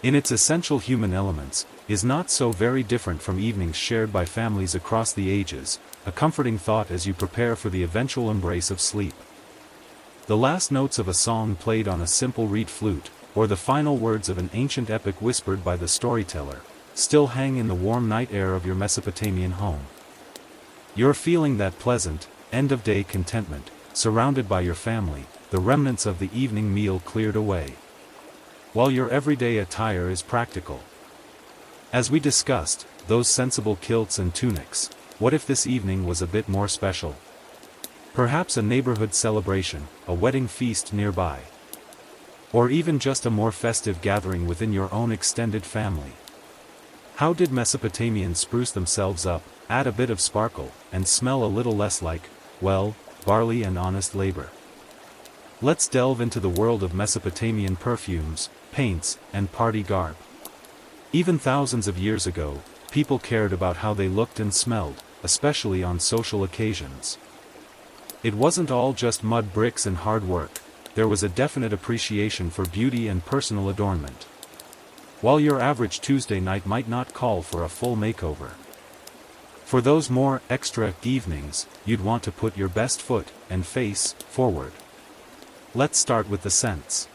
in its essential human elements, is not so very different from evenings shared by families across the ages, a comforting thought as you prepare for the eventual embrace of sleep. The last notes of a song played on a simple reed flute, or the final words of an ancient epic whispered by the storyteller, still hang in the warm night air of your Mesopotamian home. You're feeling that pleasant, end-of-day contentment, surrounded by your family, the remnants of the evening meal cleared away, while your everyday attire is practical. As we discussed, those sensible kilts and tunics, what if this evening was a bit more special? Perhaps a neighborhood celebration, a wedding feast nearby, or even just a more festive gathering within your own extended family. How did Mesopotamians spruce themselves up, add a bit of sparkle, and smell a little less like, well, barley and honest labor? Let's delve into the world of Mesopotamian perfumes, paints, and party garb. Even thousands of years ago, people cared about how they looked and smelled, especially on social occasions. It wasn't all just mud bricks and hard work, there was a definite appreciation for beauty and personal adornment. While your average Tuesday night might not call for a full makeover, for those more extra evenings, you'd want to put your best foot and face forward. Let's start with the scents.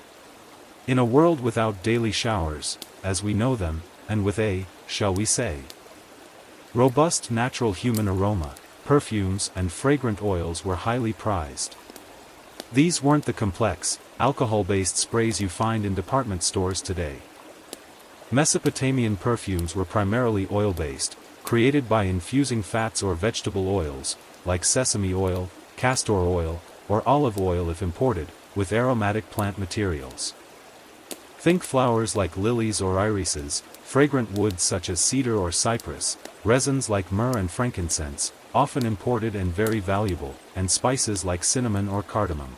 In a world without daily showers, as we know them, and with a, shall we say, robust natural human aroma, perfumes and fragrant oils were highly prized. These weren't the complex, alcohol-based sprays you find in department stores today. Mesopotamian perfumes were primarily oil-based, created by infusing fats or vegetable oils, like sesame oil, castor oil, or olive oil if imported, with aromatic plant materials. Think flowers like lilies or irises, fragrant woods such as cedar or cypress, resins like myrrh and frankincense, often imported and very valuable, and spices like cinnamon or cardamom.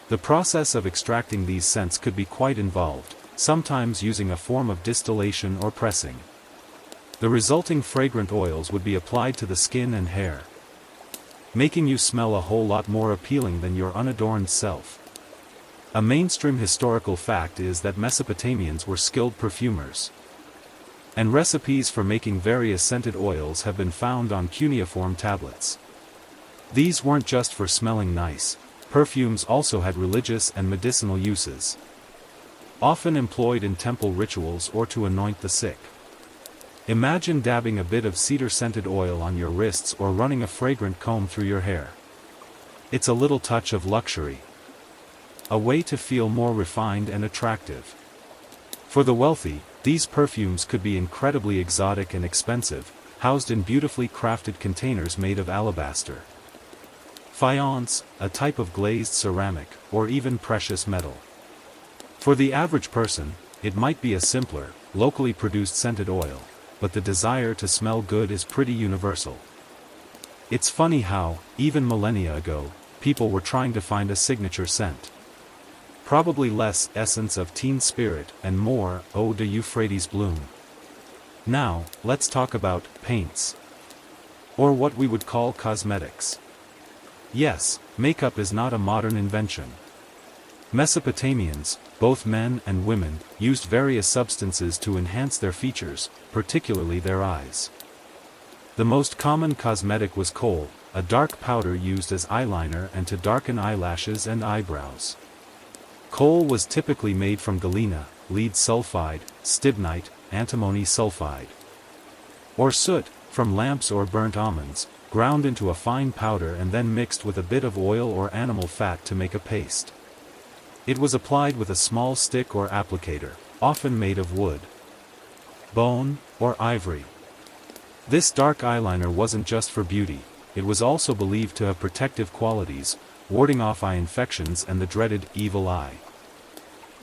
The process of extracting these scents could be quite involved, sometimes using a form of distillation or pressing. The resulting fragrant oils would be applied to the skin and hair. making you smell a whole lot more appealing than your unadorned self. A mainstream historical fact is that Mesopotamians were skilled perfumers. And recipes for making various scented oils have been found on cuneiform tablets. These weren't just for smelling nice, perfumes also had religious and medicinal uses. Often employed in temple rituals or to anoint the sick. Imagine dabbing a bit of cedar-scented oil on your wrists or running a fragrant comb through your hair. It's a little touch of luxury. A way to feel more refined and attractive. For the wealthy, these perfumes could be incredibly exotic and expensive, housed in beautifully crafted containers made of alabaster, faience, a type of glazed ceramic, or even precious metal. For the average person, it might be a simpler, locally produced scented oil, but the desire to smell good is pretty universal. It's funny how, even millennia ago, people were trying to find a signature scent. Probably less essence of teen spirit and more eau de Euphrates bloom. Now, let's talk about paints. Or what we would call cosmetics. Yes, makeup is not a modern invention. Mesopotamians, both men and women, used various substances to enhance their features, particularly their eyes. The most common cosmetic was kohl, a dark powder used as eyeliner and to darken eyelashes and eyebrows. Kohl was typically made from galena, lead sulfide, stibnite, antimony sulfide. Or soot, from lamps or burnt almonds, ground into a fine powder and then mixed with a bit of oil or animal fat to make a paste. It was applied with a small stick or applicator, often made of wood, bone, or ivory. This dark eyeliner wasn't just for beauty, it was also believed to have protective qualities, warding off eye infections and the dreaded evil eye.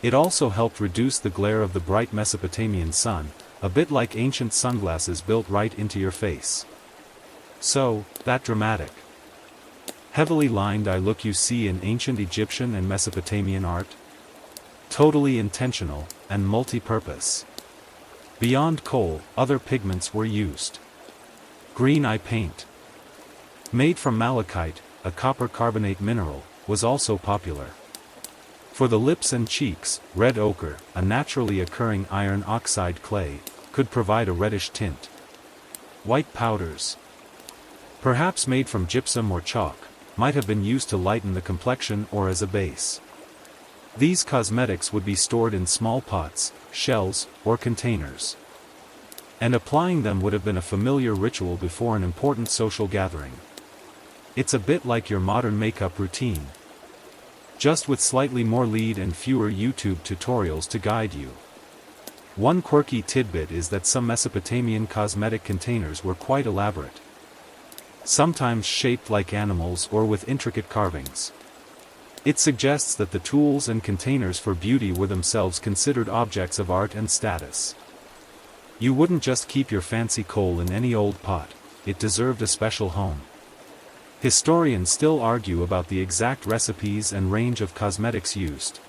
It also helped reduce the glare of the bright Mesopotamian sun, a bit like ancient sunglasses built right into your face. So, that dramatic, heavily lined eye look you see in ancient Egyptian and Mesopotamian art? Totally intentional, and multi-purpose. Beyond kohl, other pigments were used. Green eye paint, made from malachite, a copper carbonate mineral, was also popular. For the lips and cheeks, red ochre, a naturally occurring iron oxide clay, could provide a reddish tint. White powders, perhaps made from gypsum or chalk, might have been used to lighten the complexion or as a base. These cosmetics would be stored in small pots, shells, or containers. And applying them would have been a familiar ritual before an important social gathering. It's a bit like your modern makeup routine, just with slightly more lead and fewer YouTube tutorials to guide you. One quirky tidbit is that some Mesopotamian cosmetic containers were quite elaborate, sometimes shaped like animals or with intricate carvings. It suggests that the tools and containers for beauty were themselves considered objects of art and status. You wouldn't just keep your fancy kohl in any old pot, it deserved a special home. Historians still argue about the exact recipes and range of cosmetics used,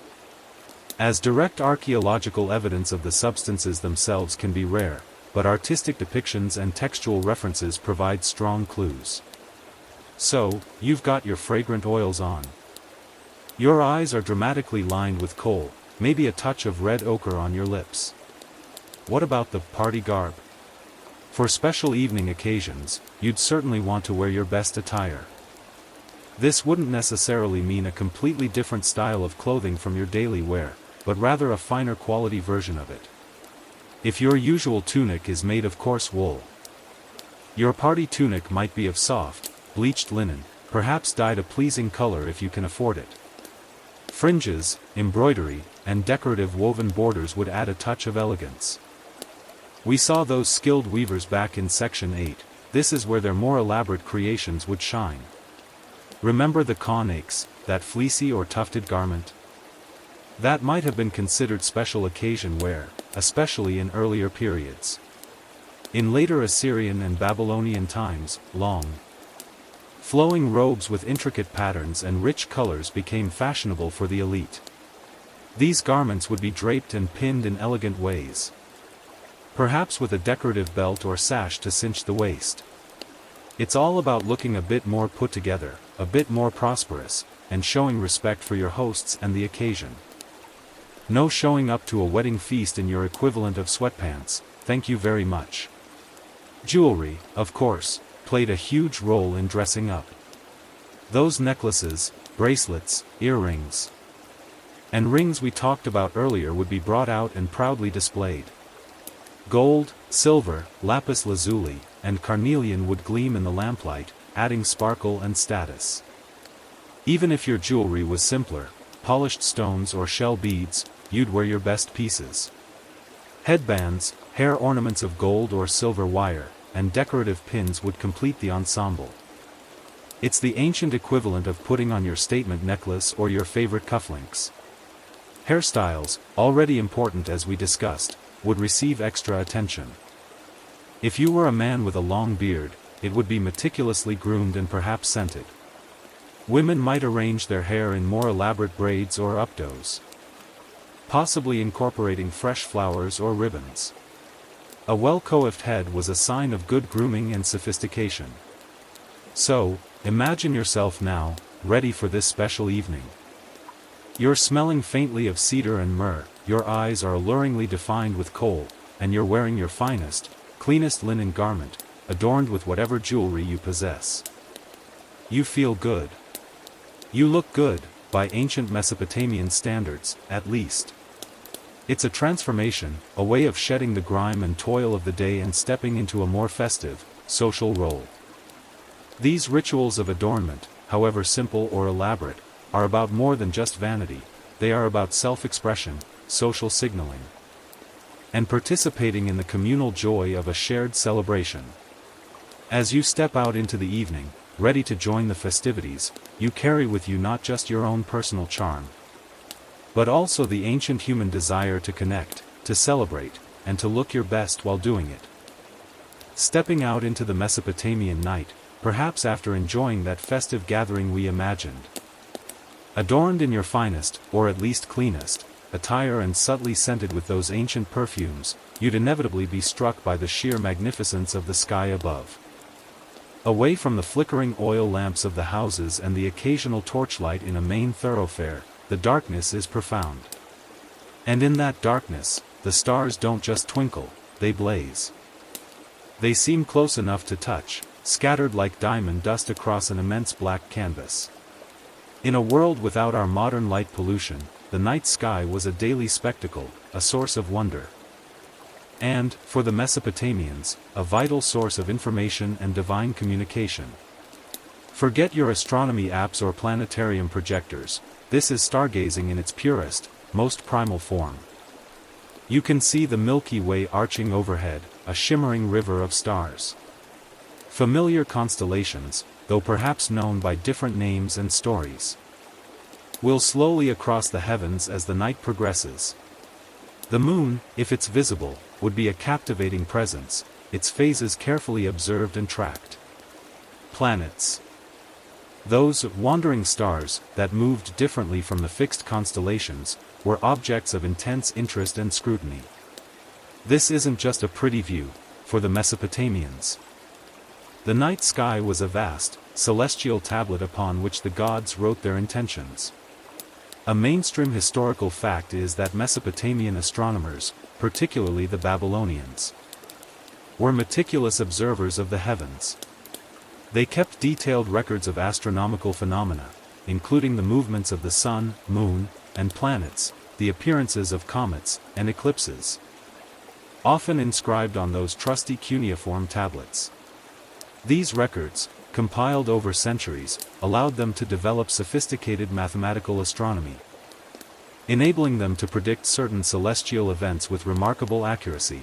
as direct archaeological evidence of the substances themselves can be rare, but artistic depictions and textual references provide strong clues. So, you've got your fragrant oils on. Your eyes are dramatically lined with kohl, maybe a touch of red ochre on your lips. What about the party garb? For special evening occasions, you'd certainly want to wear your best attire. This wouldn't necessarily mean a completely different style of clothing from your daily wear, but rather a finer quality version of it. If your usual tunic is made of coarse wool, your party tunic might be of soft, bleached linen, perhaps dyed a pleasing color if you can afford it. Fringes, embroidery, and decorative woven borders would add a touch of elegance. We saw those skilled weavers back in section 8, this is where their more elaborate creations would shine. Remember the kaunakes, that fleecy or tufted garment? That might have been considered special occasion wear, especially in earlier periods. In later Assyrian and Babylonian times, long, flowing robes with intricate patterns and rich colors became fashionable for the elite. These garments would be draped and pinned in elegant ways, perhaps with a decorative belt or sash to cinch the waist. It's all about looking a bit more put together, a bit more prosperous, and showing respect for your hosts and the occasion. No showing up to a wedding feast in your equivalent of sweatpants, thank you very much. Jewelry, of course, played a huge role in dressing up. Those necklaces, bracelets, earrings, and rings we talked about earlier would be brought out and proudly displayed. Gold, silver, lapis lazuli, and carnelian would gleam in the lamplight, adding sparkle and status. Even if your jewelry was simpler, polished stones or shell beads, you'd wear your best pieces. Headbands, hair ornaments of gold or silver wire, and decorative pins would complete the ensemble. It's the ancient equivalent of putting on your statement necklace or your favorite cufflinks. Hairstyles, already important as we discussed, would receive extra attention. If you were a man with a long beard, it would be meticulously groomed and perhaps scented. Women might arrange their hair in more elaborate braids or updos, possibly incorporating fresh flowers or ribbons. A well-coiffed head was a sign of good grooming and sophistication. So, imagine yourself now, ready for this special evening. You're smelling faintly of cedar and myrrh, your eyes are alluringly defined with kohl, and you're wearing your finest, cleanest linen garment, adorned with whatever jewelry you possess. You feel good. You look good, by ancient Mesopotamian standards, at least. It's a transformation, a way of shedding the grime and toil of the day and stepping into a more festive, social role. These rituals of adornment, however simple or elaborate, are about more than just vanity, they are about self-expression, social signaling, and participating in the communal joy of a shared celebration. As you step out into the evening, ready to join the festivities, you carry with you not just your own personal charm, but also the ancient human desire to connect, to celebrate, and to look your best while doing it. Stepping out into the Mesopotamian night, perhaps after enjoying that festive gathering we imagined. Adorned in your finest, or at least cleanest, attire and subtly scented with those ancient perfumes, you'd inevitably be struck by the sheer magnificence of the sky above. Away from the flickering oil lamps of the houses and the occasional torchlight in a main thoroughfare, the darkness is profound. And in that darkness, the stars don't just twinkle, they blaze. They seem close enough to touch, scattered like diamond dust across an immense black canvas. In a world without our modern light pollution, the night sky was a daily spectacle, a source of wonder. And, for the Mesopotamians, a vital source of information and divine communication. Forget your astronomy apps or planetarium projectors, this is stargazing in its purest, most primal form. You can see the Milky Way arching overhead, a shimmering river of stars. Familiar constellations, though perhaps known by different names and stories, will slowly across the heavens as the night progresses. The moon, if it's visible, would be a captivating presence, its phases carefully observed and tracked. Planets. Those wandering stars that moved differently from the fixed constellations were objects of intense interest and scrutiny. This isn't just a pretty view, for the Mesopotamians. The night sky was a vast, celestial tablet upon which the gods wrote their intentions. A mainstream historical fact is that Mesopotamian astronomers, particularly the Babylonians, were meticulous observers of the heavens. They kept detailed records of astronomical phenomena, including the movements of the sun, moon, and planets, the appearances of comets and eclipses, often inscribed on those trusty cuneiform tablets. These records, compiled over centuries, allowed them to develop sophisticated mathematical astronomy, enabling them to predict certain celestial events with remarkable accuracy.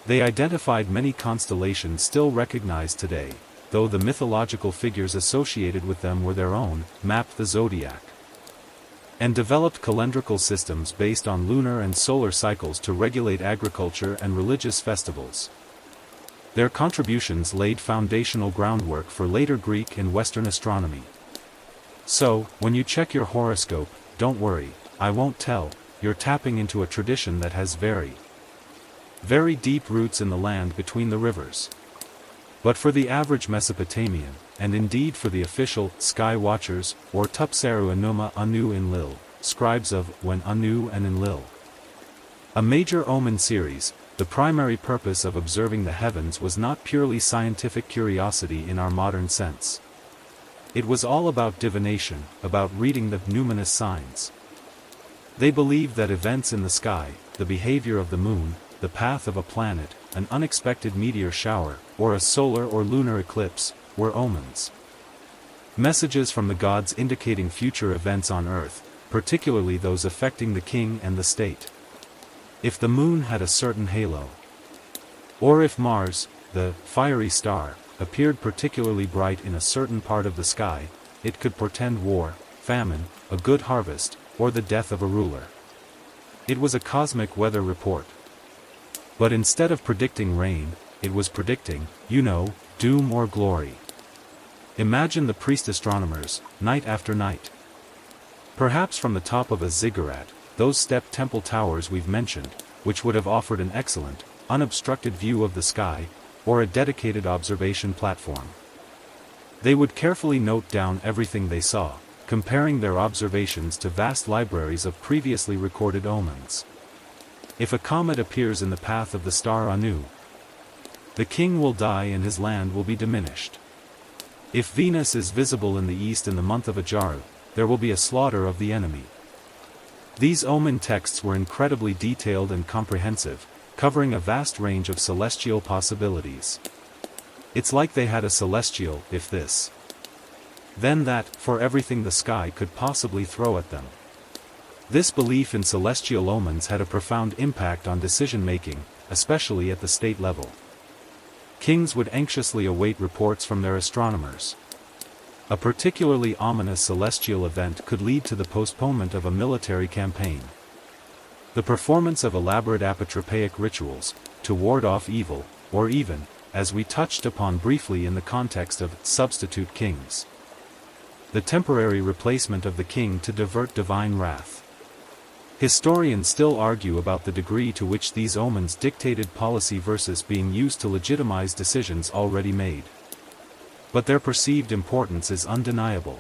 They identified many constellations still recognized today, though the mythological figures associated with them were their own, mapped the zodiac, and developed calendrical systems based on lunar and solar cycles to regulate agriculture and religious festivals. Their contributions laid foundational groundwork for later Greek and Western astronomy. So, when you check your horoscope, don't worry, I won't tell, you're tapping into a tradition that has very deep roots in the land between the rivers. But for the average Mesopotamian, and indeed for the official sky watchers, or Tupseru Enuma Anu Enlil, scribes of when Anu and Enlil, a major omen series, the primary purpose of observing the heavens was not purely scientific curiosity in our modern sense. It was all about divination, about reading the numinous signs. They believed that events in the sky, the behavior of the moon, the path of a planet, an unexpected meteor shower, or a solar or lunar eclipse, were omens. Messages from the gods indicating future events on Earth, particularly those affecting the king and the state. If the moon had a certain halo, or if Mars, the fiery star, appeared particularly bright in a certain part of the sky, it could portend war, famine, a good harvest, or the death of a ruler. It was a cosmic weather report. But instead of predicting rain, it was predicting, doom or glory. Imagine the priest astronomers, night after night. Perhaps from the top of a ziggurat, those step temple towers we've mentioned, which would have offered an excellent, unobstructed view of the sky, or a dedicated observation platform. They would carefully note down everything they saw, comparing their observations to vast libraries of previously recorded omens. If a comet appears in the path of the star Anu, the king will die and his land will be diminished. If Venus is visible in the east in the month of Ajaru, there will be a slaughter of the enemy. These omen texts were incredibly detailed and comprehensive, covering a vast range of celestial possibilities. It's like they had a celestial, if this, then that, for everything the sky could possibly throw at them. This belief in celestial omens had a profound impact on decision-making, especially at the state level. Kings would anxiously await reports from their astronomers. A particularly ominous celestial event could lead to the postponement of a military campaign. The performance of elaborate apotropaic rituals, to ward off evil, or even, as we touched upon briefly in the context of substitute kings, the temporary replacement of the king to divert divine wrath. Historians still argue about the degree to which these omens dictated policy versus being used to legitimize decisions already made. But their perceived importance is undeniable.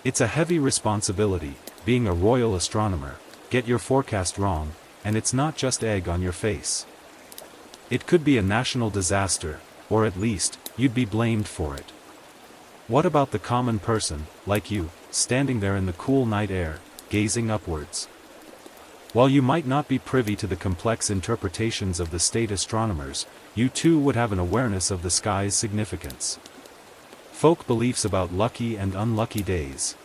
It's a heavy responsibility, being a royal astronomer, get your forecast wrong, and it's not just egg on your face. It could be a national disaster, or at least, you'd be blamed for it. What about the common person, like you, standing there in the cool night air, gazing upwards? While you might not be privy to the complex interpretations of the state astronomers, you too would have an awareness of the sky's significance. Folk beliefs about lucky and unlucky days,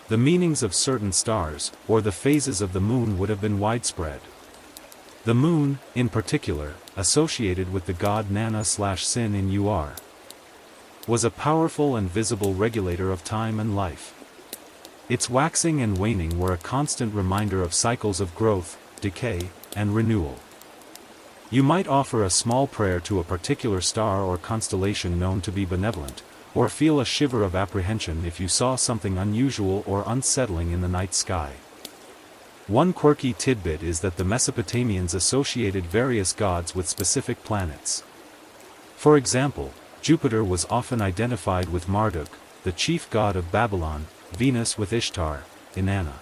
the meanings of certain stars, or the phases of the moon would have been widespread. The moon, in particular, associated with the god Nana/Sin in Ur, was a powerful and visible regulator of time and life. Its waxing and waning were a constant reminder of cycles of growth, decay, and renewal. You might offer a small prayer to a particular star or constellation known to be benevolent, or feel a shiver of apprehension if you saw something unusual or unsettling in the night sky. One quirky tidbit is that the Mesopotamians associated various gods with specific planets. For example, Jupiter was often identified with Marduk, the chief god of Babylon, Venus with Ishtar, Inanna,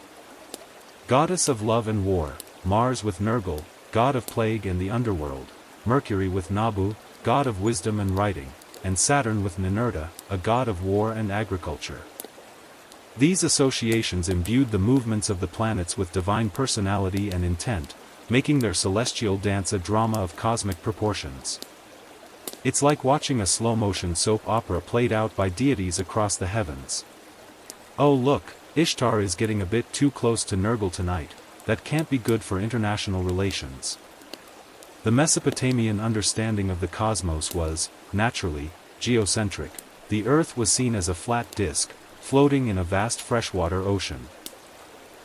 goddess of love and war, Mars with Nergal, god of plague and the underworld, Mercury with Nabu, god of wisdom and writing, and Saturn with Ninurta, a god of war and agriculture. These associations imbued the movements of the planets with divine personality and intent, making their celestial dance a drama of cosmic proportions. It's like watching a slow-motion soap opera played out by deities across the heavens. Oh look, Ishtar is getting a bit too close to Nergal tonight, that can't be good for international relations. The Mesopotamian understanding of the cosmos was, naturally, geocentric. The Earth was seen as a flat disk, floating in a vast freshwater ocean,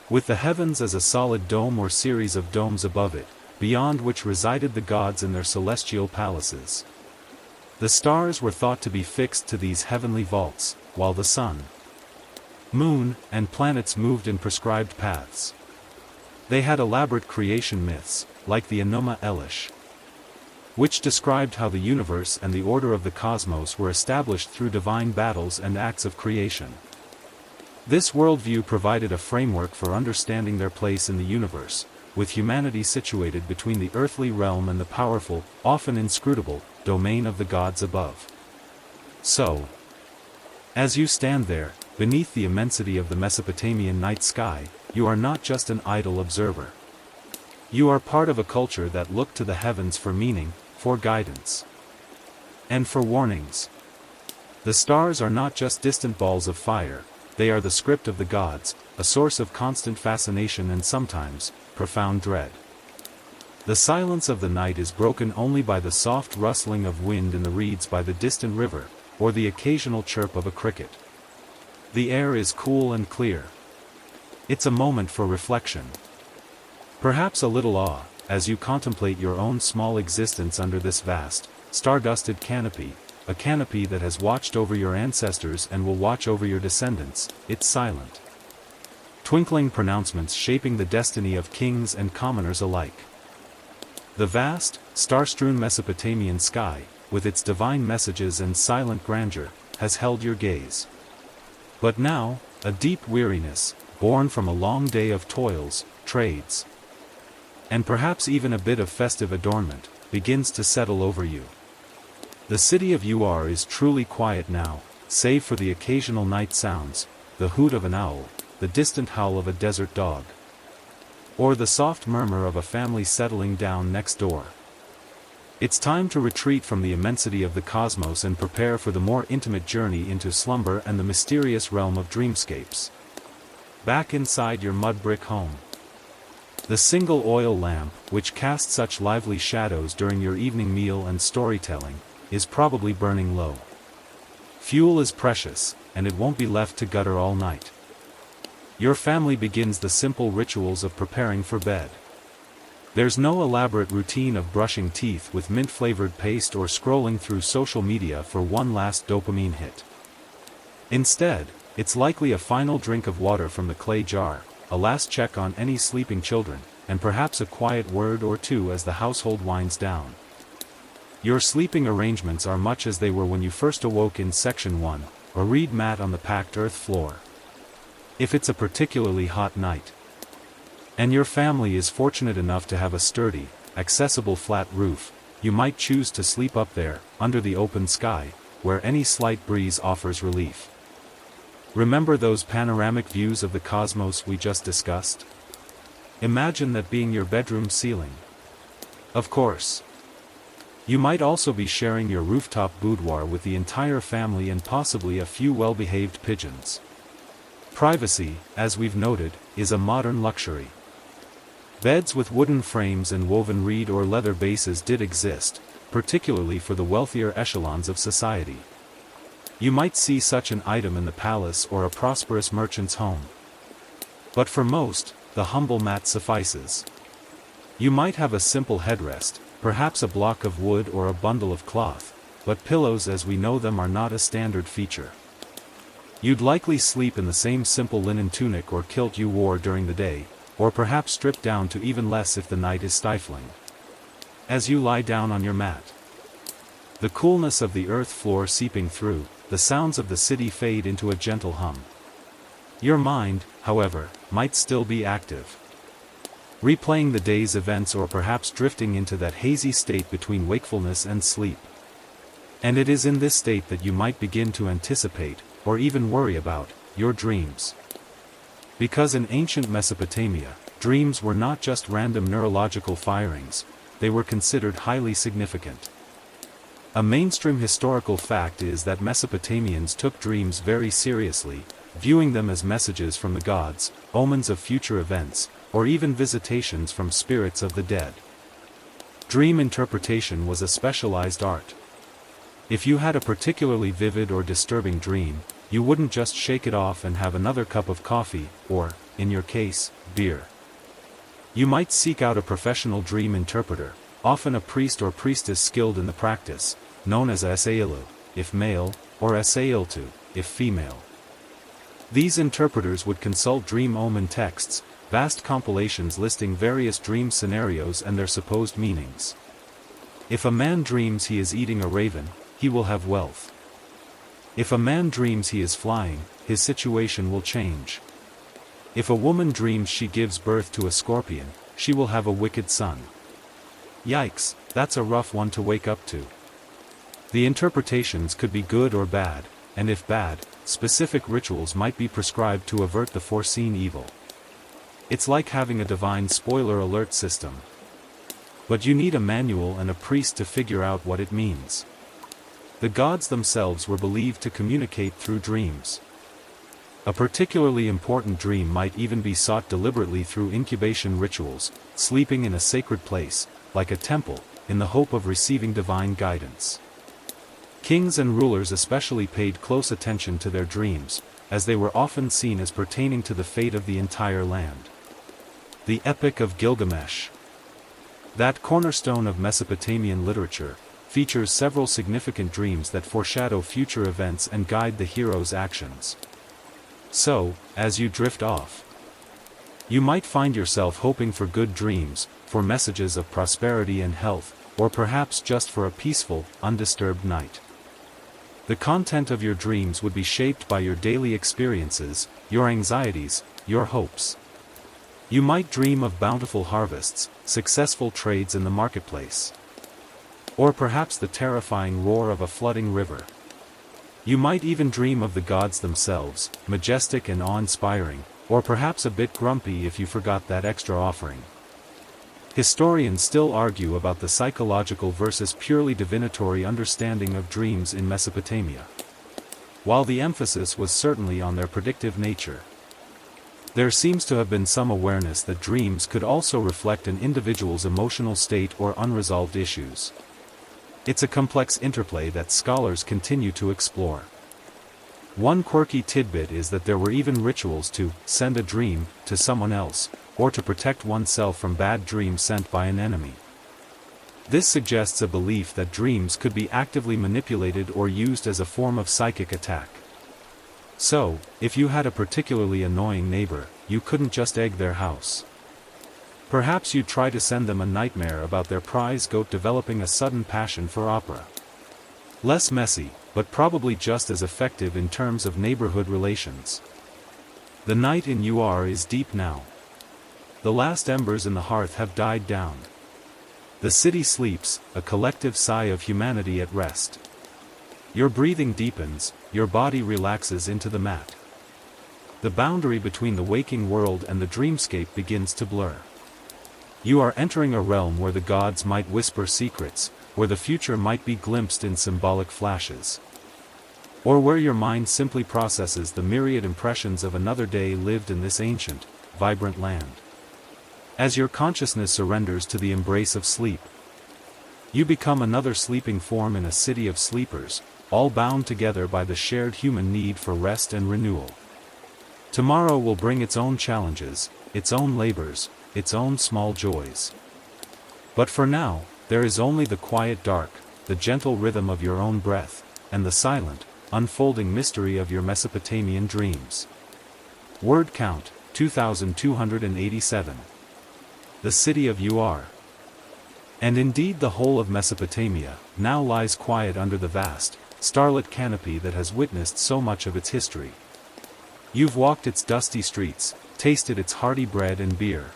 with the heavens as a solid dome or series of domes above it, beyond which resided the gods in their celestial palaces. The stars were thought to be fixed to these heavenly vaults, while the sun, moon, and planets moved in prescribed paths. They had elaborate creation myths, like the Enuma Elish, which described how the universe and the order of the cosmos were established through divine battles and acts of creation. This worldview provided a framework for understanding their place in the universe, with humanity situated between the earthly realm and the powerful, often inscrutable, domain of the gods above. So, as you stand there, beneath the immensity of the Mesopotamian night sky, you are not just an idle observer. You are part of a culture that looked to the heavens for meaning, for guidance, and for warnings. The stars are not just distant balls of fire, they are the script of the gods, a source of constant fascination and sometimes, profound dread. The silence of the night is broken only by the soft rustling of wind in the reeds by the distant river, or the occasional chirp of a cricket. The air is cool and clear. It's a moment for reflection. Perhaps a little awe, as you contemplate your own small existence under this vast, star-dusted canopy, a canopy that has watched over your ancestors and will watch over your descendants. It's silent. Twinkling pronouncements shaping the destiny of kings and commoners alike. The vast, star-strewn Mesopotamian sky, with its divine messages and silent grandeur, has held your gaze. But now, a deep weariness, born from a long day of toils, trades, and perhaps even a bit of festive adornment, begins to settle over you. The city of Ur is truly quiet now, save for the occasional night sounds, the hoot of an owl, the distant howl of a desert dog, or the soft murmur of a family settling down next door. It's time to retreat from the immensity of the cosmos and prepare for the more intimate journey into slumber and the mysterious realm of dreamscapes. Back inside your mud brick home. The single oil lamp, which casts such lively shadows during your evening meal and storytelling, is probably burning low. Fuel is precious, and it won't be left to gutter all night. Your family begins the simple rituals of preparing for bed. There's no elaborate routine of brushing teeth with mint-flavored paste or scrolling through social media for one last dopamine hit. Instead, it's likely a final drink of water from the clay jar, a last check on any sleeping children, and perhaps a quiet word or two as the household winds down. Your sleeping arrangements are much as they were when you first awoke in Section 1, a reed mat on the packed earth floor. If it's a particularly hot night, and your family is fortunate enough to have a sturdy, accessible flat roof, you might choose to sleep up there, under the open sky, where any slight breeze offers relief. Remember those panoramic views of the cosmos we just discussed? Imagine that being your bedroom ceiling. Of course. You might also be sharing your rooftop boudoir with the entire family and possibly a few well-behaved pigeons. Privacy, as we've noted, is a modern luxury. Beds with wooden frames and woven reed or leather bases did exist, particularly for the wealthier echelons of society. You might see such an item in the palace or a prosperous merchant's home. But for most, the humble mat suffices. You might have a simple headrest, perhaps a block of wood or a bundle of cloth, but pillows as we know them are not a standard feature. You'd likely sleep in the same simple linen tunic or kilt you wore during the day, or perhaps strip down to even less if the night is stifling. As you lie down on your mat, the coolness of the earth floor seeping through, the sounds of the city fade into a gentle hum. Your mind, however, might still be active, replaying the day's events or perhaps drifting into that hazy state between wakefulness and sleep. And it is in this state that you might begin to anticipate, or even worry about, your dreams. Because in ancient Mesopotamia, dreams were not just random neurological firings, they were considered highly significant. A mainstream historical fact is that Mesopotamians took dreams very seriously, viewing them as messages from the gods, omens of future events, or even visitations from spirits of the dead. Dream interpretation was a specialized art. If you had a particularly vivid or disturbing dream, you wouldn't just shake it off and have another cup of coffee, or, in your case, beer. You might seek out a professional dream interpreter, often a priest or priestess skilled in the practice, known as Asailu, if male, or Asailtu, if female. These interpreters would consult dream omen texts, vast compilations listing various dream scenarios and their supposed meanings. If a man dreams he is eating a raven, he will have wealth. If a man dreams he is flying, his situation will change. If a woman dreams she gives birth to a scorpion, she will have a wicked son. Yikes, that's a rough one to wake up to. The interpretations could be good or bad, and if bad, specific rituals might be prescribed to avert the foreseen evil. It's like having a divine spoiler alert system. But you need a manual and a priest to figure out what it means. The gods themselves were believed to communicate through dreams. A particularly important dream might even be sought deliberately through incubation rituals, sleeping in a sacred place, like a temple, in the hope of receiving divine guidance. Kings and rulers especially paid close attention to their dreams, as they were often seen as pertaining to the fate of the entire land. The Epic of Gilgamesh, that cornerstone of Mesopotamian literature, features several significant dreams that foreshadow future events and guide the hero's actions. So, as you drift off, you might find yourself hoping for good dreams, for messages of prosperity and health, or perhaps just for a peaceful, undisturbed night. The content of your dreams would be shaped by your daily experiences, your anxieties, your hopes. You might dream of bountiful harvests, successful trades in the marketplace, or perhaps the terrifying roar of a flooding river. You might even dream of the gods themselves, majestic and awe-inspiring, or perhaps a bit grumpy if you forgot that extra offering. Historians still argue about the psychological versus purely divinatory understanding of dreams in Mesopotamia. While the emphasis was certainly on their predictive nature, there seems to have been some awareness that dreams could also reflect an individual's emotional state or unresolved issues. It's a complex interplay that scholars continue to explore. One quirky tidbit is that there were even rituals to send a dream to someone else, or to protect oneself from bad dreams sent by an enemy. This suggests a belief that dreams could be actively manipulated or used as a form of psychic attack. So, if you had a particularly annoying neighbor, you couldn't just egg their house. Perhaps you'd try to send them a nightmare about their prize goat developing a sudden passion for opera. Less messy, but probably just as effective in terms of neighborhood relations. The night in UR is deep now. The last embers in the hearth have died down. The city sleeps, a collective sigh of humanity at rest. Your breathing deepens, your body relaxes into the mat. The boundary between the waking world and the dreamscape begins to blur. You are entering a realm where the gods might whisper secrets, where the future might be glimpsed in symbolic flashes, or where your mind simply processes the myriad impressions of another day lived in this ancient, vibrant land. As your consciousness surrenders to the embrace of sleep, you become another sleeping form in a city of sleepers, all bound together by the shared human need for rest and renewal. Tomorrow will bring its own challenges, its own labors, its own small joys. But for now, there is only the quiet dark, the gentle rhythm of your own breath, and the silent, unfolding mystery of your Mesopotamian dreams. Word count, 2,287. The city of Ur. And indeed the whole of Mesopotamia, now lies quiet under the vast, starlit canopy that has witnessed so much of its history. You've walked its dusty streets, tasted its hearty bread and beer,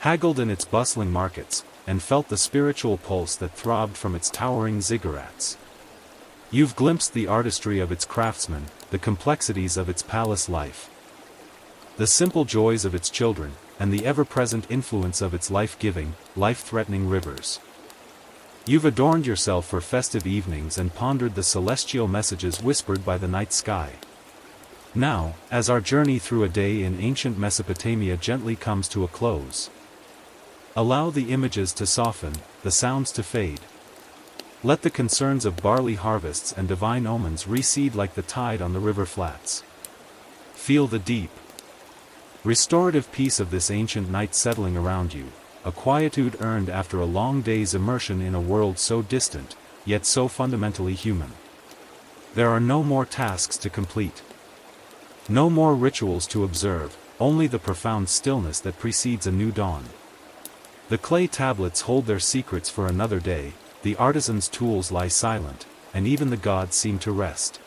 haggled in its bustling markets, and felt the spiritual pulse that throbbed from its towering ziggurats. You've glimpsed the artistry of its craftsmen, the complexities of its palace life, the simple joys of its children, and the ever-present influence of its life-giving, life-threatening rivers. You've adorned yourself for festive evenings and pondered the celestial messages whispered by the night sky. Now, as our journey through a day in ancient Mesopotamia gently comes to a close, allow the images to soften, the sounds to fade. Let the concerns of barley harvests and divine omens recede like the tide on the river flats. Feel the deep, restorative peace of this ancient night settling around you, a quietude earned after a long day's immersion in a world so distant, yet so fundamentally human. There are no more tasks to complete, no more rituals to observe, only the profound stillness that precedes a new dawn. The clay tablets hold their secrets for another day, the artisan's tools lie silent, and even the gods seem to rest.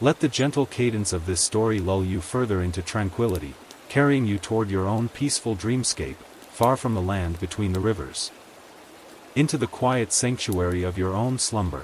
Let the gentle cadence of this story lull you further into tranquility, carrying you toward your own peaceful dreamscape, far from the land between the rivers. Into the quiet sanctuary of your own slumber.